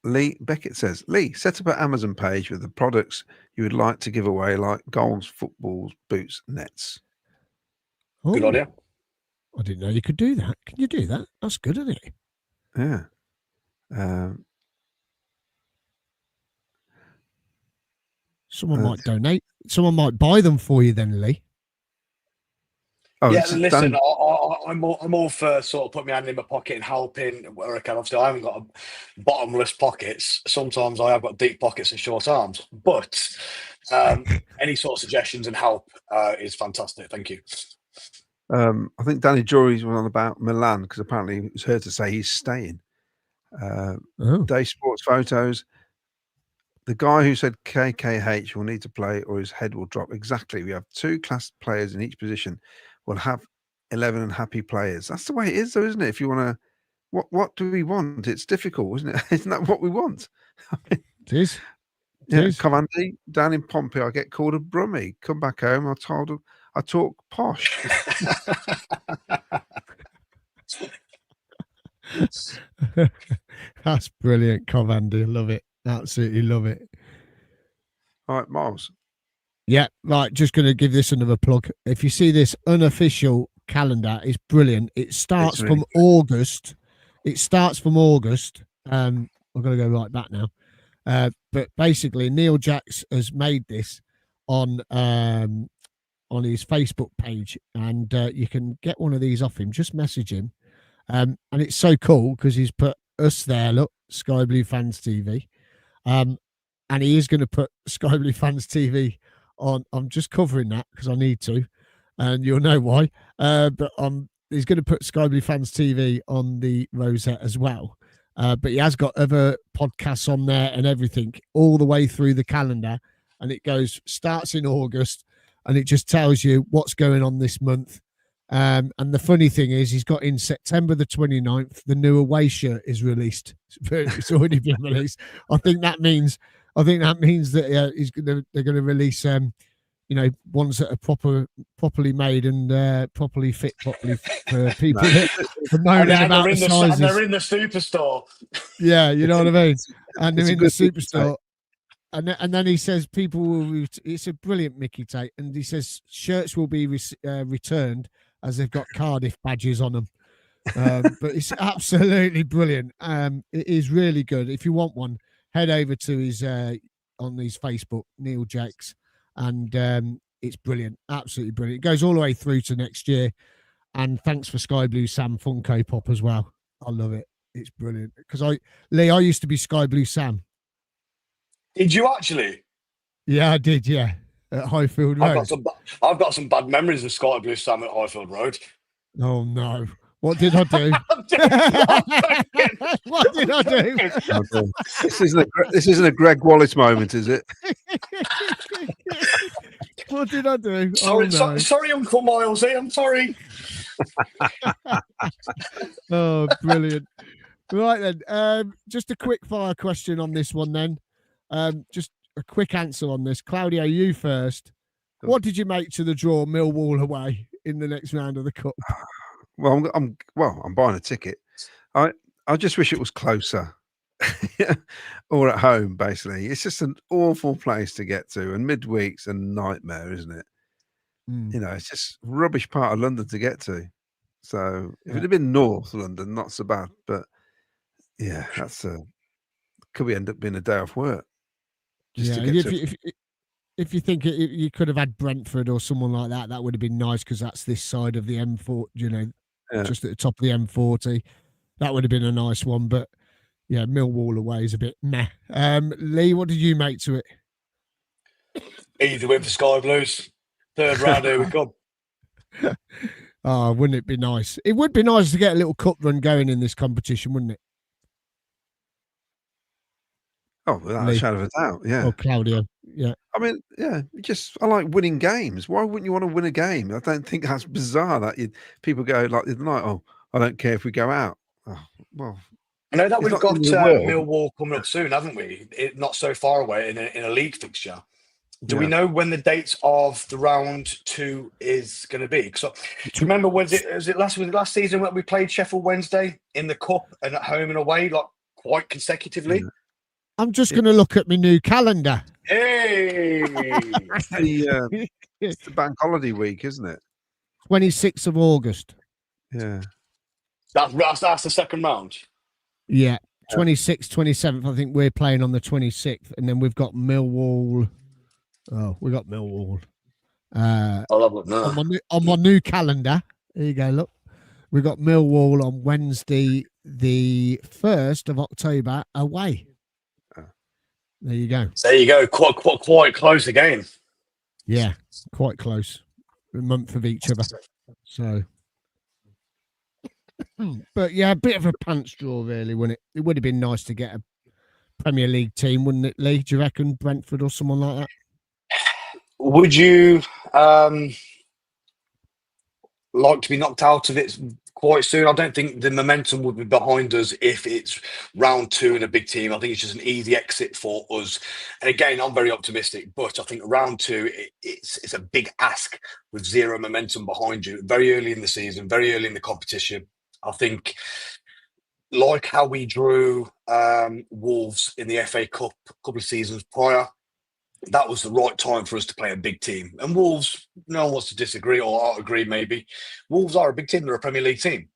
Lee Beckett says, Lee, set up an Amazon page with the products you would like to give away, like goals, footballs, boots, nets. Good idea. I didn't know you could do that. Can you do that? That's good, isn't it? Yeah. Someone might donate. Someone might buy them for you then, Lee. Oh, yeah, listen, I'm all for sort of putting my hand in my pocket and helping where I can. Obviously, I haven't got bottomless pockets. Sometimes I have got deep pockets and short arms. But any sort of suggestions and help is fantastic. Thank you. I think Danny Jory's one on about Milan because apparently it's heard to say he's staying. Day Sports Photos. The guy who said KKH will need to play or his head will drop. Exactly. We have 2 class players in each position. We'll have 11 unhappy players. That's the way it is, though, isn't it? If you want to, what do we want? It's difficult, isn't it? Isn't that what we want? It is. Yeah, come Andy, down in Pompey, I get called a brummie. Come back home, I talk posh. That's brilliant, Cov, love it. Absolutely love it. All right, Miles. Yeah, right. Just going to give this another plug. If you see this unofficial calendar, it's brilliant. It starts from August. It starts from August. I'm going to go right back now. But basically, Neil Jacks has made this on his Facebook page, and you can get one of these off him. Just message him, and it's so cool because he's put us there. Look, Sky Blue Fans TV, and he is going to put Sky Blue Fans TV on. I'm just covering that because I need to, and you'll know why. But he's going to put Sky Blue Fans TV on the rosette as well. But he has got other podcasts on there and everything all the way through the calendar, and it starts in August, and it just tells you what's going on this month. And the funny thing is, he's got in September the 29th, the new away shirt is released. It's already been released. I think that means that they're going to release ones that are properly made and properly fit for people that are moaning about the sizes. And they're in the superstore. Yeah, you know what I mean? And they're in the superstore. And then he says people will. It's a brilliant Mickey Tate, and he says shirts will be returned as they've got Cardiff badges on them. But it's absolutely brilliant. It is really good. If you want one, head over to his on his Facebook, Neil Jacks, and it's brilliant, absolutely brilliant. It goes all the way through to next year. And thanks for Sky Blue Sam Funko Pop as well. I love it. It's brilliant because I used to be Sky Blue Sam. Did you actually? Yeah, I did. Yeah, at Highfield Road. I've got some bad memories of Sky Blue Sam at Highfield Road. Oh no! What did I do? What did I do? This isn't a Greg Wallace moment, is it? What did I do? Sorry, Uncle Miles. I'm sorry. Oh, brilliant! Right then, just a quick fire question on this one then. Just a quick answer on this. Claudio, you first. What did you make to the draw Millwall away in the next round of the cup? Well, I'm buying a ticket. I just wish it was closer, or at home. Basically, it's just an awful place to get to, and midweek's a nightmare, isn't it? You know, it's just rubbish part of London to get to. So if it had been North London, not so bad. But yeah, could we end up being a day off work? If you think you could have had Brentford or someone like that, that would have been nice because that's this side of the M4, just at the top of the M40. That would have been a nice one. But yeah, Millwall away is a bit meh. Lee, what did you make to it? Easy win for Sky Blues. Third round, here we come. Oh, wouldn't it be nice? It would be nice to get a little cup run going in this competition, wouldn't it? Oh, without a shadow of a doubt, yeah. Or Claudio, yeah. I mean, yeah, I like winning games. Why wouldn't you want to win a game? I don't think that's bizarre that people go like the night, oh, I don't care if we go out. Oh, well, I know that we've got Millwall coming up soon, haven't we? Not so far away in a league fixture. Do we know when the dates of the round 2 is going to be? Because do you remember, was it last season when we played Sheffield Wednesday in the cup and at home and away, like quite consecutively? I'm just going to look at my new calendar. Hey, it's the bank holiday week, isn't it? 26th of August. Yeah, that's the second round. Yeah, 26th, 27th. I think we're playing on the 26th, and then we've got Millwall. Oh, we got Millwall. I'll have a look now. On my new calendar. There you go. Look, we got Millwall on Wednesday, the 1st of October, away. There you go. There you go. Quite close again. Yeah, quite close. A month of each other. So, but yeah, a bit of a pants draw, really, wouldn't it? It would have been nice to get a Premier League team, wouldn't it, Lee? Do you reckon Brentford or someone like that? Would you like to be knocked out of it quite soon? I don't think the momentum would be behind us if it's round 2 and a big team. I think it's just an easy exit for us. And again, I'm very optimistic, but I think round 2, it's a big ask with zero momentum behind you. Very early in the season, very early in the competition. I think, like how we drew Wolves in the FA Cup a couple of seasons prior, that was the right time for us to play a big team. And Wolves, no one wants to disagree or agree maybe. Wolves are a big team. They're a Premier League team.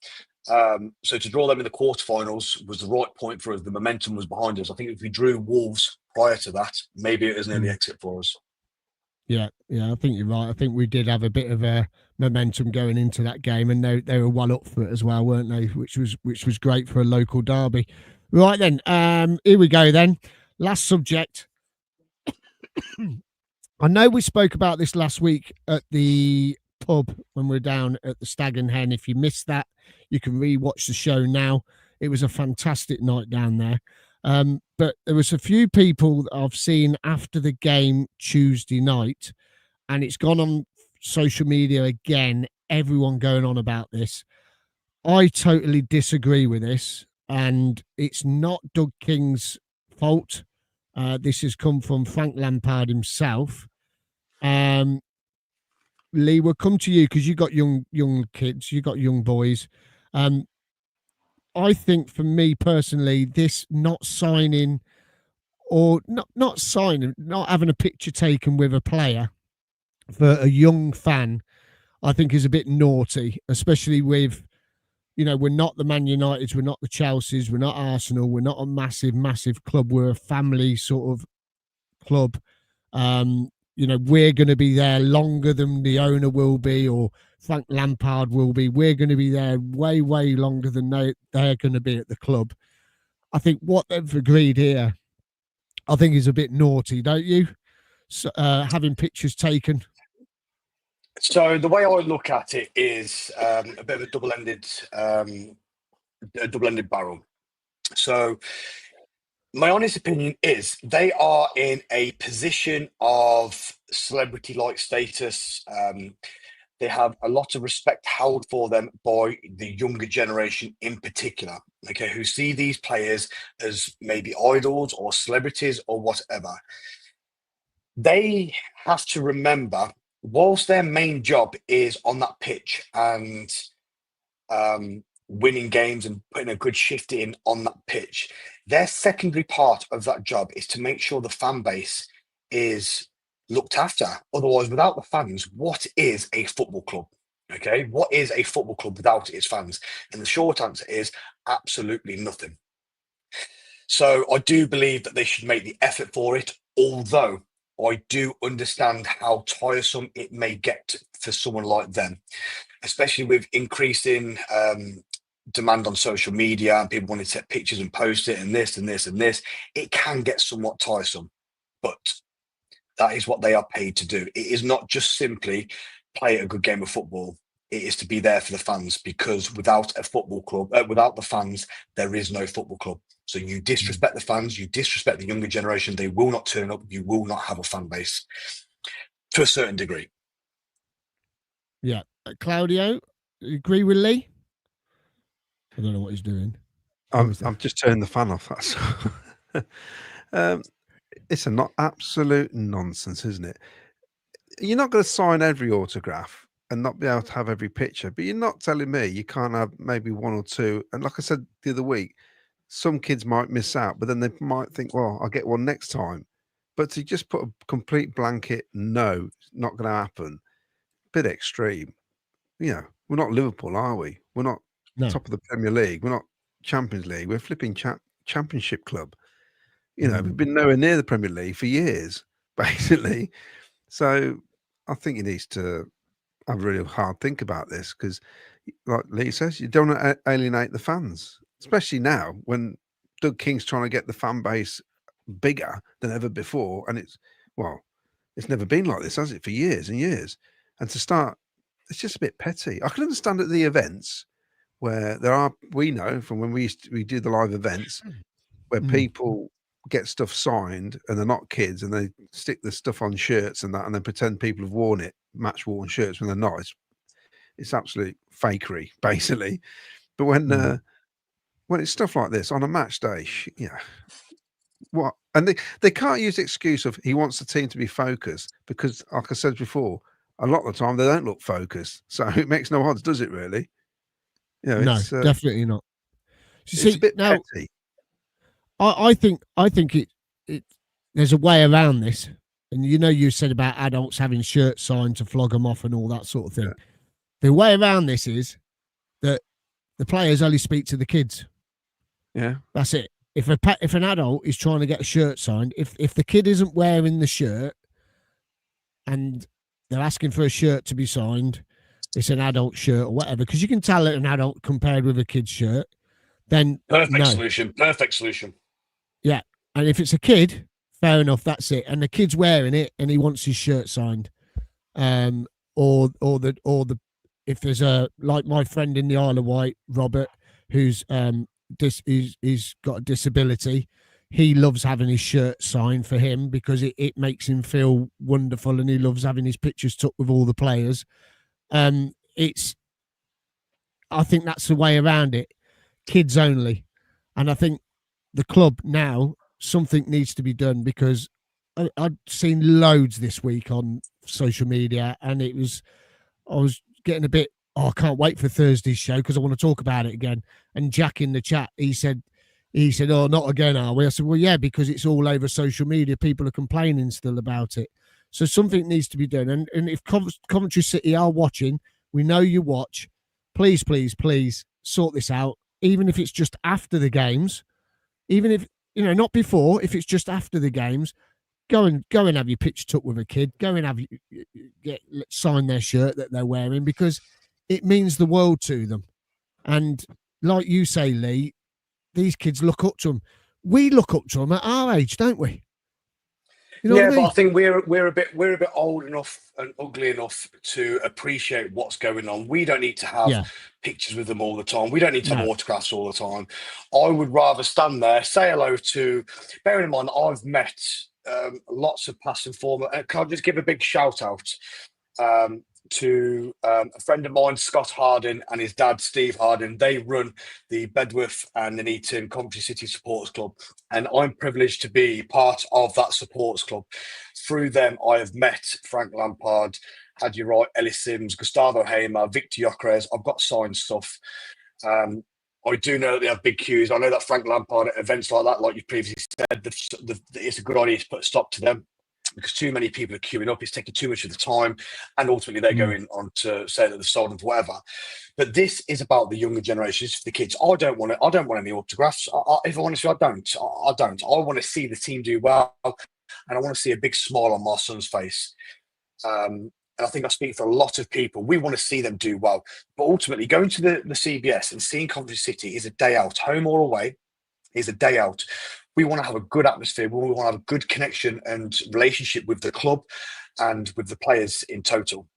So to draw them in the quarterfinals was the right point for us. The momentum was behind us. I think if we drew Wolves prior to that, maybe it was an early exit for us. Yeah, I think you're right. I think we did have a bit of a momentum going into that game, and they were well up for it as well, weren't they? Which was great for a local derby. Right then, here we go then. Last subject. I know we spoke about this last week at the pub when we were down at the Stag and Hen. If you missed that, you can re-watch the show now. It was a fantastic night down there. But there was a few people that I've seen after the game Tuesday night, and it's gone on social media again, everyone going on about this. I totally disagree with this, and it's not Doug King's fault. This has come from Frank Lampard himself. Lee, we'll come to you because you got young kids, you got young boys. I think for me personally, this not signing or not signing, not having a picture taken with a player for a young fan, I think is a bit naughty, especially with, we're not the Man Uniteds, we're not the Chelseas, we're not Arsenal, we're not a massive club. We're a family sort of club. We're going to be there longer than the owner will be or Frank Lampard will be. We're going to be there way longer than they're going to be at the club. I think what they've agreed here, I think is a bit naughty, don't you? So, having pictures taken. So the way I look at it is a bit of a double-ended barrel. So my honest opinion is they are in a position of celebrity-like status. They have a lot of respect held for them by the younger generation in particular, okay, who see these players as maybe idols or celebrities or whatever. They have to remember, whilst their main job is on that pitch and winning games and putting a good shift in on that pitch, their secondary part of that job is to make sure the fan base is looked after. Otherwise, without the fans, what is a football club? Okay, what is a football club without its fans? And the short answer is absolutely nothing. So I do believe that they should make the effort for it, although I do understand how tiresome it may get for someone like them, especially with increasing demand on social media and people wanting to take pictures and post it and this and this and this. It can get somewhat tiresome, but that is what they are paid to do. It is not just simply play a good game of football. It is to be there for the fans, because without a football club, without the fans, there is no football club. So you disrespect the fans, you disrespect the younger generation. They will not turn up. You will not have a fan base to a certain degree. Yeah. Claudio, agree with Lee? I don't know what he's doing. I'm just turning the fan off. That's It's a not absolute nonsense, isn't it? You're not going to sign every autograph and not be able to have every picture, but you're not telling me you can't have maybe one or two. And like I said the other week, some kids might miss out, but then they might think, well, I'll get one next time. But to just put a complete blanket, no, it's not going to happen, bit extreme. You know, we're not Liverpool, are we? We're not No. top of the Premier League. We're not Champions League. We're flipping championship club. You know, we've been nowhere near the Premier League for years, basically. So I think he needs to have a really hard think about this because, like Lee says, you don't want to alienate the fans, especially now when Doug King's trying to get the fan base bigger than ever before. And it's never been like this, has it, for years and years? And to start, it's just a bit petty. I can understand at the events where we know from when we do the live events where people get stuff signed and they're not kids and they stick the stuff on shirts and that and then pretend people have worn it, match worn shirts when they're not. It's absolute fakery, basically. But when it's stuff like this on a match day, what? And they can't use the excuse of he wants the team to be focused because, like I said before, a lot of the time they don't look focused. So it makes no odds, does it really? No, it's definitely not. It's a bit petty. I think it there's a way around this, and you said about adults having shirts signed to flog them off and all that sort of thing. Yeah. The way around this is that the players only speak to the kids. Yeah, that's it. If an adult is trying to get a shirt signed, if the kid isn't wearing the shirt and they're asking for a shirt to be signed, it's an adult shirt or whatever, because you can tell that an adult compared with a kid's shirt. Then perfect solution. Yeah, and if it's a kid, fair enough, that's it. And the kid's wearing it, and he wants his shirt signed, or the if there's a like my friend in the Isle of Wight, Robert, who's he's got a disability. He loves having his shirt signed for him because it makes him feel wonderful, and he loves having his pictures took with all the players. I think that's the way around it. Kids only. And I think the club now, something needs to be done, because I've seen loads this week on social media, and I was getting a bit, I can't wait for Thursday's show because I want to talk about it again. And Jack in the chat, he said, oh, not again, are we? I said, well, yeah, because it's all over social media. People are complaining still about it. So something needs to be done. And if Coventry City are watching, we know you watch, please, please, please sort this out. Even if it's just after the games, even if, not before, if it's just after the games, go and have your picture took with a kid, go and have sign their shirt that they're wearing, because it means the world to them. And like you say, Lee, these kids look up to them. We look up to them at our age, don't we? But I think we're a bit old enough and ugly enough to appreciate what's going on. We don't need to have pictures with them all the time. We don't need to have autographs all the time. I would rather stand there, say hello to. Bearing in mind, I've met lots of past and former. Can I just give a big shout out to a friend of mine, Scott Harding, and his dad, Steve Harding. They run the Bedworth and Nuneaton Coventry City Supporters Club, and I'm privileged to be part of that supporters club. Through them, I have met Frank Lampard, Hadji Wright, Ellis Sims, Gustavo Hamer, Victor Gyökeres. I've got signed stuff. I do know that they have big queues. I know that Frank Lampard at events like that, like you previously said, it's a good idea to put a stop to them, because too many people are queuing up. It's taking too much of the time, and ultimately they're going on to say that they've sold them for whatever. But this is about the younger generations, for the kids. I don't want any autographs. If I want to, I don't. I want to see the team do well, and I want to see a big smile on my son's face. And I think I speak for a lot of people. We want to see them do well, but ultimately going to the CBS and seeing Coventry City is a day out, home or away, is a day out. We want to have a good atmosphere. We want to have a good connection and relationship with the club and with the players in total.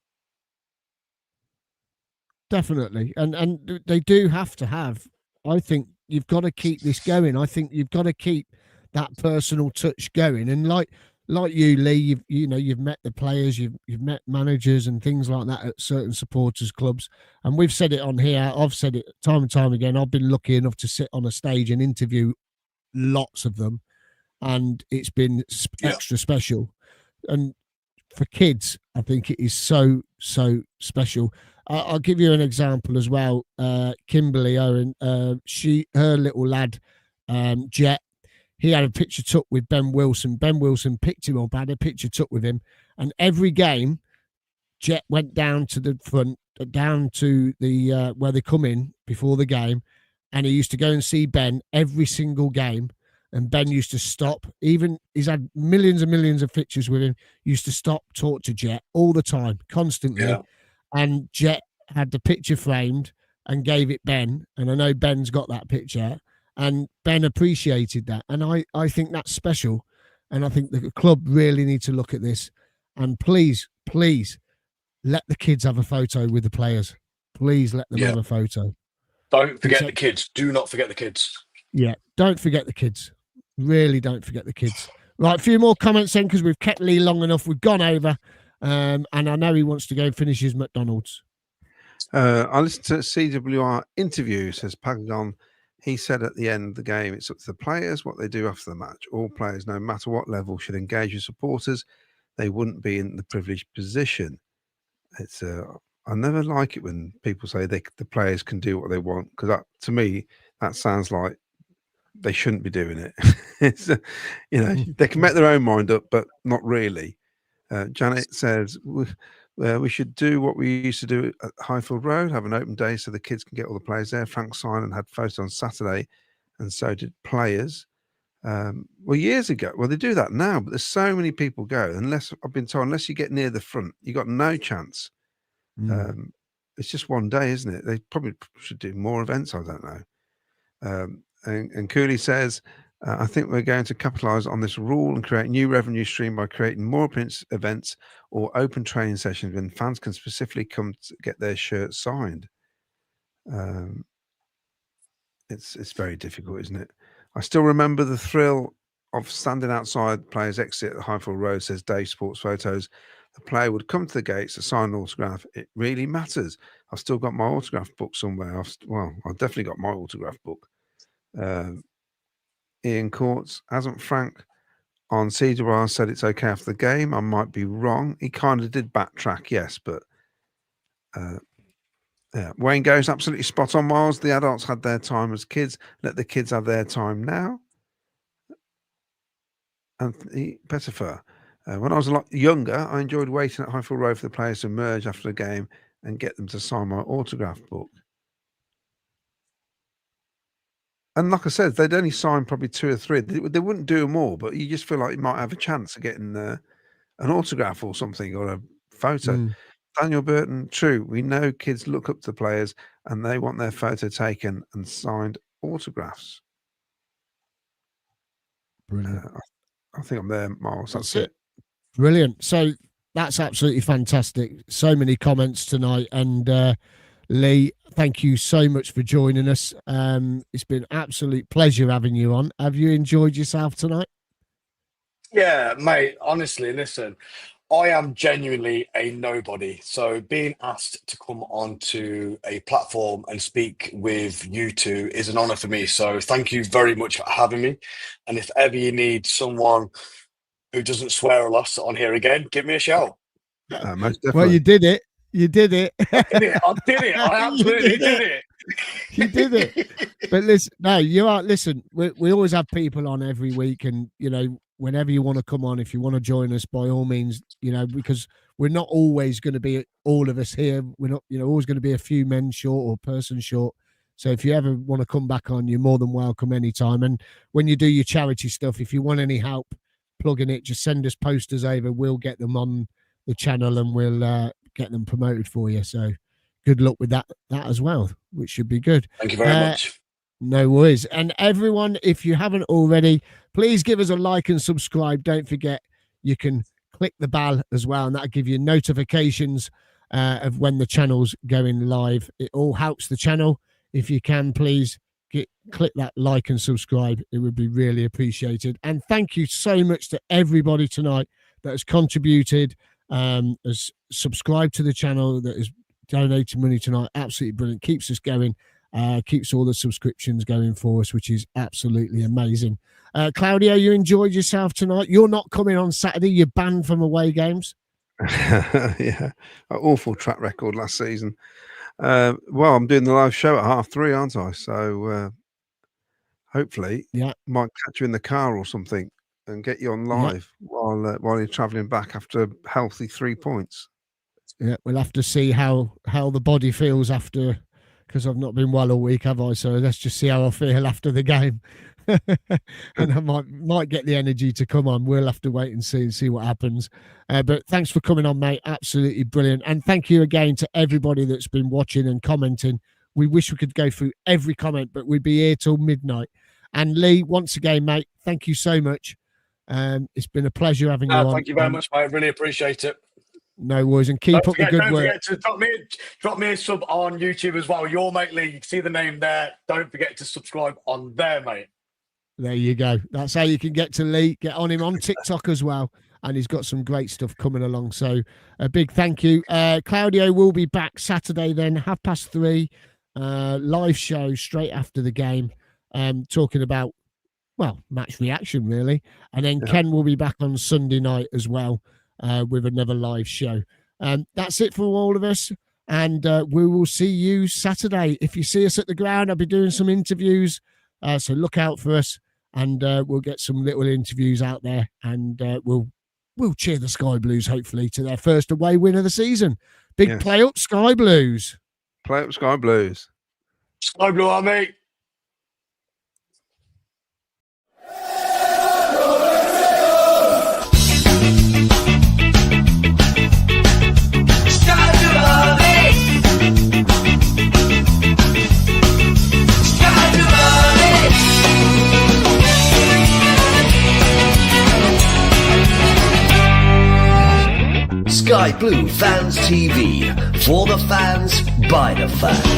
Definitely. And they do have to have, I think you've got to keep this going. I think you've got to keep that personal touch going. And like you, Lee, you've met the players, you've met managers and things like that at certain supporters clubs. And we've said it on here. I've said it time and time again. I've been lucky enough to sit on a stage and interview lots of them. and it's been extra special. And for kids, I think it is so special. I'll give you an example as well. Kimberly Owen, her little lad, Jet, he had a picture took with Ben Wilson. Ben Wilson picked him up, had a picture took with him, and every game, Jet went down to the front, down to the where they come in before the game, and he used to go and see Ben every single game. And Ben used to stop. Even he's had millions and millions of pictures with him. Used to stop, talk to Jet all the time, constantly. Yeah. And Jet had the picture framed and gave it Ben. And I know Ben's got that picture. And Ben appreciated that. And I think that's special. And I think the club really need to look at this. And please let the kids have a photo with the players. Please let them have a photo. Don't forget the kids. Do not forget the kids. Yeah, don't forget the kids. Really don't forget the kids. Right, a few more comments then, because we've kept Lee long enough. We've gone over. And I know he wants to go and finish his McDonald's. I listened to CWR interview, says Pagagon. He said at the end of the game, it's up to the players what they do after the match. All players, no matter what level, should engage with supporters. They wouldn't be in the privileged position. It's I never like it when people say the players can do what they want, because to me, that sounds like they shouldn't be doing it. It's, they can make their own mind up, but not really. Janet says, we should do what we used to do at Highfield Road, have an open day so the kids can get all the players there. Frank Simon had photos on Saturday, and so did players. Years ago, they do that now, but there's so many people go. I've been told, unless you get near the front, you got no chance. It's just one day, isn't it? They probably should do more events. I don't know. And Cooley says, I think we're going to capitalise on this rule and create new revenue stream by creating more events or open training sessions when fans can specifically come to get their shirts signed. It's very difficult, isn't it? I still remember the thrill of standing outside players' exit at Highfield Road, says Dave Sports Photos. The player would come to the gates to sign an autograph. It really matters. I've still got my autograph book somewhere. I've definitely got my autograph book. Ian Courts, hasn't Frank on CWR said it's okay after the game? I might be wrong. He kind of did backtrack, yes, but Wayne goes absolutely spot on, Miles. The adults had their time as kids. Let the kids have their time now. Anthony Pettifer, when I was a lot younger, I enjoyed waiting at Highfield Road for the players to emerge after the game and get them to sign my autograph book. And like I said, they'd only sign probably 2 or 3. They wouldn't do them all, but you just feel like you might have a chance of getting an autograph or something, or a photo. Daniel Burton, true. We know kids look up to players and they want their photo taken and signed autographs. Brilliant. I think I'm there, Miles. That's it. Brilliant. So that's absolutely fantastic. So many comments tonight. And Lee, thank you so much for joining us. It's been an absolute pleasure having you on. Have you enjoyed yourself tonight? Yeah, mate, honestly, listen, I am genuinely a nobody. So being asked to come onto a platform and speak with you two is an honor for me. So thank you very much for having me. And if ever you need someone who doesn't swear a lot on here again, give me a shout. Most definitely. Well, you did it. You did it. I did it. I absolutely did it. You did it. But listen, no, you are. Listen, we always have people on every week, and whenever you want to come on, if you want to join us, by all means, because we're not always going to be all of us here. We're not, always going to be a few men short or person short. So if you ever want to come back on, you're more than welcome anytime. And when you do your charity stuff, if you want any help plugging it, just send us posters over. We'll get them on the channel and we'll get them promoted for you. So good luck with that as well, which should be good. Thank you very much. No worries. And everyone, if you haven't already, please give us a like and subscribe. Don't forget, you can click the bell as well, and that'll give you notifications of when the channel's going live. It all helps the channel. If you can, please click that like and subscribe. It would be really appreciated. And thank you so much to everybody tonight that has contributed, has subscribed to the channel, that has donated money tonight. Absolutely brilliant. Keeps us going. keeps all the subscriptions going for us, which is absolutely amazing. Claudio, you enjoyed yourself tonight. You're not coming on Saturday. You're banned from away games. Yeah, an awful track record last season. Well, I'm doing the live show at 3:30, aren't I? So hopefully, might catch you in the car or something and get you on live while you're travelling back after a healthy 3 points. Yeah, we'll have to see how the body feels after, because I've not been well all week, have I? So let's just see how I feel after the game. And I might get the energy to come on. We'll have to wait and see what happens. But thanks for coming on, mate. Absolutely brilliant. And thank you again to everybody that's been watching and commenting. We wish we could go through every comment, but we'd be here till midnight. And Lee, once again, mate, thank you so much. It's been a pleasure having you on. Thank you very much, mate. I really appreciate it. No worries, and keep up the good work. Don't forget to drop me a sub on YouTube as well. Your mate Lee, you can see the name there. Don't forget to subscribe on there, mate. There you go. That's how you can get to Lee. Get on him on TikTok as well. And he's got some great stuff coming along. So a big thank you. Claudio will be back Saturday then, 3:30, live show straight after the game, talking about, well, match reaction really. And then Ken will be back on Sunday night as well with another live show. That's it for all of us. And we will see you Saturday. If you see us at the ground, I'll be doing some interviews. So look out for us. And we'll get some little interviews out there, and we'll cheer the Sky Blues hopefully to their first away win of the season. Big play up, Sky Blues. Play up, Sky Blues. Sky Blue Army. Sky Blue Fans TV, for the fans, by the fans.